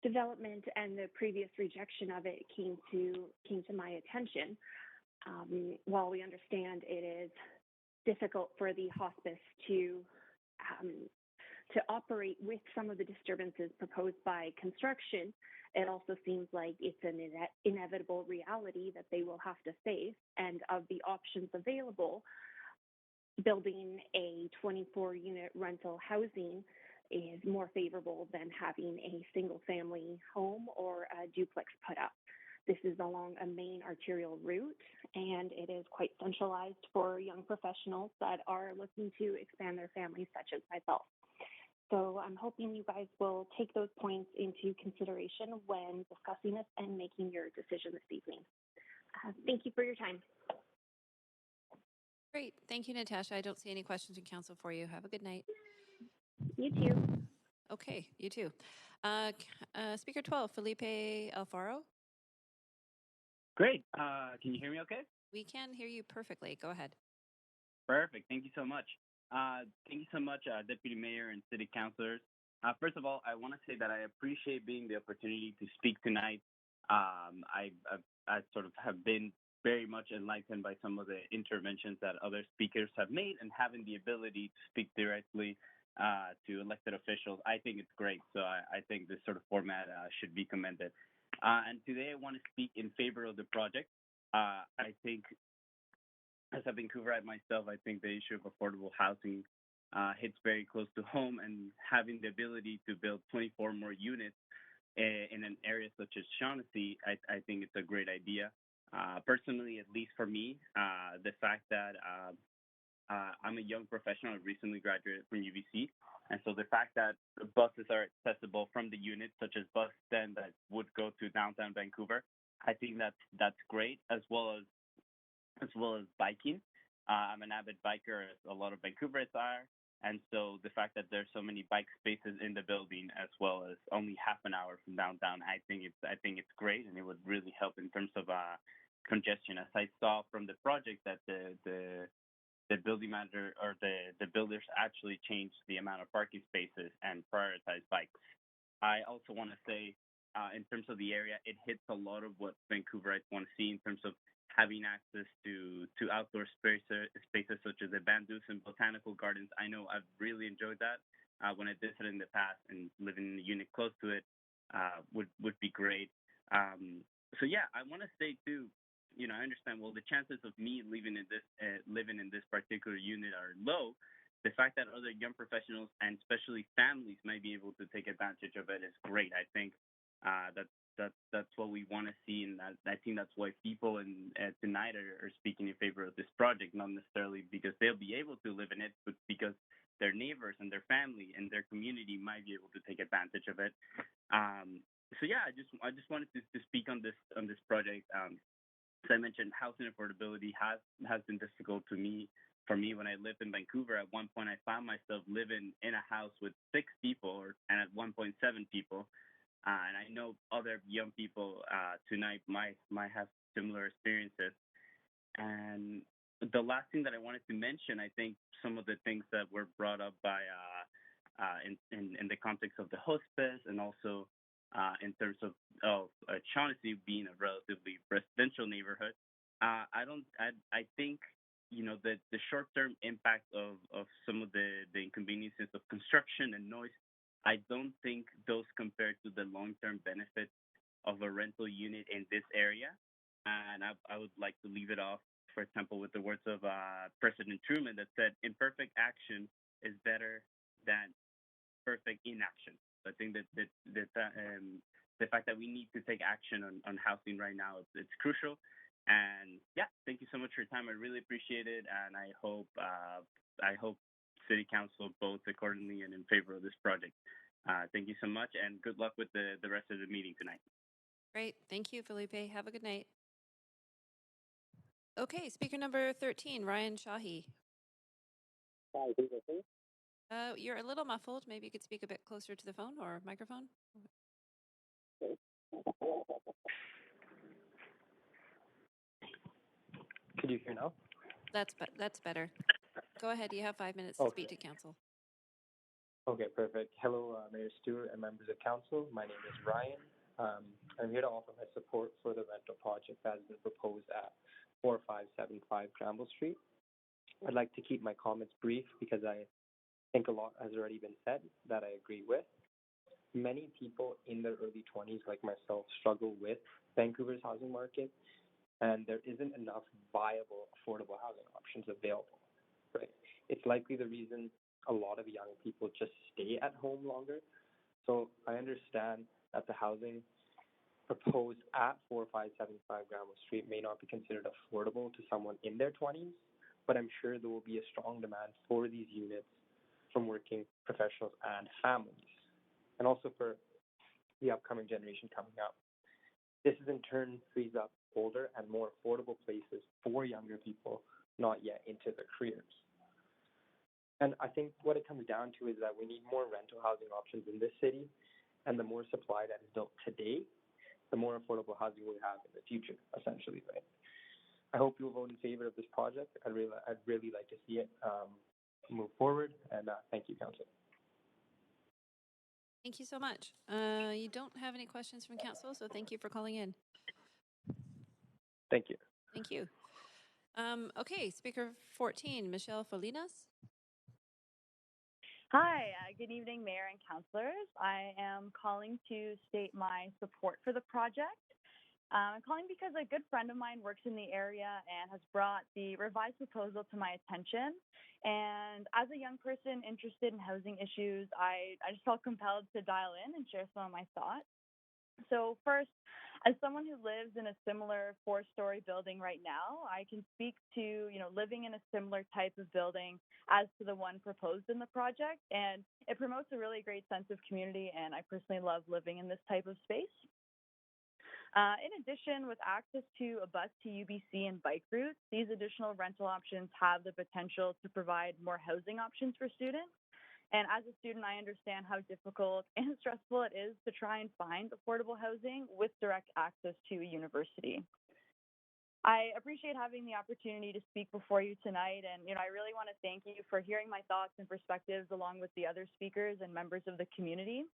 development and the previous rejection of it came to my attention. While we understand it is difficult for the hospice to operate with some of the disturbances proposed by construction, it also seems like it's an inevitable reality that they will have to face. And of the options available, building a 24-unit rental housing is more favorable than having a single-family home or a duplex put up. This is along a main arterial route, and it is quite centralized for young professionals that are looking to expand their families, such as myself. So I'm hoping you guys will take those points into consideration when discussing this and making your decision this evening. Thank you for your time. Great. Thank you, Natasha. I don't see any questions in council for you. Have a good night. You too. Okay, you too. Speaker 12, Felipe Alfaro. Great. Can you hear me okay? We can hear you perfectly. Go ahead. Perfect. Thank you so much. Thank you so much, Deputy Mayor and City Councilors. First of all, I want to say that I appreciate being the opportunity to speak tonight. I sort of have been very much enlightened by some of the interventions that other speakers have made, and having the ability to speak directly to elected officials. I think it's great. So I think this sort of format should be commended. And today I want to speak in favor of the project. I think, as a Vancouverite myself, I think the issue of affordable housing hits very close to home, and having the ability to build 24 more units in an area such as Shaughnessy, I think it's a great idea. Personally, at least for me, the fact that I'm a young professional, I recently graduated from UBC, and so the fact that the buses are accessible from the units, such as Bus 10 that would go to downtown Vancouver, I think that's great, as well as biking. I'm an avid biker, as a lot of Vancouverites are, and so the fact that there's so many bike spaces in the building, as well as only half an hour from downtown, I think it's great, and it would really help in terms of congestion. As I saw from the project, that the building manager or the builders actually changed the amount of parking spaces and prioritized bikes. I also want to say, in terms of the area, it hits a lot of what Vancouverites want to see in terms of having access to outdoor spaces such as the Bandus and botanical gardens. I know I've really enjoyed that when I visited in the past, and living in a unit close to it would be great. So yeah, I want to say too, I understand, well, the chances of me living in this particular unit are low. The fact that other young professionals and especially families might be able to take advantage of it is great. I think that's what we want to see, and I think that's why people tonight are speaking in favor of this project, not necessarily because they'll be able to live in it, but because their neighbors and their family and their community might be able to take advantage of it. So yeah, I just wanted to speak on this project. As I mentioned, housing affordability has been difficult for me when I lived in Vancouver. At one point, I found myself living in a house with 6 people, and at 1.7 people. And I know other young people tonight might have similar experiences. And the last thing that I wanted to mention, I think some of the things that were brought up by in the context of the hospice, and also in terms of Shaughnessy being a relatively residential neighborhood, I think that the short-term impact of some of the inconveniences of construction and noise, I don't think those compare to the long-term benefits of a rental unit in this area. And I would like to leave it off, for example, with the words of President Truman that said, "Imperfect action is better than perfect inaction." So I think that the fact that we need to take action on housing right now, it's crucial. And yeah, thank you so much for your time. I really appreciate it, and I hope City Council votes accordingly and in favor of this project. Thank you so much, and good luck with the rest of the meeting tonight. Great. Thank you, Felipe. Have a good night. Okay, speaker number 13, Ryan Shahi. Hi, can you hear me? You're a little muffled. Maybe you could speak a bit closer to the phone or microphone. Could you hear now? That's better. Go ahead. You have 5 minutes to speak to council. Okay, perfect. Hello, Mayor Stewart and members of council. My name is Ryan. I'm here to offer my support for the rental project that has been proposed at 4575 Granville Street. I'd like to keep my comments brief because I think a lot has already been said that I agree with. Many people in their early 20s, like myself, struggle with Vancouver's housing market, and there isn't enough viable, affordable housing options available, right? It's likely the reason a lot of young people just stay at home longer. So I understand that the housing proposed at 4575 Granville Street may not be considered affordable to someone in their 20s, but I'm sure there will be a strong demand for these units from working professionals and families, and also for the upcoming generation coming up. This is in turn frees up older and more affordable places for younger people not yet into their careers. And I think what it comes down to is that we need more rental housing options in this city, and the more supply that is built today, the more affordable housing we have in the future, essentially, right? I hope you'll vote in favor of this project. I'd really like to see it move forward, and thank you, Council. Thank you so much. You don't have any questions from council, so thank you for calling in. Thank you. Thank you. Okay, speaker 14, Michelle Folinas. Hi, good evening, Mayor and councilors. I am calling to state my support for the project. I'm calling because a good friend of mine works in the area and has brought the revised proposal to my attention. And as a young person interested in housing issues, I just felt compelled to dial in and share some of my thoughts. So first, as someone who lives in a similar 4-story building right now, I can speak to, living in a similar type of building as to the one proposed in the project. And it promotes a really great sense of community, and I personally love living in this type of space. In addition, with access to a bus to UBC and bike routes, these additional rental options have the potential to provide more housing options for students. And as a student, I understand how difficult and stressful it is to try and find affordable housing with direct access to a university. I appreciate having the opportunity to speak before you tonight. And, I really want to thank you for hearing my thoughts and perspectives along with the other speakers and members of the community.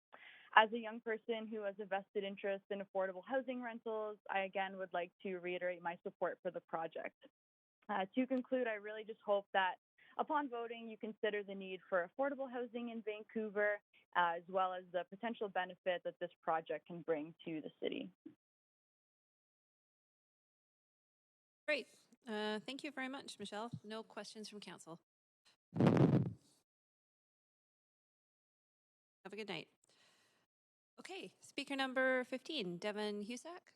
As a young person who has a vested interest in affordable housing rentals, I again would like to reiterate my support for the project. To conclude, I really just hope that upon voting, you consider the need for affordable housing in Vancouver, as well as the potential benefit that this project can bring to the city. Great. Thank you very much, Michelle. No questions from council. Have a good night. Okay, speaker number 15, Devin Husak.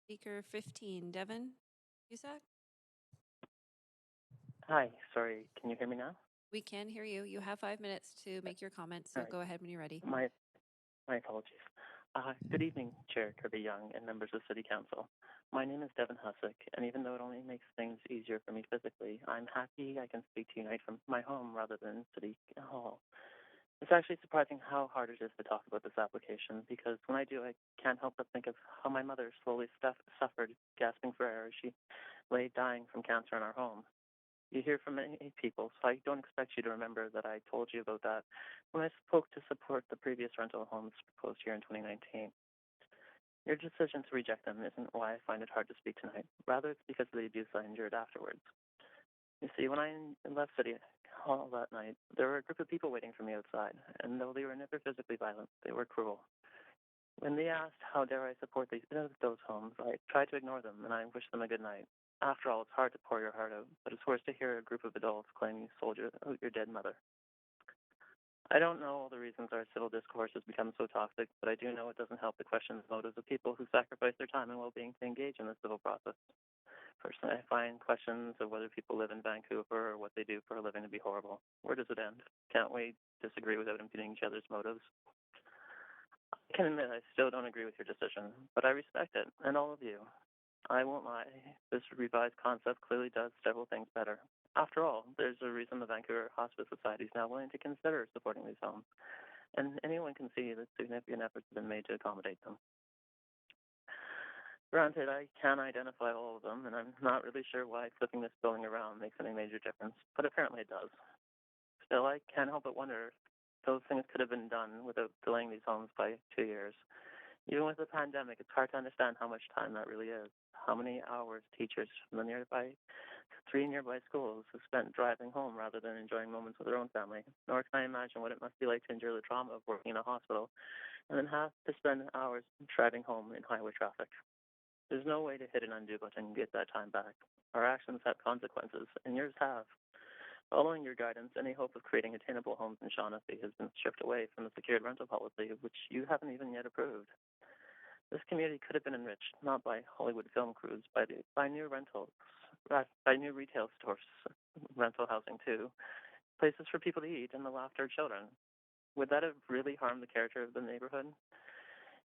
Speaker 15, Devin Husak. Hi, sorry, can you hear me now? We can hear you. You have 5 minutes to make your comments, so go ahead when you're ready. My apologies. Good evening, Chair Kirby Young and members of City Council. My name is Devin Hussick, and even though it only makes things easier for me physically, I'm happy I can speak to you tonight from my home rather than City Hall. It's actually surprising how hard it is to talk about this application, because when I do, I can't help but think of how my mother slowly suffered, gasping for air as she lay dying from cancer in our home. You hear from many people, so I don't expect you to remember that I told you about that when I spoke to support the previous rental homes proposed here in 2019. Your decision to reject them isn't why I find it hard to speak tonight. Rather, it's because of the abuse I endured afterwards. You see, when I left City Hall that night, there were a group of people waiting for me outside, and though they were never physically violent, they were cruel. When they asked how dare I support those homes, I tried to ignore them, and I wished them a good night. After all, it's hard to pour your heart out, but it's worse to hear a group of adults claim you sold your dead mother. I don't know all the reasons our civil discourse has become so toxic, but I do know it doesn't help to question the motives of people who sacrifice their time and well-being to engage in the civil process. Personally, I find questions of whether people live in Vancouver or what they do for a living to be horrible. Where does it end? Can't we disagree without impeding each other's motives? I can admit I still don't agree with your decision, but I respect it, and all of you. I won't lie, this revised concept clearly does several things better. After all, there's a reason the Vancouver Hospice Society is now willing to consider supporting these homes, and anyone can see that significant efforts have been made to accommodate them. Granted, I can identify all of them, and I'm not really sure why flipping this building around makes any major difference, but apparently it does. Still, I can't help but wonder if those things could have been done without delaying these homes by 2 years. Even with the pandemic, it's hard to understand how much time that really is. How many hours teachers from the 3 nearby schools have spent driving home rather than enjoying moments with their own family. Nor can I imagine what it must be like to endure the trauma of working in a hospital and then have to spend hours driving home in highway traffic. There's no way to hit an undo button and get that time back. Our actions have consequences, and yours have. Following your guidance, any hope of creating attainable homes in Shaughnessy has been stripped away from the secured rental policy, which you haven't even yet approved. This community could have been enriched not by Hollywood film crews, by new retail stores, rental housing too, places for people to eat, and the laughter of children. Would that have really harmed the character of the neighborhood?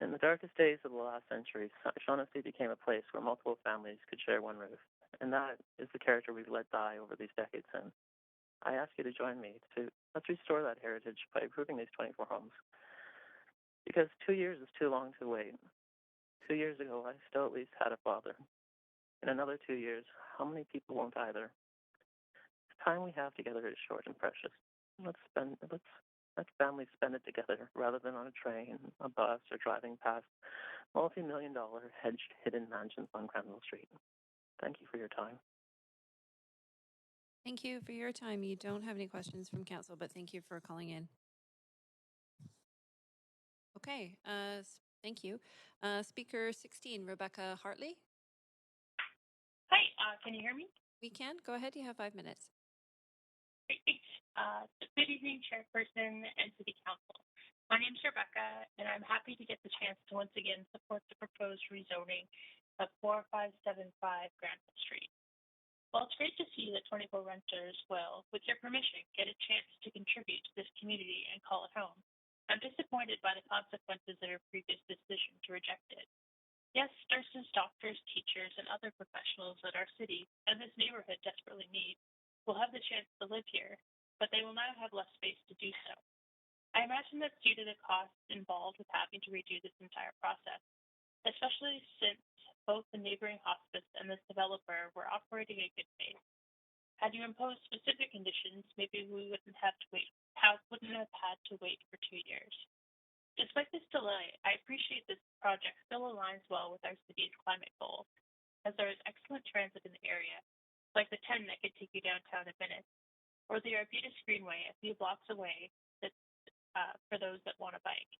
In the darkest days of the last century, Shaughnessy became a place where multiple families could share one roof, and that is the character we've let die over these decades since. I ask you to join me let's restore that heritage by approving these 24 homes. Because 2 years is too long to wait. 2 years ago, I still at least had a father. In another 2 years, how many people won't either? The time we have together is short and precious. Let's Let families spend it together rather than on a train, a bus, or driving past multi-million-dollar hedged hidden mansions on Granville Street. Thank you for your time. Thank you for your time. You don't have any questions from council, but thank you for calling in. Okay, thank you. Speaker 16, Rebecca Hartley. Hi, can you hear me? We can. Go ahead. You have 5 minutes. Great. Good evening, Chairperson and City Council. My name is Rebecca, and I'm happy to get the chance to once again support the proposed rezoning of 4575 Granville Street. While it's great to see that 24 renters will, with your permission, get a chance to contribute to this community and call it home, I'm disappointed by the consequences of your previous decision to reject it. Yes, nurses, doctors, teachers, and other professionals that our city and this neighborhood desperately need will have the chance to live here, but they will now have less space to do so. I imagine that's due to the costs involved with having to redo this entire process, especially since both the neighboring hospice and this developer were operating in good faith. Had you imposed specific conditions, maybe we wouldn't have had to wait for 2 years. Despite this delay, I appreciate this project still aligns well with our city's climate goals, as there is excellent transit in the area, like the 10 that could take you downtown in minutes, or the Arbutus Greenway a few blocks away for those that want to bike.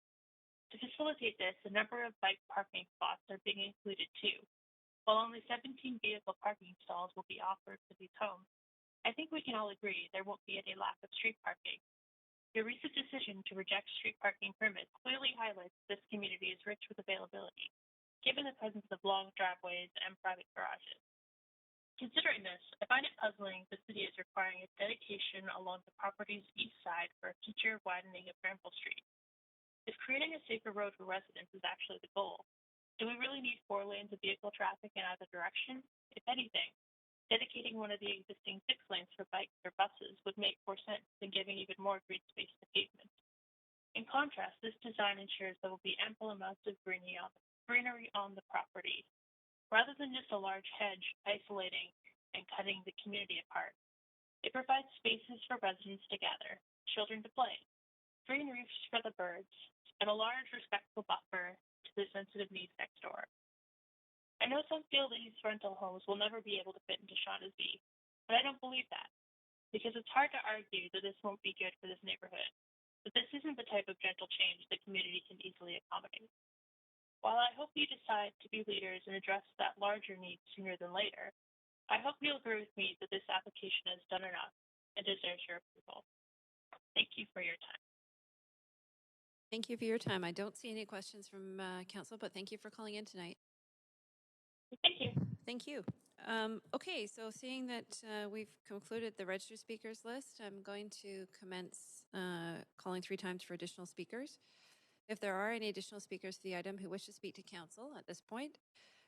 To facilitate this, a number of bike parking spots are being included too. While only 17 vehicle parking stalls will be offered for these homes, I think we can all agree there won't be any lack of street parking. Your recent decision to reject street parking permits clearly highlights this community is rich with availability, given the presence of long driveways and private garages. Considering this, I find it puzzling the city is requiring a dedication along the property's east side for a future widening of Granville Street. If creating a safer road for residents is actually the goal, do we really need 4 lanes of vehicle traffic in either direction? If anything, dedicating one of the existing 6 lanes for bikes or buses would make more sense than giving even more green space to pavement. In contrast, this design ensures there will be ample amounts of greenery on the property, rather than just a large hedge isolating and cutting the community apart. It provides spaces for residents to gather, children to play, green roofs for the birds, and a large respectful buffer to the sensitive needs next door. I know some feel these rental homes will never be able to fit into Shaughnessy, but I don't believe that, because it's hard to argue that this won't be good for this neighborhood. But this isn't the type of gentle change the community can easily accommodate. While I hope you decide to be leaders and address that larger need sooner than later, I hope you'll agree with me that this application has done enough and deserves your approval. Thank you for your time. Thank you for your time. I don't see any questions from council, but thank you for calling in tonight. Thank you. Thank you. Okay, so seeing that we've concluded the registered speakers list, I'm going to commence calling 3 times for additional speakers. If there are any additional speakers to the item who wish to speak to council at this point,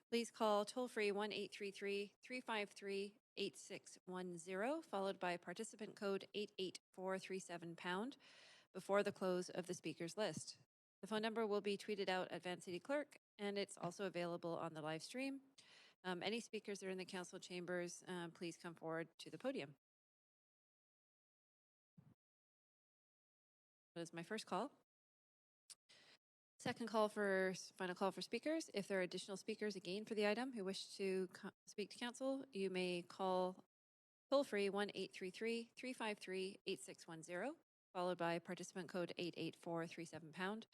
please call toll-free 1-833-353-8610, followed by participant code 88437# before the close of the speakers list. The phone number will be tweeted out at Van City Clerk, and it's also available on the live stream. Any speakers that are in the council chambers, please come forward to the podium. That is my first call. Second call for final call for speakers. If there are additional speakers again for the item who wish to speak to council, you may call toll-free 1-833-353-8610, followed by participant code 88437#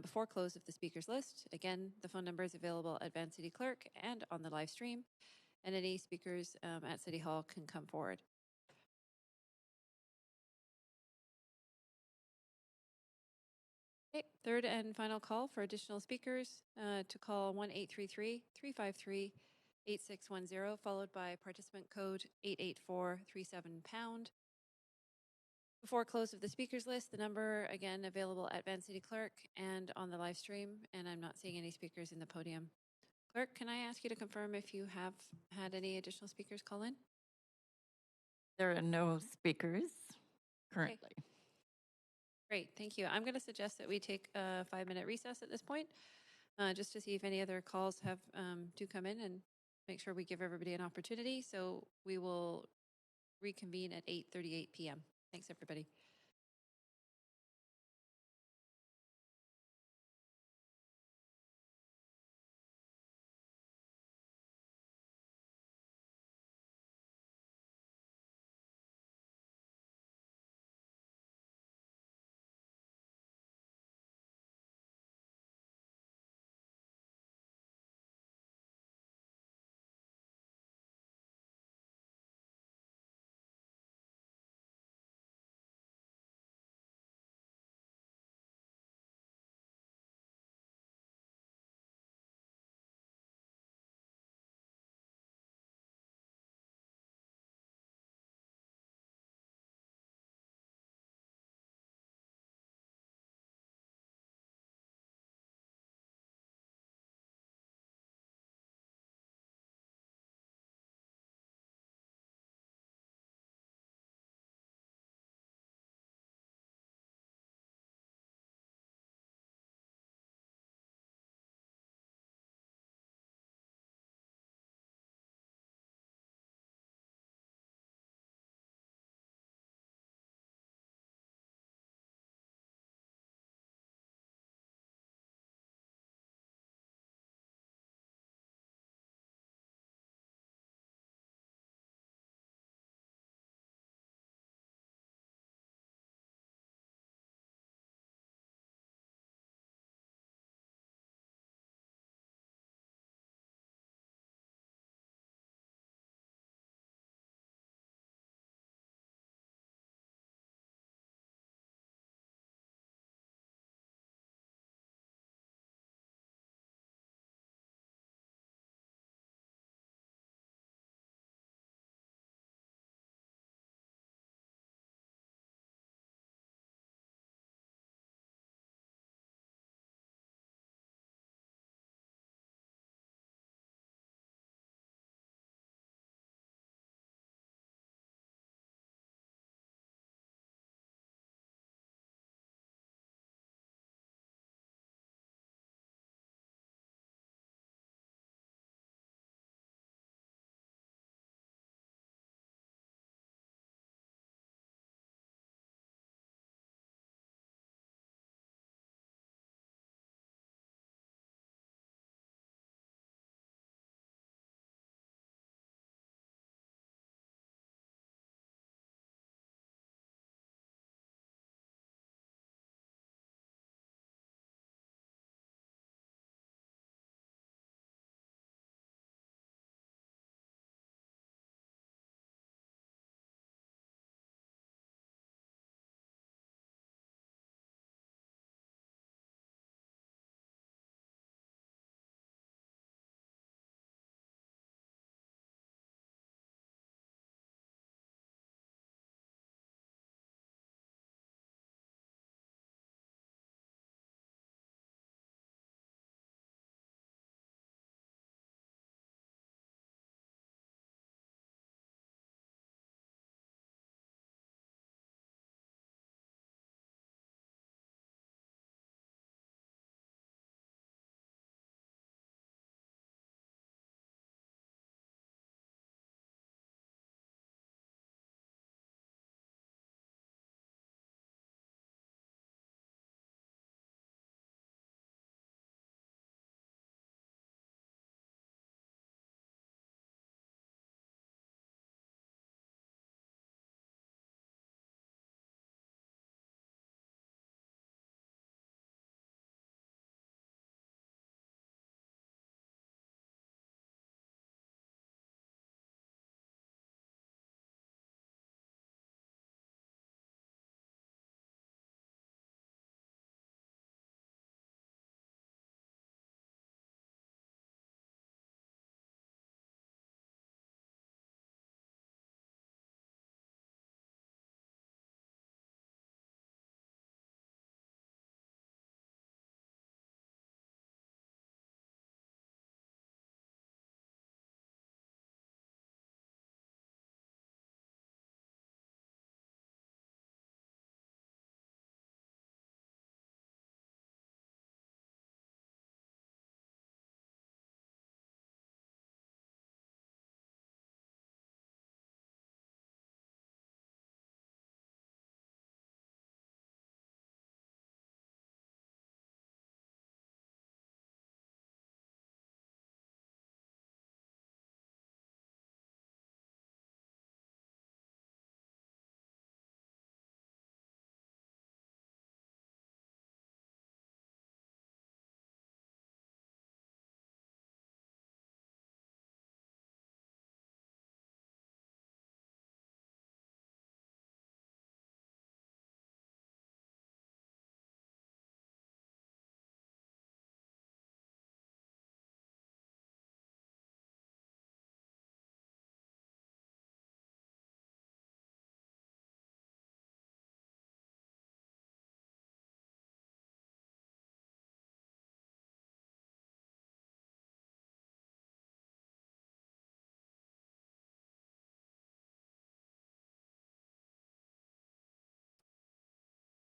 before close of the speakers list. Again, the phone number is available at Van City Clerk and on the live stream, and any speakers at City Hall can come forward. Okay, third and final call for additional speakers to call 1-833-353-8610, followed by participant code 88437#. Before close of the speakers list, the number again available at Van City Clerk and on the live stream, and I'm not seeing any speakers in the podium. Clerk, can I ask you to confirm if you have had any additional speakers call in? There are no speakers currently. Okay. Great, thank you. I'm going to suggest that we take a 5-minute recess at this point, just to see if any other calls have do come in and make sure we give everybody an opportunity. So we will reconvene at 8:38 p.m. Thanks, everybody.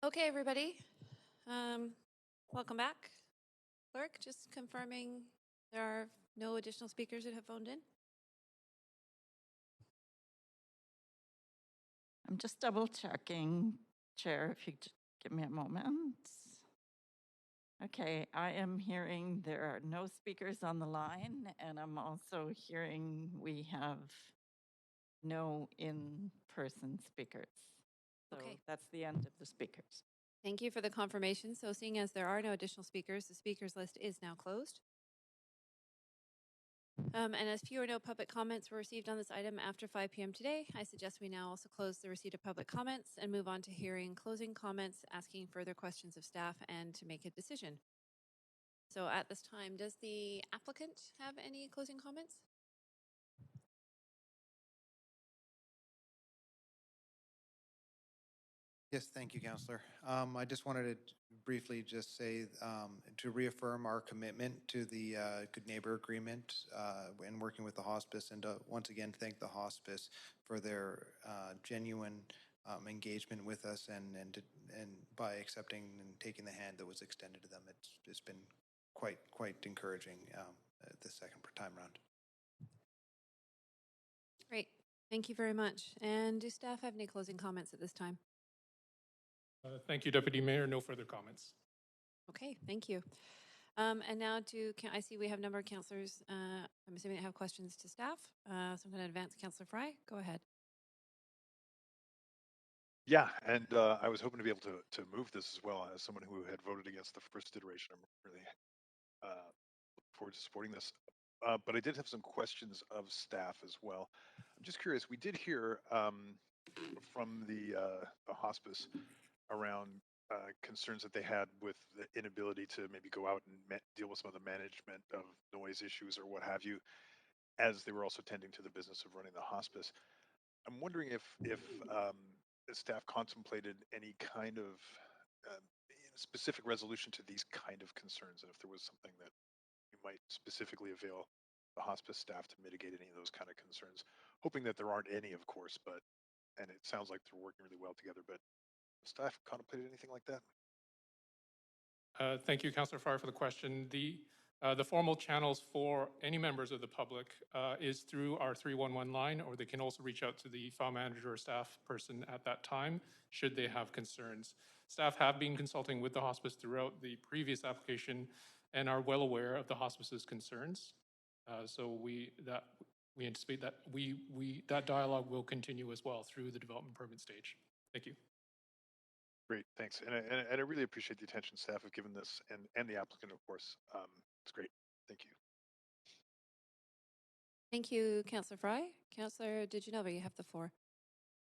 Okay, everybody. Welcome back. Clerk, just confirming there are no additional speakers that have phoned in. I'm just double checking, Chair, if you could give me a moment. Okay, I am hearing there are no speakers on the line, and I'm also hearing we have no in-person speakers. So Okay. that's the end of the speakers. Thank you for the confirmation. So seeing as there are no additional speakers, the speakers list is now closed. And as few or no public comments were received on this item after 5 p.m. today, I suggest we now also close the receipt of public comments and move on to hearing closing comments, asking further questions of staff, and to make a decision. So at this time, does the applicant have any closing comments? Yes, thank you, Councillor. I just wanted to briefly just say to reaffirm our commitment to the Good Neighbor Agreement and working with the hospice, and to once again thank the hospice for their genuine engagement with us and by accepting and taking the hand that was extended to them. It's been quite encouraging the second time round. Great. Thank you very much. And do staff have any closing comments at this time? Thank you, Deputy Mayor. No further comments. Okay, thank you. And now I see we have a number of councillors, I'm assuming they have questions to staff. So I'm going to advance Councillor Fry. Go ahead. Yeah, and I was hoping to be able to move this as well as someone who had voted against the first iteration. I'm really looking forward to supporting this. But I did have some questions of staff as well. I'm just curious, we did hear from the hospice around concerns that they had with the inability to maybe go out and deal with some of the management of noise issues or what have you, as they were also tending to the business of running the hospice. I'm wondering if the staff contemplated any kind of specific resolution to these kind of concerns, and if there was something that we might specifically avail the hospice staff to mitigate any of those kind of concerns, hoping that there aren't any, of course, and it sounds like they're working really well together, but staff contemplated anything like that? Thank you, Councillor Farr, for the question. The formal channels for any members of the public is through our 311 line, or they can also reach out to the file manager or staff person at that time, should they have concerns. Staff have been consulting with the hospice throughout the previous application and are well aware of the hospice's concerns. So we anticipate that that dialogue will continue as well through the development permit stage. Thank you. Great, thanks. And I really appreciate the attention staff have given this, and the applicant, of course. It's great. Thank you. Thank you, Councillor Fry. Councillor DiGenova, you have the floor.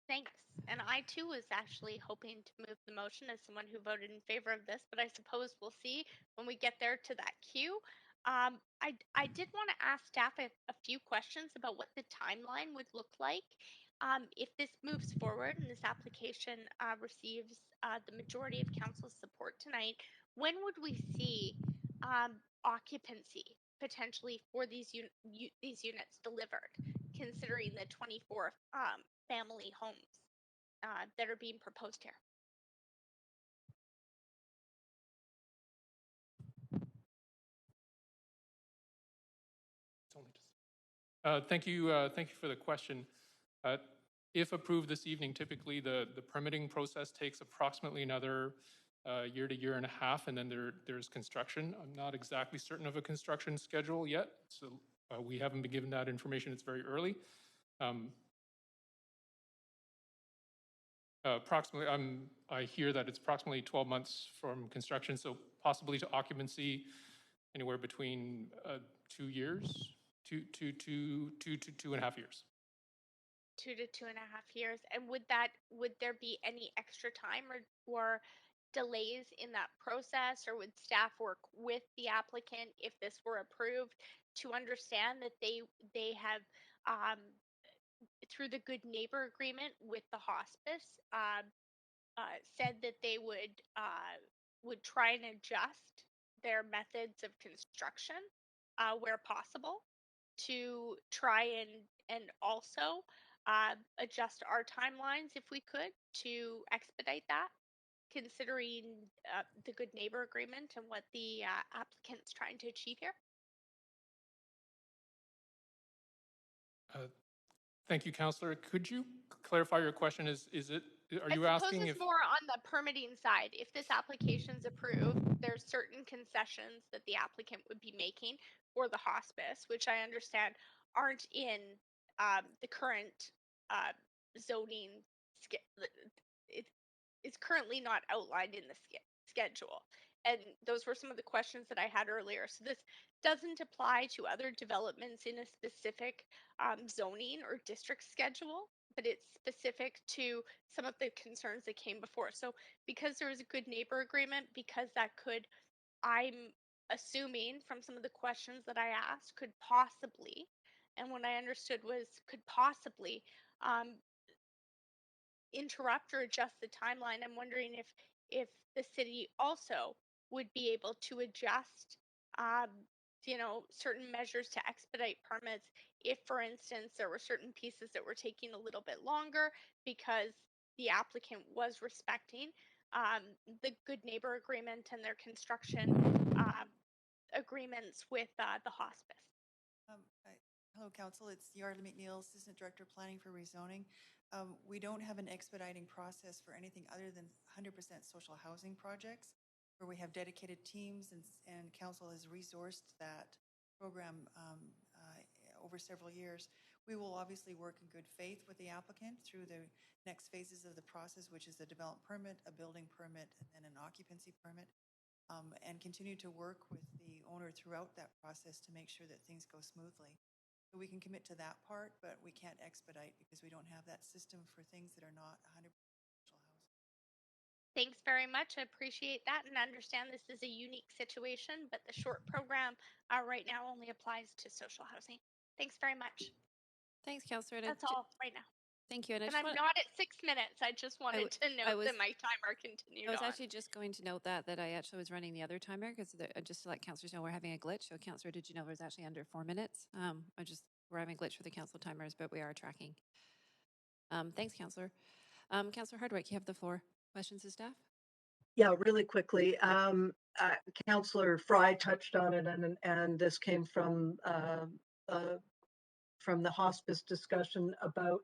Thanks. And I too was actually hoping to move the motion as someone who voted in favor of this, but I suppose we'll see when we get there to that queue. I did want to ask staff a few questions about what the timeline would look like if this moves forward and this application receives the majority of council's support tonight. When would we see occupancy potentially for these units delivered, considering the 24 family homes that are being proposed here? Thank you for the question. If approved this evening, typically the permitting process takes approximately another year to year and a half, and then there's construction. I'm not exactly certain of a construction schedule yet, so we haven't been given that information. It's very early. Approximately, I hear that it's approximately 12 months from construction, so possibly to occupancy anywhere between 2 years, two to 2.5 years. 2 to 2.5 years. And would there be any extra time or delays in that process, or would staff work with the applicant if this were approved to understand that they have through the Good Neighbor Agreement with the hospice said that they would try and adjust their methods of construction where possible to try and also adjust our timelines if we could to expedite that, considering the good neighbor agreement and what the applicant's trying to achieve here? Thank you, Councillor. Could you clarify your question? Are you I suppose asking it's if? more on the permitting side. If this application's approved, there's certain concessions that the applicant would be making for the hospice, which I understand aren't in the current zoning. It's currently not outlined in the schedule. And those were some of the questions that I had earlier. So this doesn't apply to other developments in a specific zoning or district schedule, but it's specific to some of the concerns that came before. So because there was a good neighbor agreement, because that could, I'm assuming from some of the questions that I asked, could possibly, and what I understood was could possibly interrupt or adjust the timeline. I'm wondering if the city also would be able to adjust certain measures to expedite permits if, for instance, there were certain pieces that were taking a little bit longer because the applicant was respecting the good neighbor agreement and their construction agreements with the hospice. Hello, Council. It's Yarla McNeil, Assistant Director of Planning for Rezoning. We don't have an expediting process for anything other than 100% social housing projects, where we have dedicated teams and Council has resourced that program over several years. We will obviously work in good faith with the applicant through the next phases of the process, which is a development permit, a building permit, and an occupancy permit, and continue to work with the owner throughout that process to make sure that things go smoothly. So we can commit to that part, but we can't expedite because we don't have that system for things that are not 100% social housing. Thanks very much. I appreciate that and understand this is a unique situation, but the short program right now only applies to social housing. Thanks very much. Thanks, Councillor. That's all right now. Thank you. And I'm not at 6 minutes. I just wanted to note that my timer continued I was on. actually just going to note that I actually was running the other timer because just to let councillors know we're having a glitch. So, Councillor, did you know it was actually under 4 minutes? We're having a glitch for the council timers, but we are tracking. Thanks, Councillor. Councillor Hardwick, you have the floor. Questions to staff? Yeah, really quickly. Councillor Fry touched on it, and this came from the hospice discussion about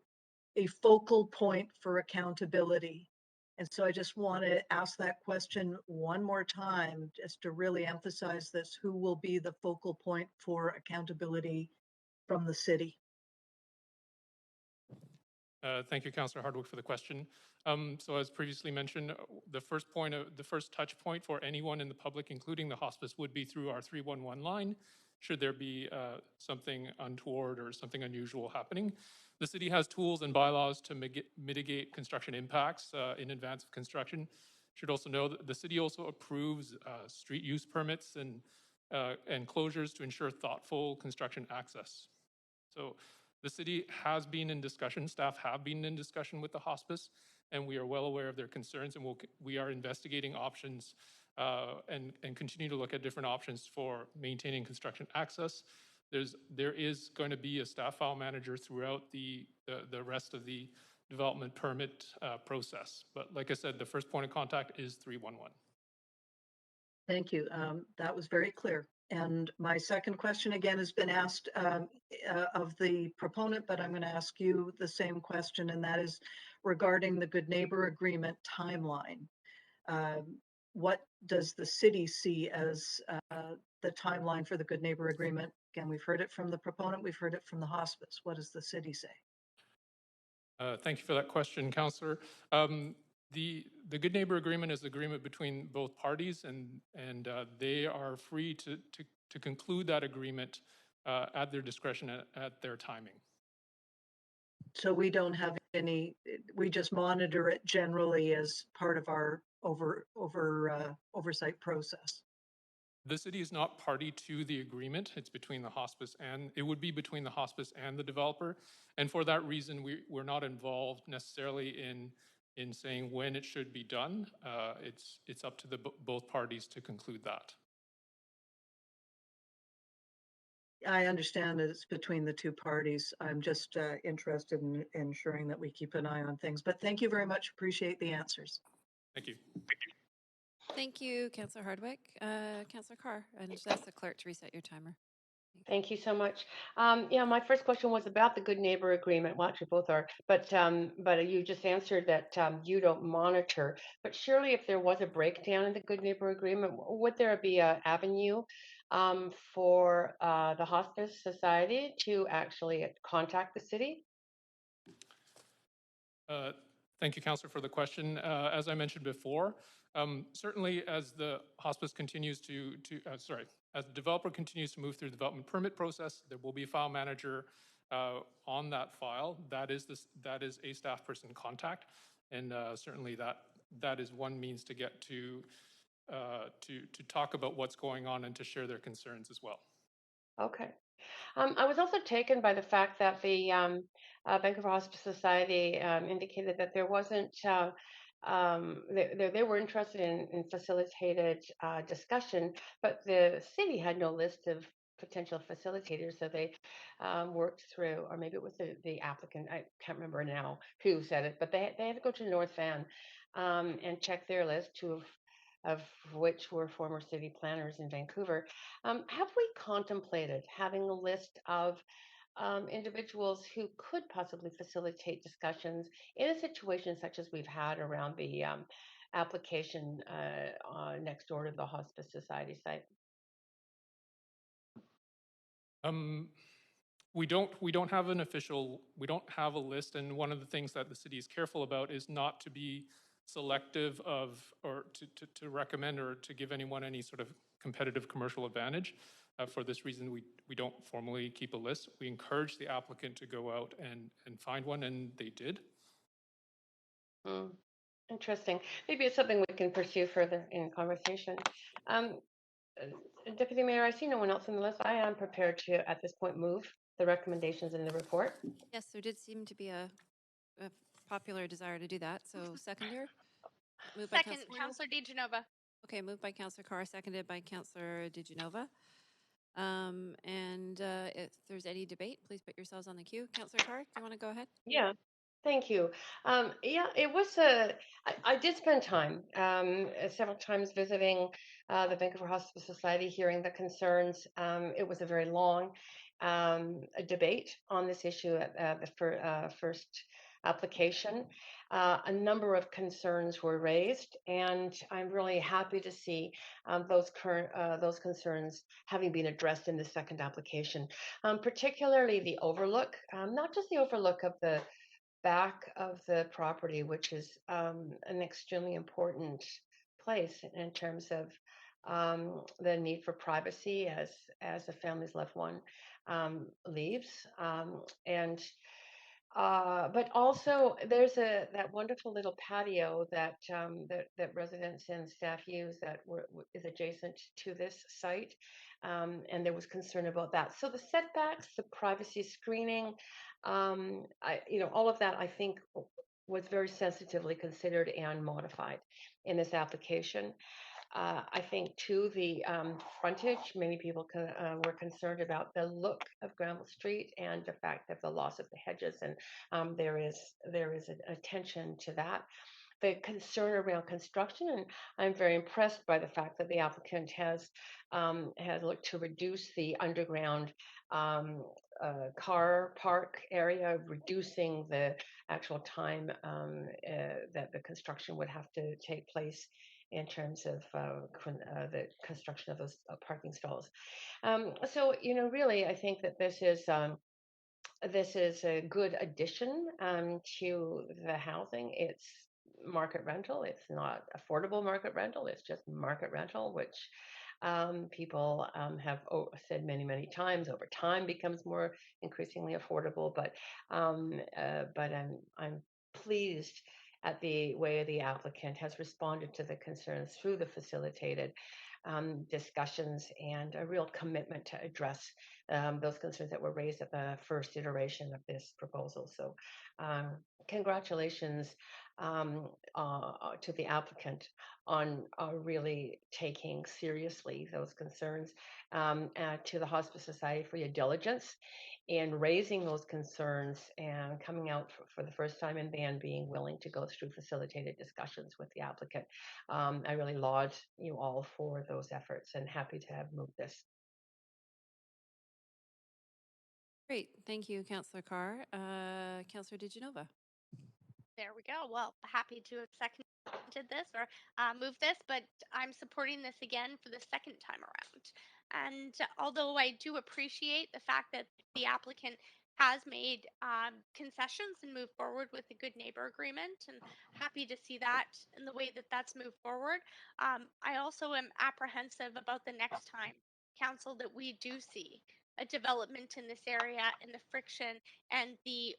a focal point for accountability. And so I just want to ask that question one more time, just to really emphasize this. Who will be the focal point for accountability from the city? Thank you, Councillor Hardwick, for the question. So as previously mentioned, the first touch point for anyone in the public, including the hospice, would be through our 311 line. Should there be something untoward or something unusual happening, the city has tools and bylaws to mitigate construction impacts in advance of construction. Should also know that the city also approves street use permits and closures to ensure thoughtful construction access. So the city has been in discussion, staff have been in discussion with the hospice, and we are well aware of their concerns, and we are investigating options and continue to look at different options for maintaining construction access. There is going to be a staff file manager throughout the rest of the development permit process. But like I said, the first point of contact is 311. Thank you. That was very clear. And my second question again has been asked of the proponent, but I'm going to ask you the same question, and that is regarding the Good Neighbor Agreement timeline. What does the city see as the timeline for the Good Neighbor Agreement? Again, we've heard it from the proponent, we've heard it from the hospice. What does the city say? Thank you for that question, Councillor. The Good Neighbor Agreement is the agreement between both parties, and they are free to conclude that agreement at their discretion at their timing. So we don't have any, we just monitor it generally as part of our oversight process. The city is not party to the agreement. It's between the hospice and, it would be between the hospice and the developer. And for that reason, we're not involved necessarily in saying when it should be done. It's up to both parties to conclude that. I understand that it's between the two parties. I'm just interested in ensuring that we keep an eye on things. But thank you very much. Appreciate the answers. Thank you. Thank you, Councillor Hardwick. Councillor Carr, and just ask the clerk to reset your timer. Thank you so much. Yeah, my first question was about the good neighbor agreement. Well, actually, both are, but you just answered that you don't monitor. But surely, if there was a breakdown in the good neighbor agreement, would there be an avenue for the Hospice Society to actually contact the city? Thank you, Councillor, for the question. As I mentioned before, certainly as the hospice continues as the developer continues to move through the development permit process, there will be a file manager on that file. That is a staff person contact, and certainly that is one means to get to talk about what's going on and to share their concerns as well. Okay. I was also taken by the fact that the Vancouver Hospice Society indicated that there wasn't, they were interested in facilitated discussion, but the city had no list of potential facilitators, so they worked through, or maybe it was the applicant, I can't remember now who said it, but they had to go to North Van and check their list of which were former city planners in Vancouver. Have we contemplated having a list of individuals who could possibly facilitate discussions in a situation such as we've had around the application next door to the Hospice Society site? We don't have we don't have a list, and one of the things that the city is careful about is not to be selective of, or to recommend or to give anyone any sort of competitive commercial advantage. For this reason, we don't formally keep a list. We encourage the applicant to go out and find one, and they did. Interesting. Maybe it's something we can pursue further in conversation. Deputy Mayor, I see no one else on the list. I am prepared to, at this point, move the recommendations in the report. Yes, there did seem to be a popular desire to do that. So seconder? Moved by Second, Councillor DiGenova. Okay, moved by Councillor Carr, seconded by Councillor DiGenova. If there's any debate, please put yourselves on the queue. Councillor Carr, do you want to go ahead? Yeah, thank you. Yeah, it was I did spend time several times visiting the Vancouver Hospice Society, hearing the concerns. It was a very long debate on this issue at the first application. A number of concerns were raised, and I'm really happy to see those concerns having been addressed in the second application, particularly the overlook, not just the overlook of the back of the property, which is an extremely important place in terms of the need for privacy as a family's loved one leaves, but also there's that wonderful little patio that residents and staff use that is adjacent to this site, and there was concern about that. So the setbacks, the privacy screening, all of that I think was very sensitively considered and modified in this application. I think too the frontage. Many people were concerned about the look of Granville Street and the fact of the loss of the hedges, and there is an attention to that. The concern around construction, and I'm very impressed by the fact that the applicant has looked to reduce the underground car park area, reducing the actual time that the construction would have to take place in terms of the construction of those parking stalls. So, really, I think that this is a good addition to the housing. It's market rental. It's not affordable market rental. It's just market rental, which people have said many, many times over time becomes more increasingly affordable. But I'm pleased at the way the applicant has responded to the concerns through the facilitated discussions and a real commitment to address those concerns that were raised at the first iteration of this proposal. So congratulations to the applicant on really taking seriously those concerns, to the Hospice Society for your diligence in raising those concerns and coming out for the first time and being willing to go through facilitated discussions with the applicant. I really laud you all for those efforts and happy to have moved this. Great. Thank you, Councillor Carr. Councillor DiGenova. There we go. Well, happy to have seconded this or moved this, but I'm supporting this again for the second time around. And although I do appreciate the fact that the applicant has made concessions and moved forward with a good neighbor agreement, and happy to see that in the way that that's moved forward, I also am apprehensive about the next time, council, that we do see a development in this area and the friction and the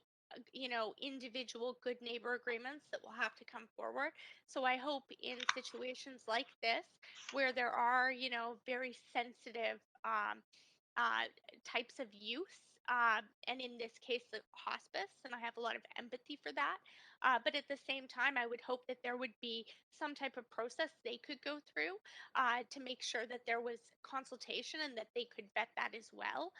individual good neighbor agreements that will have to come forward. So I hope in situations like this, where there are, very sensitive types of use, and in this case, the hospice, and I have a lot of empathy for that. But at the same time, I would hope that there would be some type of process they could go through to make sure that there was consultation and that they could vet that as well,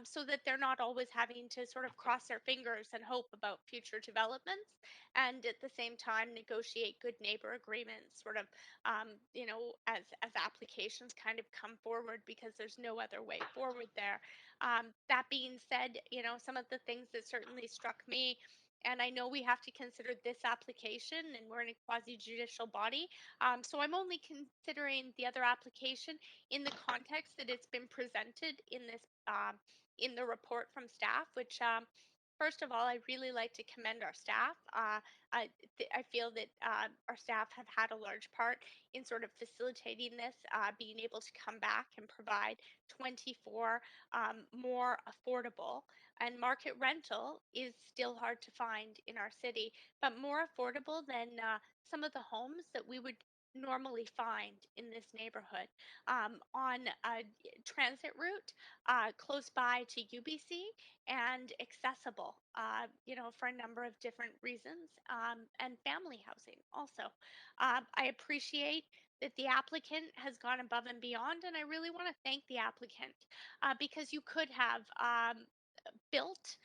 so that they're not always having to sort of cross their fingers and hope about future developments, and at the same time negotiate good neighbor agreements, sort of, as applications kind of come forward, because there's no other way forward there. That being said, some of the things that certainly struck me, and I know we have to consider this application, and we're in a quasi-judicial body, so I'm only considering the other application in the context that it's been presented in this, in the report from staff, which, first of all, I really like to commend our staff. I feel that our staff have had a large part in sort of facilitating this, being able to come back and provide 24 more affordable, and market rental is still hard to find in our city, but more affordable than some of the homes that we would normally find in this neighborhood, on a transit route close by to UBC, and accessible, for a number of different reasons, and family housing also. I appreciate that the applicant has gone above and beyond, and I really want to thank the applicant, because you could have built,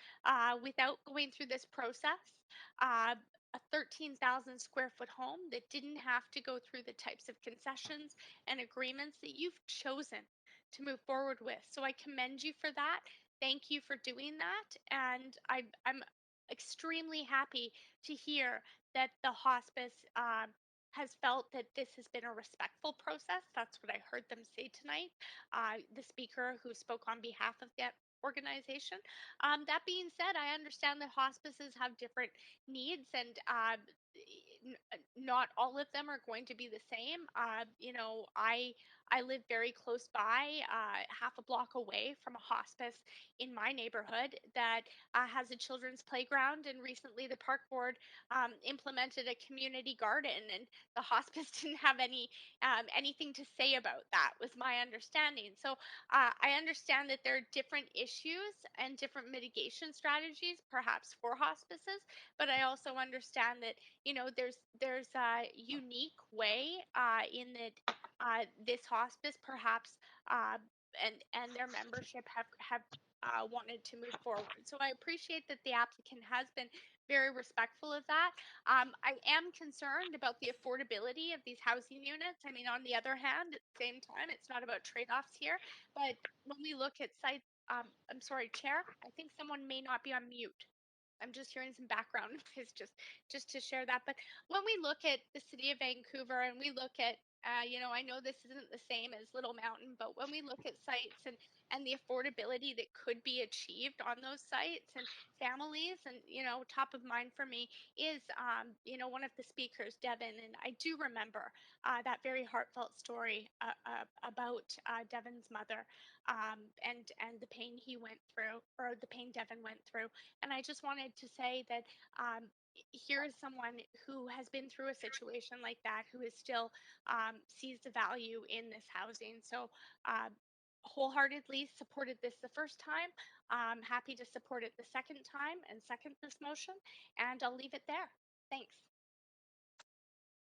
without going through this process, uh, a 13,000 square foot home that didn't have to go through the types of concessions and agreements that you've chosen to move forward with. So I commend you for that. Thank you for doing that. And I'm extremely happy to hear that the hospice has felt that this has been a respectful process. That's what I heard them say tonight. The speaker who spoke on behalf of that organization. That being said, I understand that hospices have different needs, and not all of them are going to be the same. I live very close by, half a block away from a hospice in my neighborhood that has a children's playground, and recently the park board implemented a community garden, and the hospice didn't have anything to say about that, was my understanding. So I understand that there are different issues and different mitigation strategies, perhaps for hospices, but I also understand that there's a unique way in that this hospice perhaps, and their membership have wanted to move forward. So I appreciate that the applicant has been very respectful of that. I am concerned about the affordability of these housing units. I mean, on the other hand, at the same time, it's not about trade-offs here, but when we look at sites, I'm sorry, Chair, I think someone may not be on mute. I'm just hearing some background noise, just to share that. But when we look at the city of Vancouver, and we look at, I know this isn't the same as Little Mountain, but when we look at sites and the affordability that could be achieved on those sites and families, and top of mind for me is, one of the speakers, Devin, and I do remember that very heartfelt story about Devin's mother, and the pain he went through, or the pain Devin went through. And I just wanted to say that, here is someone who has been through a situation like that, who is still, sees the value in this housing. So wholeheartedly supported this the first time. I'm happy to support it the second time and second this motion, and I'll leave it there. Thanks.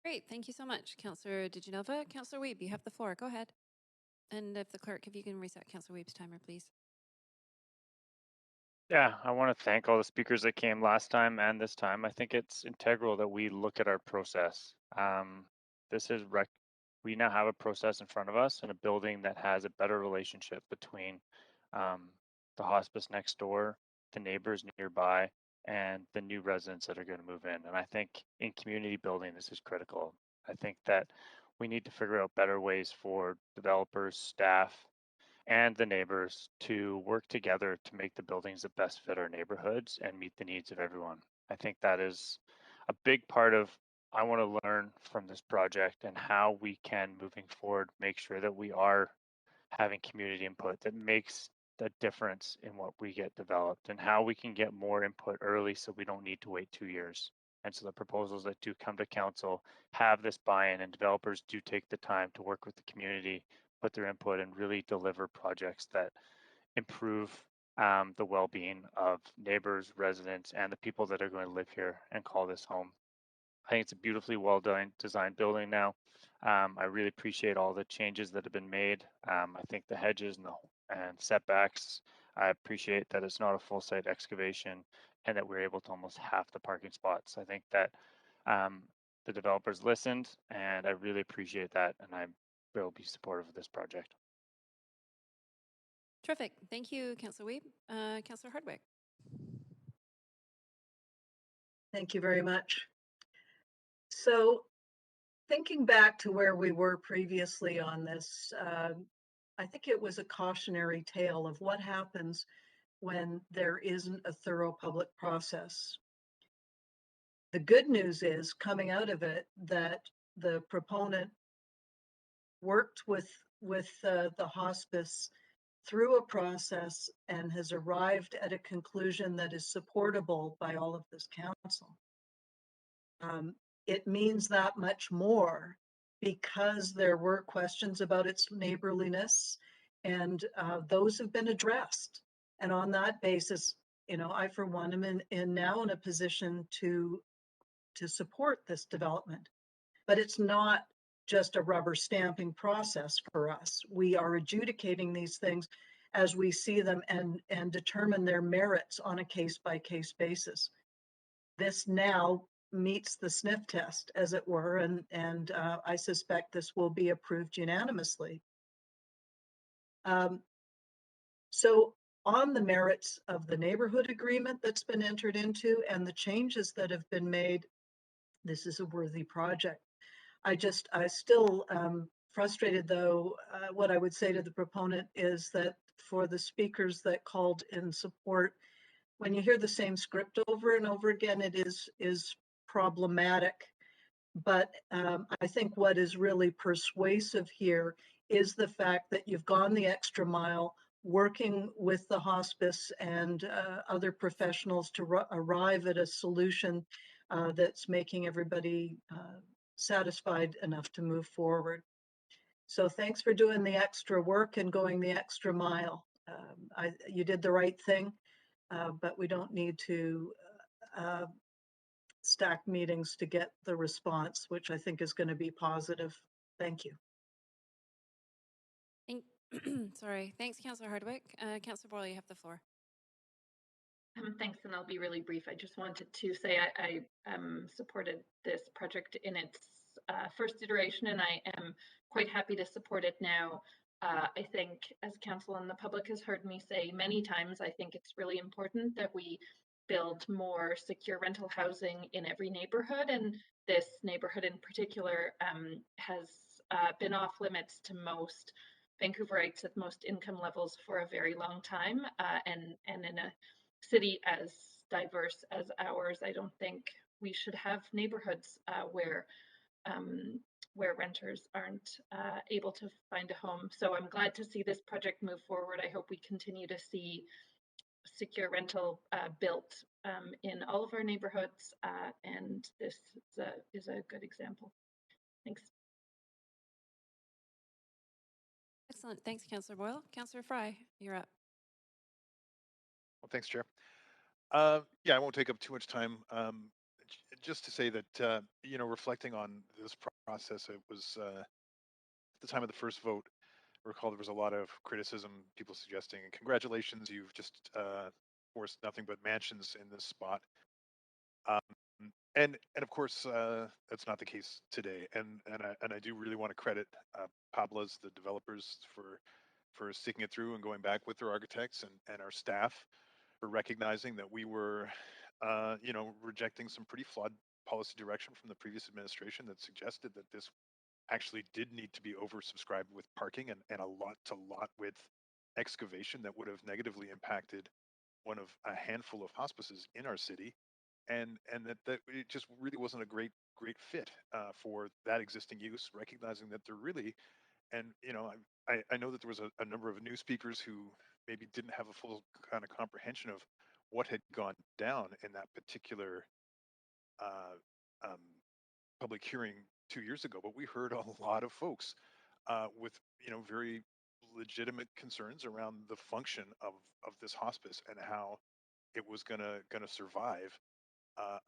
Great. Thank you so much, Councillor DiGenova. Councillor Weeb, you have the floor. Go ahead. And if the clerk, if you can reset Councillor Weeb's timer, please. Yeah, I want to thank all the speakers that came last time and this time. I think it's integral that we look at our process. This is we now have a process in front of us and a building that has a better relationship between the hospice next door, the neighbors nearby, and the new residents that are going to move in. And I think in community building, this is critical. I think that we need to figure out better ways for developers, staff, and the neighbors to work together to make the buildings that best fit our neighborhoods and meet the needs of everyone. I think that is a big part of I want to learn from this project and how we can, moving forward, make sure that we are having community input that makes the difference in what we get developed and how we can get more input early so we don't need to wait 2 years. And so the proposals that do come to council have this buy-in and developers do take the time to work with the community, put their input and really deliver projects that improve the well-being of neighbors, residents, and the people that are going to live here and call this home. I think it's a beautifully well-designed building now. I really appreciate all the changes that have been made. I think the hedges and setbacks, I appreciate that it's not a full site excavation and that we're able to almost half the parking spots. I think that the developers listened and I really appreciate that and I will be supportive of this project. Terrific. Thank you, Councillor Weeb. Councillor Hardwick. Thank you very much. So thinking back to where we were previously on this, I think it was a cautionary tale of what happens when there isn't a thorough public process. The good news is coming out of it that the proponent worked with the hospice through a process and has arrived at a conclusion that is supportable by all of this council. It means that much more because there were questions about its neighborliness and those have been addressed. And on that basis, you know, I for one am now in a position to support this development. But it's not just a rubber stamping process for us. We are adjudicating these things as we see them and determine their merits on a case-by-case basis. This now meets the sniff test, as it were, and I suspect this will be approved unanimously. So on the merits of the neighborhood agreement that's been entered into and the changes that have been made, this is a worthy project. I still frustrated though, what I would say to the proponent is that for the speakers that called in support, when you hear the same script over and over again, it is problematic. But I think what is really persuasive here is the fact that you've gone the extra mile working with the hospice and other professionals to arrive at a solution that's making everybody satisfied enough to move forward. So thanks for doing the extra work and going the extra mile. You did the right thing, but we don't need to stack meetings to get the response, which I think is going to be positive. Thank you. Sorry. Thanks, Councillor Hardwick. Councillor Boyle, you have the floor. Thanks, and I'll be really brief. I just wanted to say I supported this project in its first iteration, and I am quite happy to support it now. I think, as council and the public has heard me say many times, I think it's really important that we build more secure rental housing in every neighborhood, and this neighborhood in particular has been off limits to most Vancouverites at most income levels for a very long time, and in a city as diverse as ours, I don't think we should have neighborhoods where renters aren't able to find a home. So I'm glad to see this project move forward. I hope we continue to see secure rental built in all of our neighborhoods, and this is a good example. Thanks. Excellent. Thanks, Councillor Boyle. Councillor Fry, you're up. Well, thanks, Chair. Yeah, I won't take up too much time. Just to say that, reflecting on this process, it was at the time of the first vote, I recall there was a lot of criticism, people suggesting, congratulations, you've just forced nothing but mansions in this spot. And of course, that's not the case today. And I do really want to credit Pablas, the developers, for sticking it through and going back with their architects and our staff for recognizing that we were, rejecting some pretty flawed policy direction from the previous administration that suggested that this actually did need to be oversubscribed with parking and a lot-to-lot width excavation that would have negatively impacted one of a handful of hospices in our city, and that it just really wasn't a great fit for that existing use, recognizing that there really, and I know that there was a number of new speakers who maybe didn't have a full kind of comprehension of what had gone down in that particular um, public hearing 2 years ago, but we heard a lot of folks with very legitimate concerns around the function of this hospice and how it was gonna survive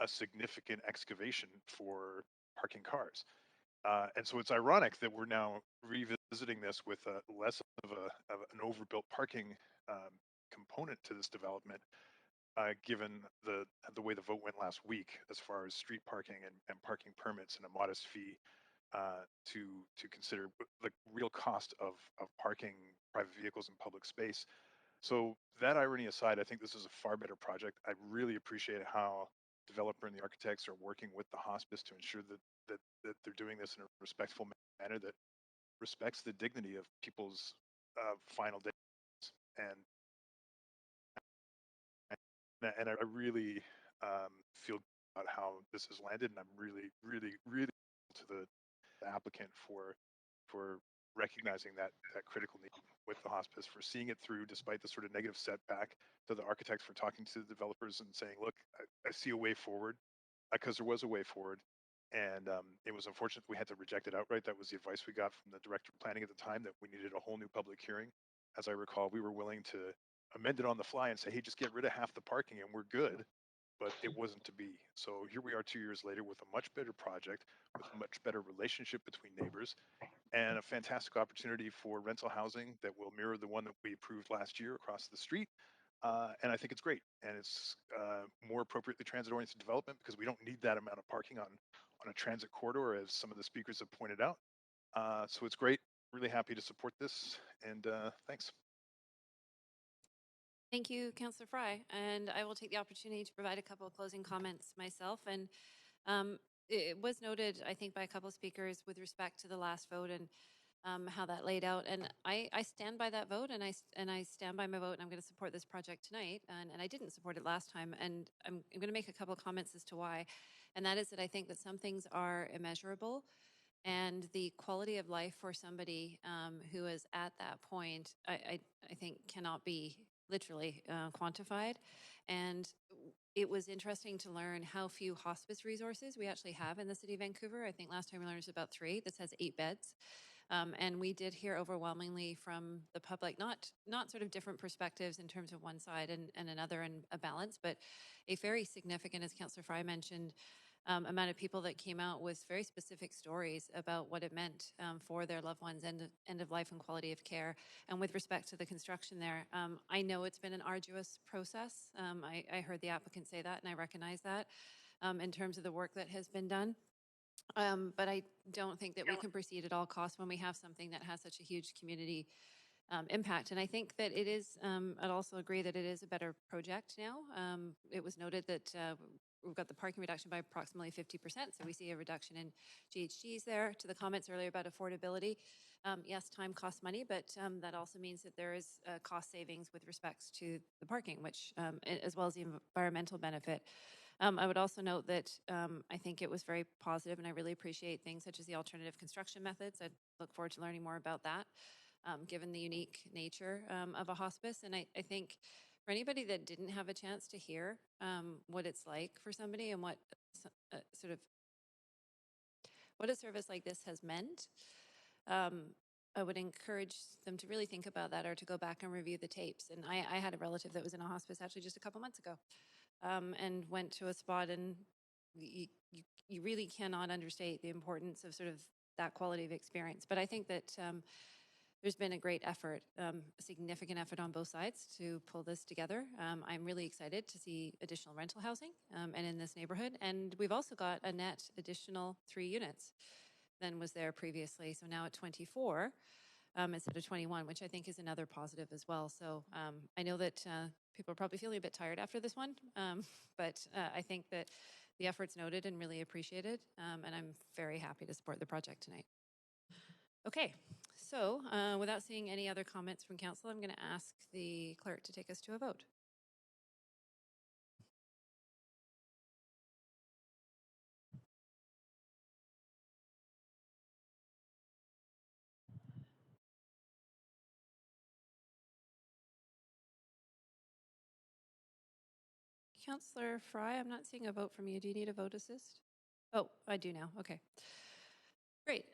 a significant excavation for parking cars. And so it's ironic that we're now revisiting this with less of an overbuilt parking component to this development, given the way the vote went last week, as far as street parking and parking permits and a modest fee to consider the real cost of parking private vehicles in public space. So that irony aside, I think this is a far better project. I really appreciate how developer and the architects are working with the hospice to ensure that they're doing this in a respectful manner that respects the dignity of people's final days. And I really feel about how this has landed, and I'm really to the applicant for recognizing that critical need with the hospice, for seeing it through despite the sort of negative setback, to the architects for talking to the developers and saying, look, I see a way forward, because there was a way forward. And it was unfortunate we had to reject it outright. That was the advice we got from the director of planning at the time, that we needed a whole new public hearing. As I recall, we were willing to amend it on the fly and say, hey, just get rid of half the parking and we're good. But it wasn't to be. So here we are 2 years later with a much better project, with a much better relationship between neighbors, and a fantastic opportunity for rental housing that will mirror the one that we approved last year across the street. And I think it's great. And it's more appropriately transit-oriented development, because we don't need that amount of parking on a transit corridor, as some of the speakers have pointed out. So it's great. Really happy to support this. And thanks. Thank you, Councillor Fry. And I will take the opportunity to provide a couple of closing comments myself. And it was noted, I think, by a couple of speakers with respect to the last vote and how that laid out. And I stand by that vote, and I stand by my vote, and I'm going to support this project tonight. And I didn't support it last time. And I'm going to make a couple of comments as to why. And that is that I think that some things are immeasurable, and the quality of life for somebody who is at that point, I think, cannot be literally quantified. And it was interesting to learn how few hospice resources we actually have in the city of Vancouver. I think last time we learned it was about 3. This has 8 beds. And we did hear overwhelmingly from the public, not sort of different perspectives in terms of one side and another, and a balance, but a very significant, as Councillor Fry mentioned, amount of people that came out with very specific stories about what it meant for their loved ones, end of life and quality of care. And with respect to the construction there, I know it's been an arduous process. I heard the applicant say that, and I recognize that in terms of the work that has been done. But I don't think that we can proceed at all costs when we have something that has such a huge community impact. And I think that it is, I'd also agree that it is a better project now. It was noted that we've got the parking reduction by approximately 50%. So we see a reduction in GHGs there. To the comments earlier about affordability, yes, time costs money, but that also means that there is cost savings with respect to the parking, which as well as the environmental benefit. I would also note that I think it was very positive, and I really appreciate things such as the alternative construction methods. I look forward to learning more about that, given the unique nature of a hospice. And I think for anybody that didn't have a chance to hear what it's like for somebody, and what what a service like this has meant, I would encourage them to really think about that or to go back and review the tapes. And I had a relative that was in a hospice actually just a couple months ago, and went to a spot, and you really cannot understate the importance of sort of that quality of experience. But I think that there's been a great effort, a significant effort on both sides to pull this together. I'm really excited to see additional rental housing and in this neighborhood. And we've also got a net additional 3 units than was there previously. So now at 24 instead of 21, which I think is another positive as well. So I know that people are probably feeling a bit tired after this one, but I think that the effort's noted and really appreciated. And I'm very happy to support the project tonight. Okay, so without seeing any other comments from council, I'm going to ask the clerk to take us to a vote. Councillor Fry, I'm not seeing a vote from you. Do you need a vote assist? Oh, I do now. Okay. Great.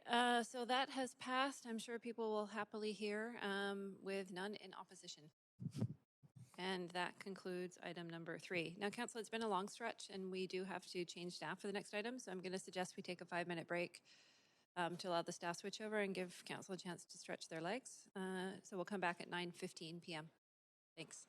So that has passed. I'm sure people will happily hear with none in opposition. And that concludes item number 3. Now, Council, it's been a long stretch and we do have to change staff for the next item. So I'm going to suggest we take a 5-minute break to allow the staff switch over and give Council a chance to stretch their legs. So we'll come back at 9:15 p.m. Thanks.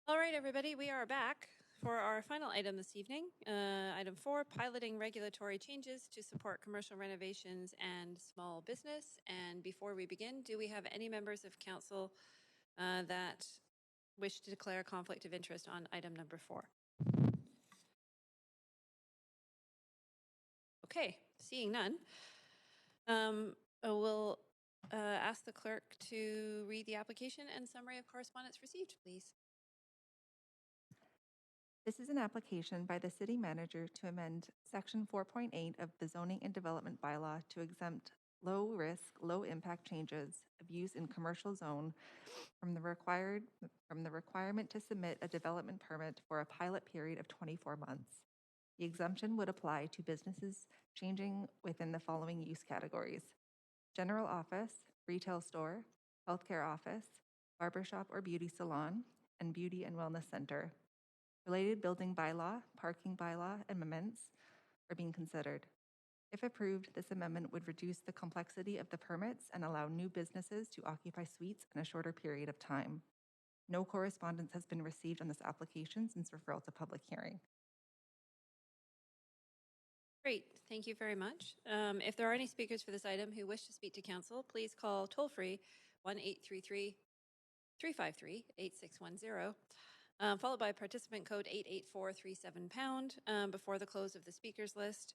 All right, everybody, we are back for our final item this evening. Item 4, piloting regulatory changes to support commercial renovations and small business. And before we begin, do we have any members of council that wish to declare a conflict of interest on item number 4? Okay, seeing none, we'll ask the clerk to read the application and summary of correspondence received, please. This is an application by the city manager to amend section 4.8 of the zoning and development bylaw to exempt low risk, low impact changes of use in commercial zone from the requirement to submit a development permit for a pilot period of 24 months. The exemption would apply to businesses changing within the following use categories: general office, retail store, healthcare office, barbershop or beauty salon, and beauty and wellness center. Related building bylaw, parking bylaw, and amendments are being considered. If approved, this amendment would reduce the complexity of the permits and allow new businesses to occupy suites in a shorter period of time. No correspondence has been received on this application since referral to public hearing. Great, thank you very much. If there are any speakers for this item who wish to speak to council, please call toll-free 1-833-353-8610, followed by participant code 88437# before the close of the speakers list.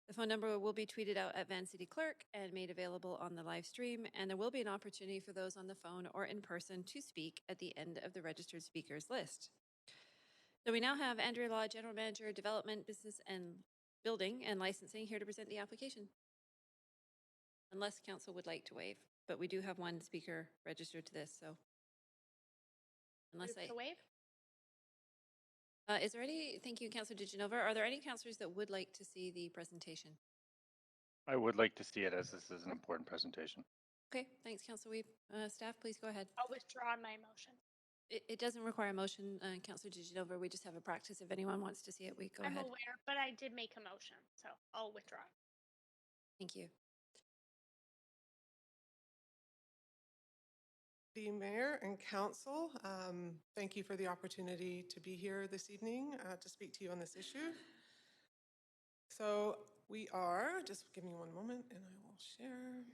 The phone number will be tweeted out at Van City Clerk and made available on the live stream, and there will be an opportunity for those on the phone or in person to speak at the end of the registered speakers list. So we now have Andrea Law, General Manager, Development, Business and Building and Licensing, here to present the application. Unless council would like to waive, but we do have one speaker registered to this, so. Unless Move to waive? Is there any, thank you, Councillor DiGenova. Are there any councillors that would like to see the presentation? I would like to see it, as this is an important presentation. Okay, thanks, Councillor Weeb. Staff, please go ahead. I'll withdraw my motion. It doesn't require a motion, Councillor DiGenova. We just have a practice. If anyone wants to see it, we go I'm ahead. aware, but I did make a motion, so I'll withdraw. Thank you. The Mayor and Council, thank you for the opportunity to be here this evening to speak to you on this issue. So we are, just give me one moment and I will share.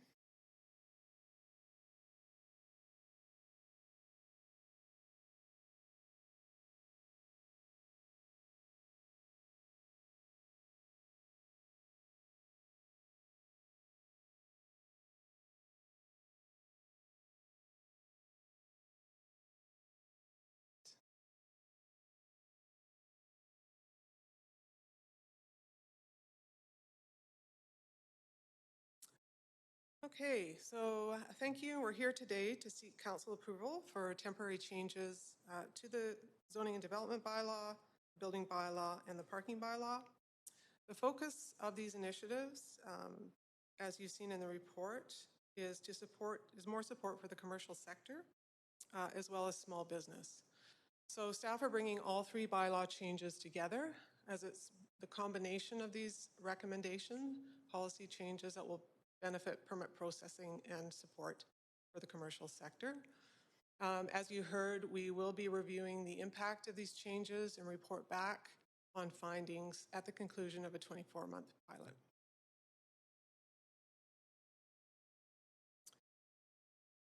Okay, so thank you. We're here today to seek council approval for temporary changes to the zoning and development bylaw, building bylaw, and the parking bylaw. The focus of these initiatives, as you've seen in the report, is more support for the commercial sector, as well as small business. So staff are bringing all three bylaw changes together, as it's the combination of these recommendation policy changes that will benefit permit processing and support for the commercial sector. As you heard, we will be reviewing the impact of these changes and report back on findings at the conclusion of a 24-month pilot.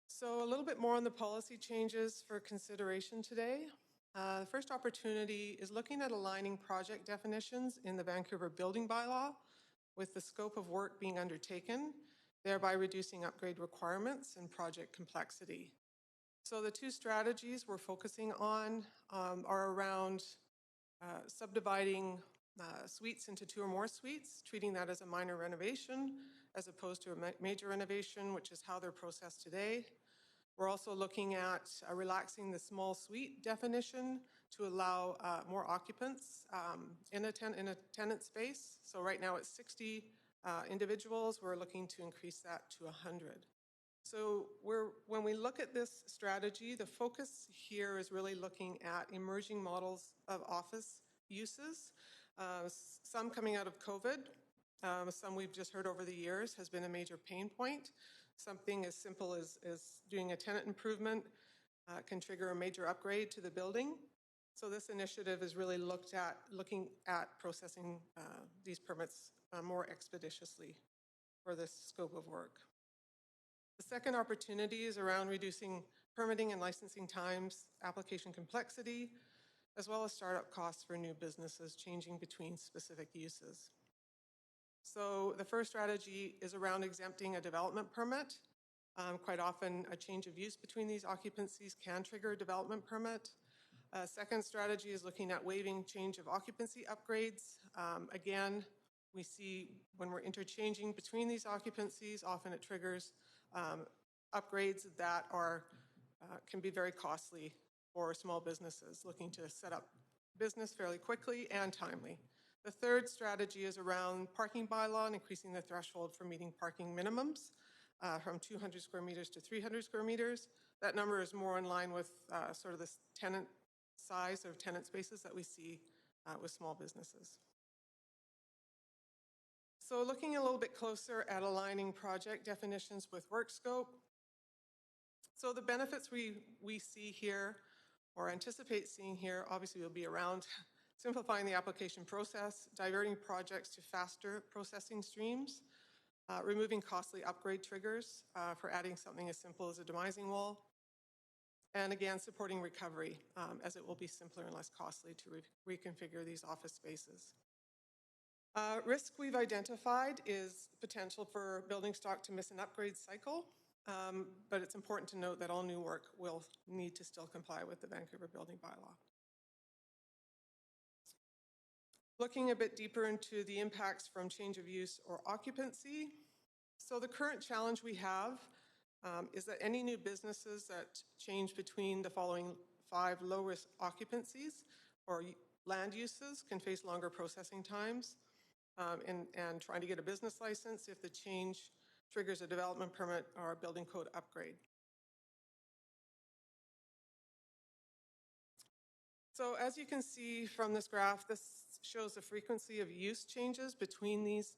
So a little bit more on the policy changes for consideration today. The first opportunity is looking at aligning project definitions in the Vancouver Building Bylaw with the scope of work being undertaken, thereby reducing upgrade requirements and project complexity. So the two strategies we're focusing on are around subdividing suites into 2 or more suites, treating that as a minor renovation as opposed to a major renovation, which is how they're processed today. We're also looking at relaxing the small suite definition to allow more occupants in a tenant space. So right now it's 60 individuals. We're looking to increase that to 100. So when we look at this strategy, the focus here is really looking at emerging models of office uses. Some coming out of COVID, some we've just heard over the years has been a major pain point. Something as simple as doing a tenant improvement can trigger a major upgrade to the building. So this initiative is really looking at processing these permits more expeditiously for this scope of work. The second opportunity is around reducing permitting and licensing times, application complexity, as well as startup costs for new businesses changing between specific uses. So the first strategy is around exempting a development permit. Quite often, a change of use between these occupancies can trigger a development permit. Second strategy is looking at waiving change of occupancy upgrades. Again, we see when we're interchanging between these occupancies, often it triggers upgrades that can be very costly for small businesses looking to set up business fairly quickly and timely. The third strategy is around parking bylaw and increasing the threshold for meeting parking minimums from 200 square meters to 300 square meters. That number is more in line with sort of this tenant size of tenant spaces that we see with small businesses. So looking a little bit closer at aligning project definitions with work scope. So the benefits we see here or anticipate seeing here obviously will be around simplifying the application process, diverting projects to faster processing streams, removing costly upgrade triggers for adding something as simple as a demising wall, and again, supporting recovery as it will be simpler and less costly to reconfigure these office spaces. Risk we've identified is potential for building stock to miss an upgrade cycle, but it's important to note that all new work will need to still comply with the Vancouver Building Bylaw. Looking a bit deeper into the impacts from change of use or occupancy. So the current challenge we have is that any new businesses that change between the following 5 low-risk occupancies or land uses can face longer processing times and trying to get a business license if the change triggers a development permit or a building code upgrade. So as you can see from this graph, this shows the frequency of use changes between these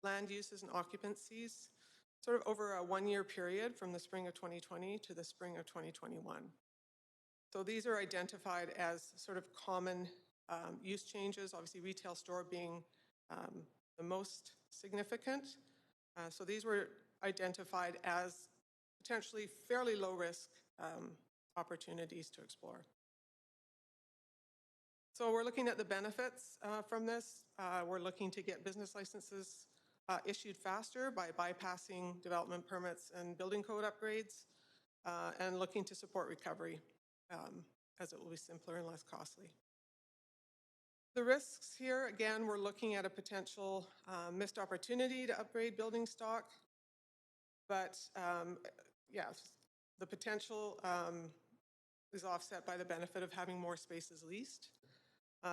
land uses and occupancies sort of over a 1-year period from the spring of 2020 to the spring of 2021. So these are identified as sort of common use changes, obviously retail store being the most significant. So these were identified as potentially fairly low risk opportunities to explore. So we're looking at the benefits from this. We're looking to get business licenses issued faster by bypassing development permits and building code upgrades and looking to support recovery as it will be simpler and less costly. The risks here, again, we're looking at a potential missed opportunity to upgrade building stock, but the potential is offset by the benefit of having more spaces leased.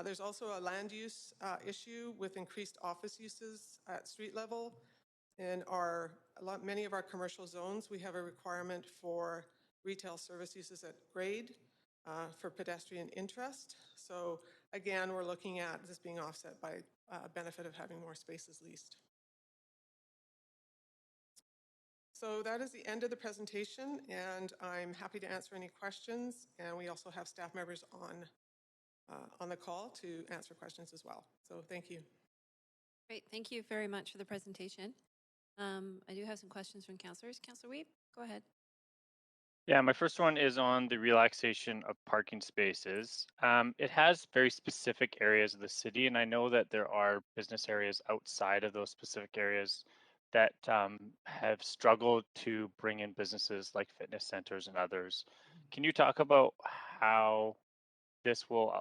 There's also a land use issue with increased office uses at street level. In many of our commercial zones, we have a requirement for retail service uses at grade for pedestrian interest. So again, we're looking at this being offset by benefit of having more spaces leased. So that is the end of the presentation, and I'm happy to answer any questions. And we also have staff members on the call to answer questions as well. So thank you. Great, thank you very much for the presentation. I do have some questions from councillors. Councillor Wiebe, go ahead. Yeah, my first one is on the relaxation of parking spaces. It has very specific areas of the city, and I know that there are business areas outside of those specific areas that have struggled to bring in businesses like fitness centers and others. Can you talk about how this will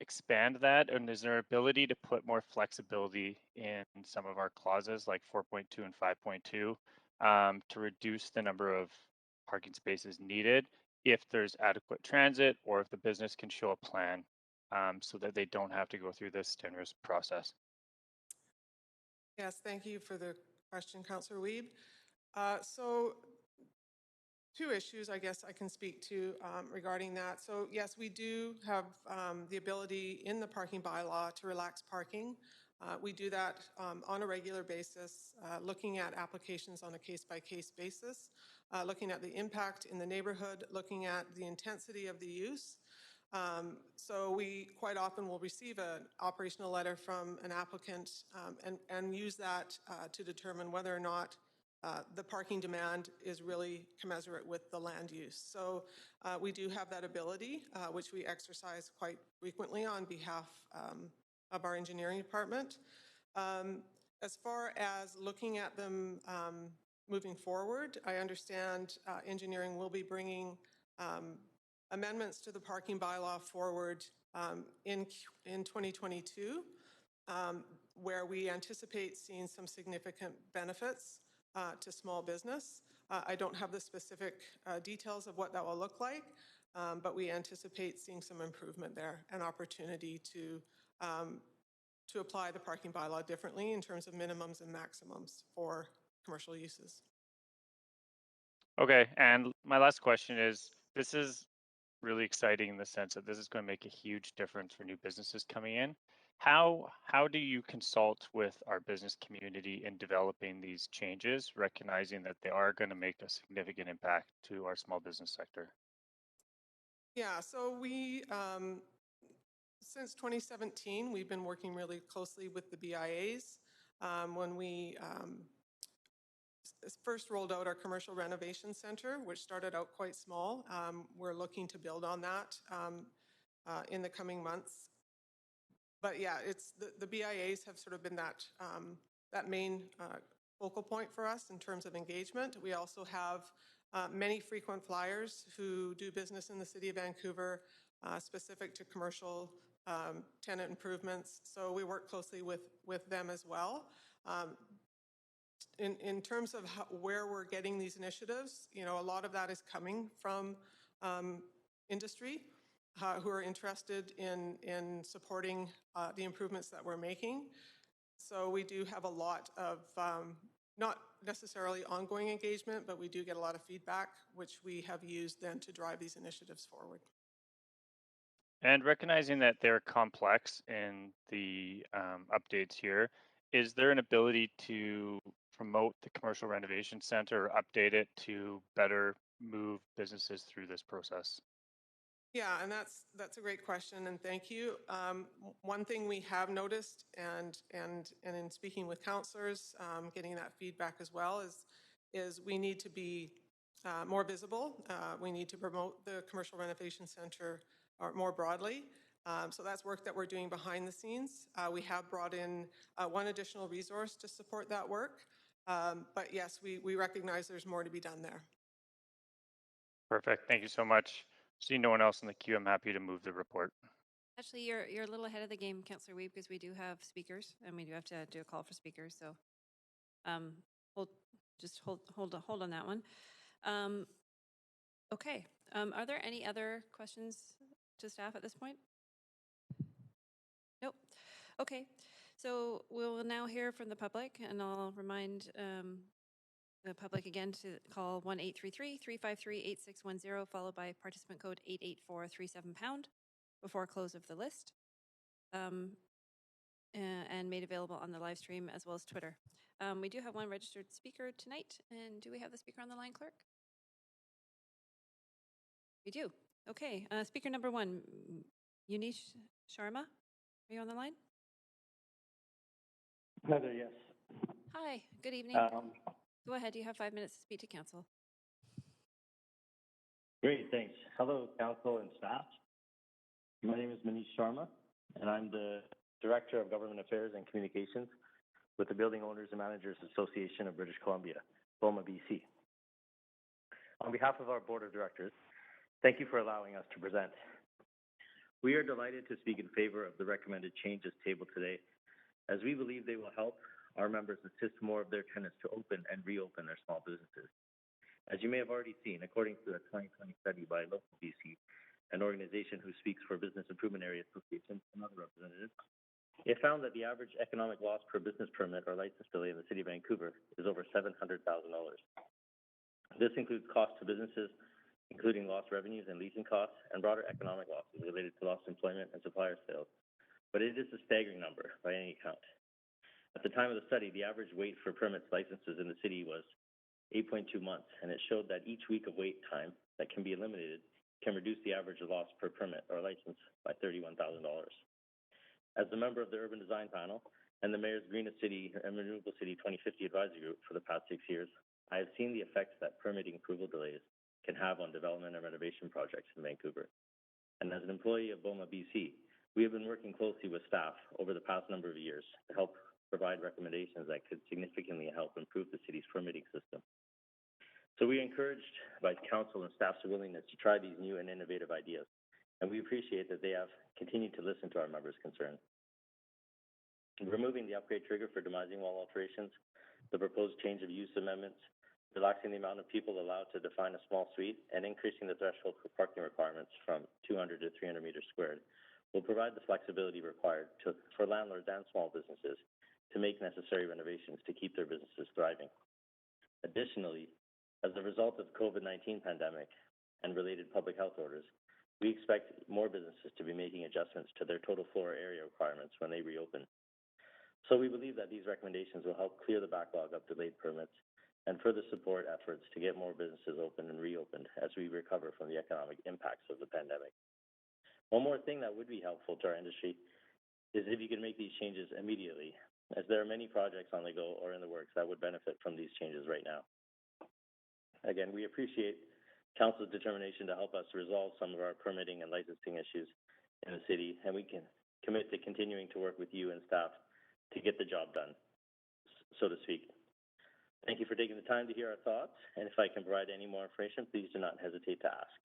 expand that, and is there ability to put more flexibility in some of our clauses like 4.2 and 5.2 to reduce the number of parking spaces needed if there's adequate transit or if the business can show a plan so that they don't have to go through this strenuous process? Yes, thank you for the question, Councillor Wiebe. So 2 issues I guess I can speak to regarding that. So yes, we do have the ability in the parking bylaw to relax parking We do that on a regular basis, looking at applications on a case-by-case basis, looking at the impact in the neighborhood, looking at the intensity of the use. So we quite often will receive an operational letter from an applicant and use that to determine whether or not the parking demand is really commensurate with the land use. So we do have that ability, which we exercise quite frequently on behalf of our engineering department. As far as looking at them moving forward, I understand engineering will be bringing amendments to the parking bylaw forward in 2022, where we anticipate seeing some significant benefits to small business. I don't have the specific details of what that will look like, but we anticipate seeing some improvement there, an opportunity to apply the parking bylaw differently in terms of minimums and maximums for commercial uses. Okay, and my last question is, this is really exciting in the sense that this is going to make a huge difference for new businesses coming in. How do you consult with our business community in developing these changes, recognizing that they are going to make a significant impact to our small business sector? Yeah, so we, since 2017, we've been working really closely with the BIAs. When we first rolled out our commercial renovation center, which started out quite small, we're looking to build on that in the coming months. But yeah, it's the BIAs have sort of been that main focal point for us in terms of engagement. We also have many frequent flyers who do business in the City of Vancouver, specific to commercial tenant improvements. So we work closely with them as well. In terms of where we're getting these initiatives, you know, a lot of that is coming from industry who are interested in supporting the improvements that we're making. So we do have a lot of, not necessarily ongoing engagement, but we do get a lot of feedback, which we have used then to drive these initiatives forward. And recognizing that they're complex in the updates here, is there an ability to promote the commercial renovation center or update it to better move businesses through this process? Yeah, and that's a great question, and thank you. One thing we have noticed, and in speaking with councillors, getting that feedback as well, is we need to be more visible. We need to promote the commercial renovation center more broadly. So that's work that we're doing behind the scenes. We have brought in one additional resource to support that work, but yes, we recognize there's more to be done there. Perfect. Thank you so much. See no one else in the queue, I'm happy to move the report. Actually, you're a little ahead of the game, Councillor Wiebe, because we do have speakers, and we do have to do a call for speakers. So, hold on that one. Okay. Are there any other questions to staff at this point? Nope. Okay. So we'll now hear from the public, and I'll remind the public again to call 1-833-353-8610, followed by participant code 88437# before close of the list, and made available on the live stream as well as Twitter. We do have one registered speaker tonight, and do we have the speaker on the line, clerk? We do. Okay. Speaker number 1, Munish Sharma, are you on the line? Hi there, yes. Hi, good evening. Go ahead, you have 5 minutes to speak to council. Great, thanks. Hello, council and staff. My name is Manish Sharma, and I'm the Director of Government Affairs and Communications with the Building Owners and Managers Association of British Columbia, BOMA, BC. On behalf of our Board of Directors, thank you for allowing us to present. We are delighted to speak in favor of the recommended changes tabled today, as we believe they will help our members assist more of their tenants to open and reopen their small businesses. As you may have already seen, according to a 2020 study by Local BC, an organization who speaks for Business Improvement Area Association and other representatives, it found that the average economic loss per business permit or license delay in the City of Vancouver is over $700,000. This includes costs to businesses, including lost revenues and leasing costs, and broader economic losses related to lost employment and supplier sales. But it is a staggering number by any count. At the time of the study, the average wait for permits licenses in the city was 8.2 months, and it showed that each week of wait time that can be eliminated can reduce the average loss per permit or license by $31,000. As a member of the Urban Design Panel and the Mayor's Greenest City and Renewable City 2050 Advisory Group for the past 6 years, I have seen the effects that permitting approval delays can have on development and renovation projects in Vancouver. And as an employee of BOMA BC, we have been working closely with staff over the past number of years to help provide recommendations that could significantly help improve the city's permitting system. So we are encouraged by council and staff's willingness to try these new and innovative ideas, and we appreciate that they have continued to listen to our members' concerns. Removing the upgrade trigger for demising wall alterations, the proposed change of use amendments, relaxing the amount of people allowed to define a small suite, and increasing the threshold for parking requirements from 200 to 300 meters squared will provide the flexibility required for landlords and small businesses to make necessary renovations to keep their businesses thriving. Additionally, as a result of the COVID-19 pandemic and related public health orders, we expect more businesses to be making adjustments to their total floor area requirements when they reopen. So we believe that these recommendations will help clear the backlog of delayed permits and further support efforts to get more businesses open and reopened as we recover from the economic impacts of the pandemic. One more thing that would be helpful to our industry is if you can make these changes immediately, as there are many projects on the go or in the works that would benefit from these changes right now. Again, we appreciate Council's determination to help us resolve some of our permitting and licensing issues in the city, and we can commit to continuing to work with you and staff to get the job done, so to speak. Thank you for taking the time to hear our thoughts, and if I can provide any more information, please do not hesitate to ask.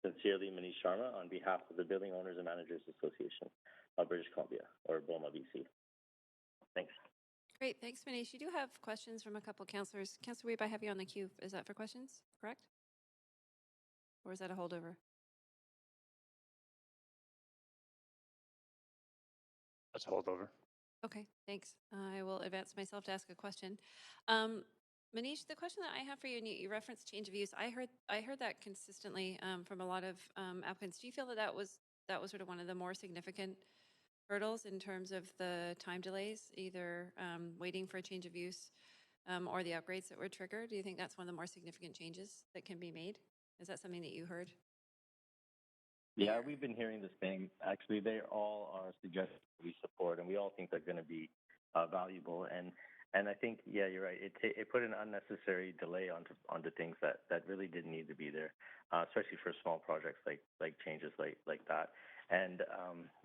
Sincerely, Manish Sharma, on behalf of the Building Owners and Managers Association of British Columbia, or BOMA BC. Thanks. Great, thanks, Manish. You do have questions from a couple councillors. Councillor Weeb, I have you on the queue. Is that for questions, correct? Or is that a holdover? That's a holdover. Okay, thanks. I will advance myself to ask a question. Manish, the question that I have for you, and you referenced change of use. I heard that consistently from a lot of applicants. Do you feel that that was sort of one of the more significant hurdles in terms of the time delays, either waiting for a change of use or the upgrades that were triggered? Do you think that's one of the more significant changes that can be made? Is that something that you heard? Yeah, we've been hearing the same. Actually, they all are suggestions we support, and we all think they're going to be valuable. And I think, yeah, you're right. It put an unnecessary delay onto things that really didn't need to be there, especially for small projects like changes like that. And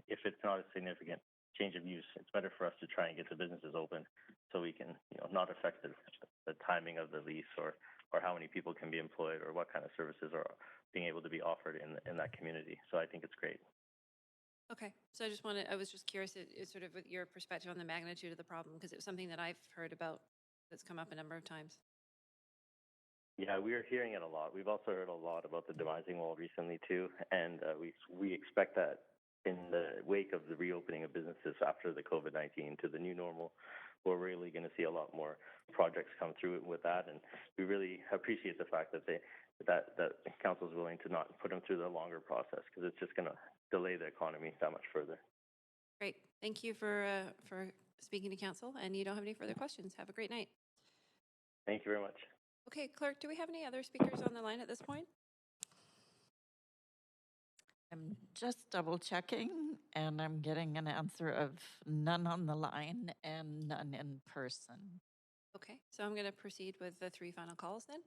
if it's not a significant change of use, it's better for us to try and get the businesses open so we can, not affect the timing of the lease or how many people can be employed or what kind of services are being able to be offered in that community. So I think it's great. Okay, so I was just curious, sort of with your perspective on the magnitude of the problem, because it was something that I've heard about that's come up a number of times. Yeah, we are hearing it a lot. We've also heard a lot about the demising wall recently too, and we expect that in the wake of the reopening of businesses after the COVID-19 to the new normal, we're really going to see a lot more projects come through with that, and we really appreciate the fact that that council is willing to not put them through the longer process, because it's just going to delay the economy that much further. Great, thank you for speaking to council, and you don't have any further questions. Have a great night. Thank you very much. Okay, clerk, do we have any other speakers on the line at this point? I'm just double checking, and I'm getting an answer of none on the line and none in person. Okay, so I'm going to proceed with the 3 final calls then.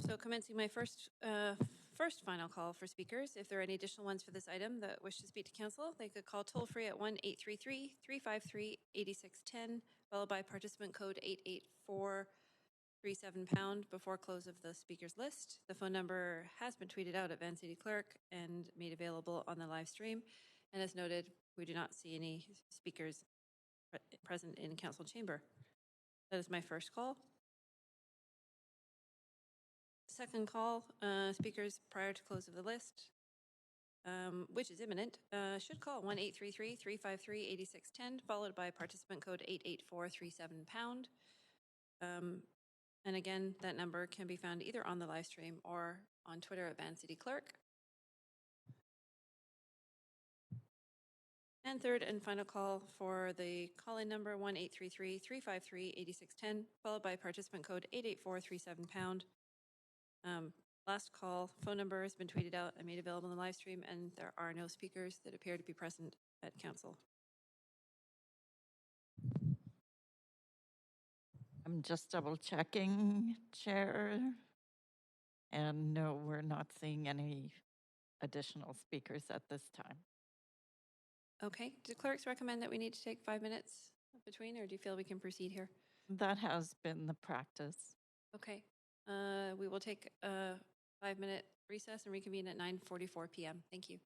So commencing my first final call for speakers. If there are any additional ones for this item that wish to speak to council, they could call toll free at 1-833-353-8610, followed by participant code 88437# before close of the speakers list. The phone number has been tweeted out at Van City Clerk and made available on the live stream. And as noted, we do not see any speakers present in council chamber. That is my first call. Second call, speakers prior to close of the list, which is imminent, should call 1-833-353-8610, followed by participant code 88437#. And again, that number can be found either on the live stream or on Twitter at Van City Clerk. And third and final call for the call-in number 1-833-353-8610, followed by participant code 88437#. Last call, phone number has been tweeted out and made available in the live stream, and there are no speakers that appear to be present at council. I'm just double checking, Chair. And no, we're not seeing any additional speakers at this time. Okay, do clerks recommend that we need to take 5 minutes between, or do you feel we can proceed here? That has been the practice. Okay, we will take a 5-minute recess and reconvene at 9:44 p.m. Thank you.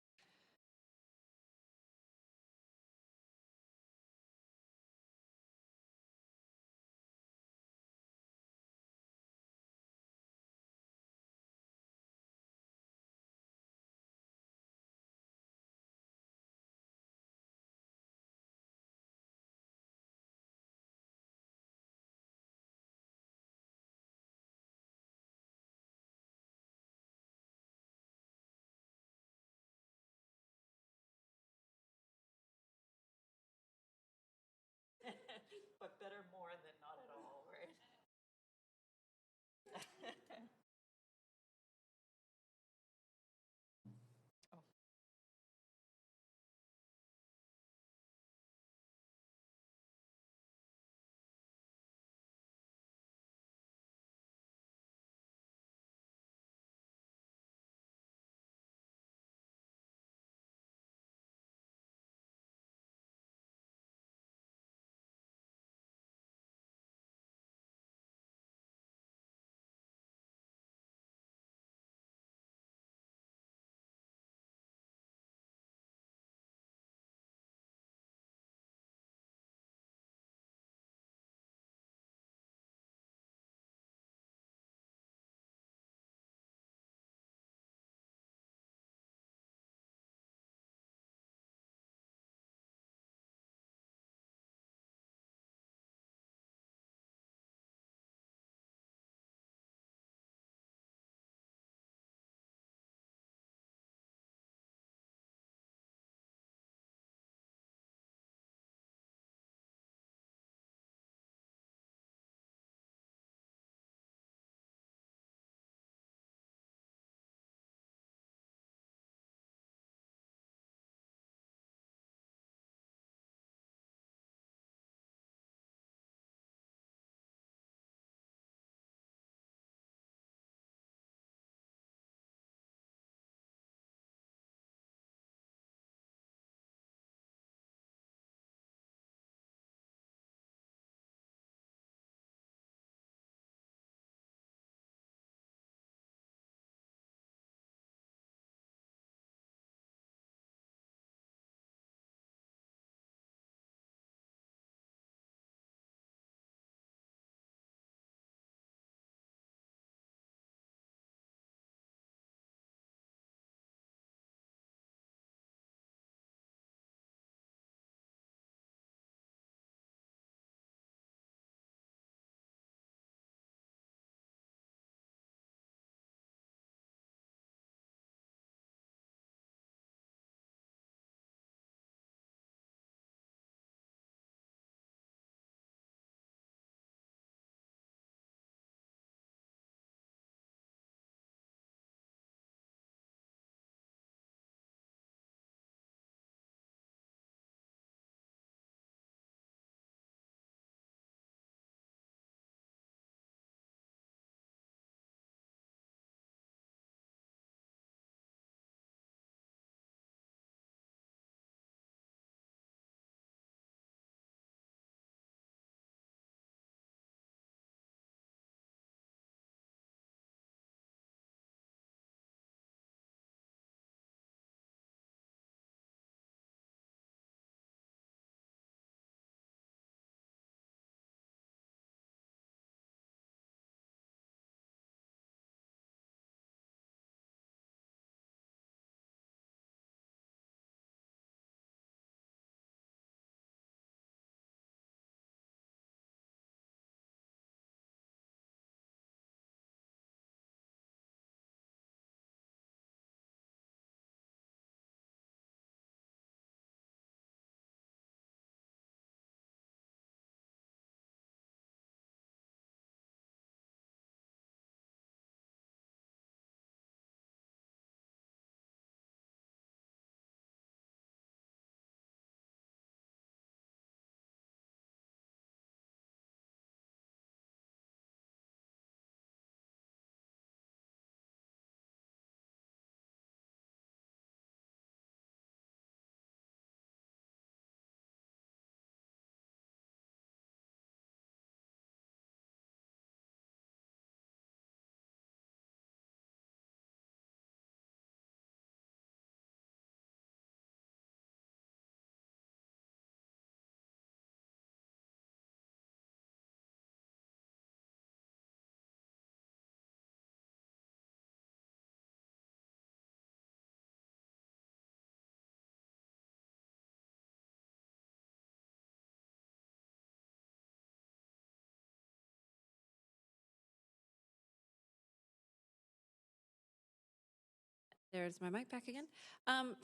There's my mic back again.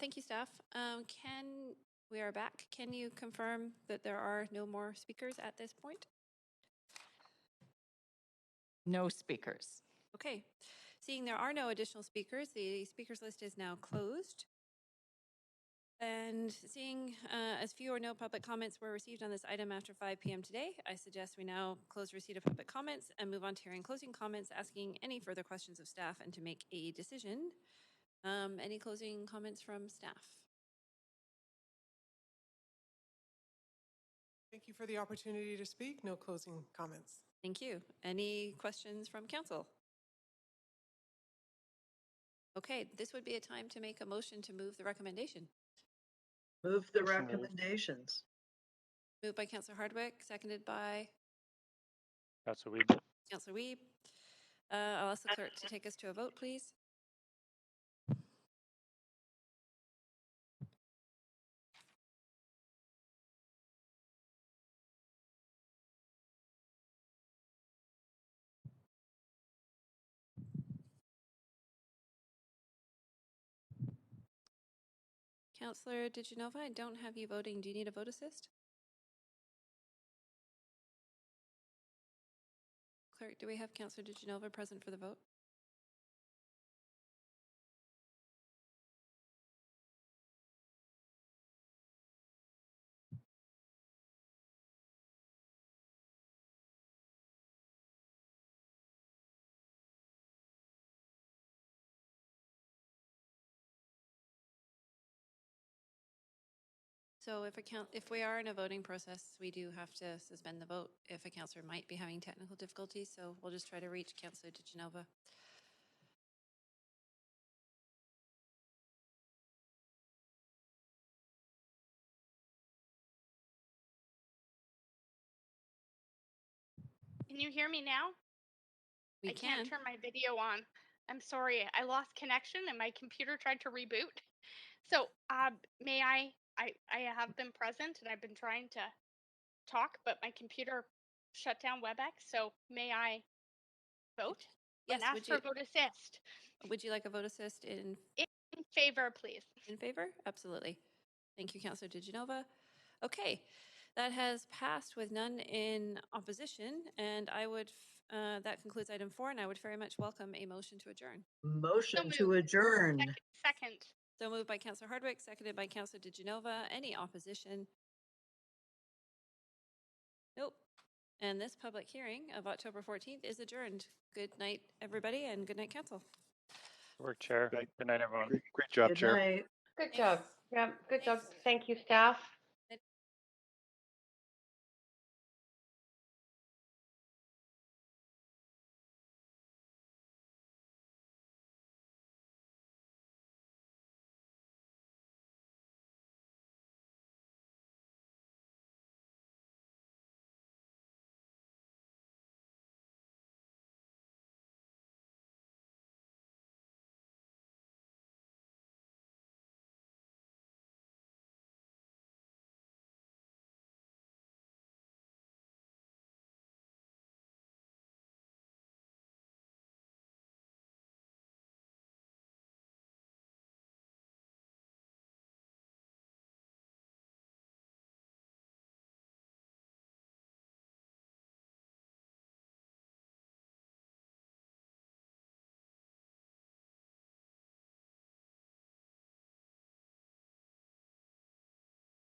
Thank you, staff. We are back. Can you confirm that there are no more speakers at this point? No speakers. Okay. Seeing there are no additional speakers, the speakers list is now closed. And seeing as few or no public comments were received on this item after 5 p.m. today, I suggest we now close receipt of public comments and move on to hearing closing comments, asking any further questions of staff and to make a decision. Any closing comments from staff? Thank you for the opportunity to speak. No closing comments. Thank you. Any questions from council? Okay, this would be a time to make a motion to move the recommendation. Move the Motion made. recommendations. Moved by Councillor Hardwick, seconded by Councilor Wiebe. Councillor Wiebe. I'll ask the clerk to take us to a vote, please. Councillor Digenova, I don't have you voting. Do you need a vote assist? Clerk, do we have Councillor Digenova present for the vote? So if we are in a voting process, we do have to suspend the vote if a councillor might be having technical difficulties. So we'll just try to reach Councillor Digenova. Can you hear me now? We I can't can. turn my video on. I'm sorry. I lost connection and my computer tried to reboot. So, may I have been present and I've been trying to talk, but my computer shut down WebEx. So, may I vote? Yes, And ask for vote assist. Would you like a vote assist in favor, please? In favor? Absolutely. Thank you, Councillor Digenova. Okay, that has passed with none in opposition, and I would, that concludes item 4, and I would very much welcome a motion to adjourn. Motion to adjourn. Second. So moved by Councillor Hardwick, seconded by Councillor Digenova. Any opposition? Nope. And this public hearing of October 14th is adjourned. Good night, everybody, and good night, Council. Work, Chair. Good night, everyone. Great job, Good Chair. night. Good job. Yeah, good job. Thank you, staff.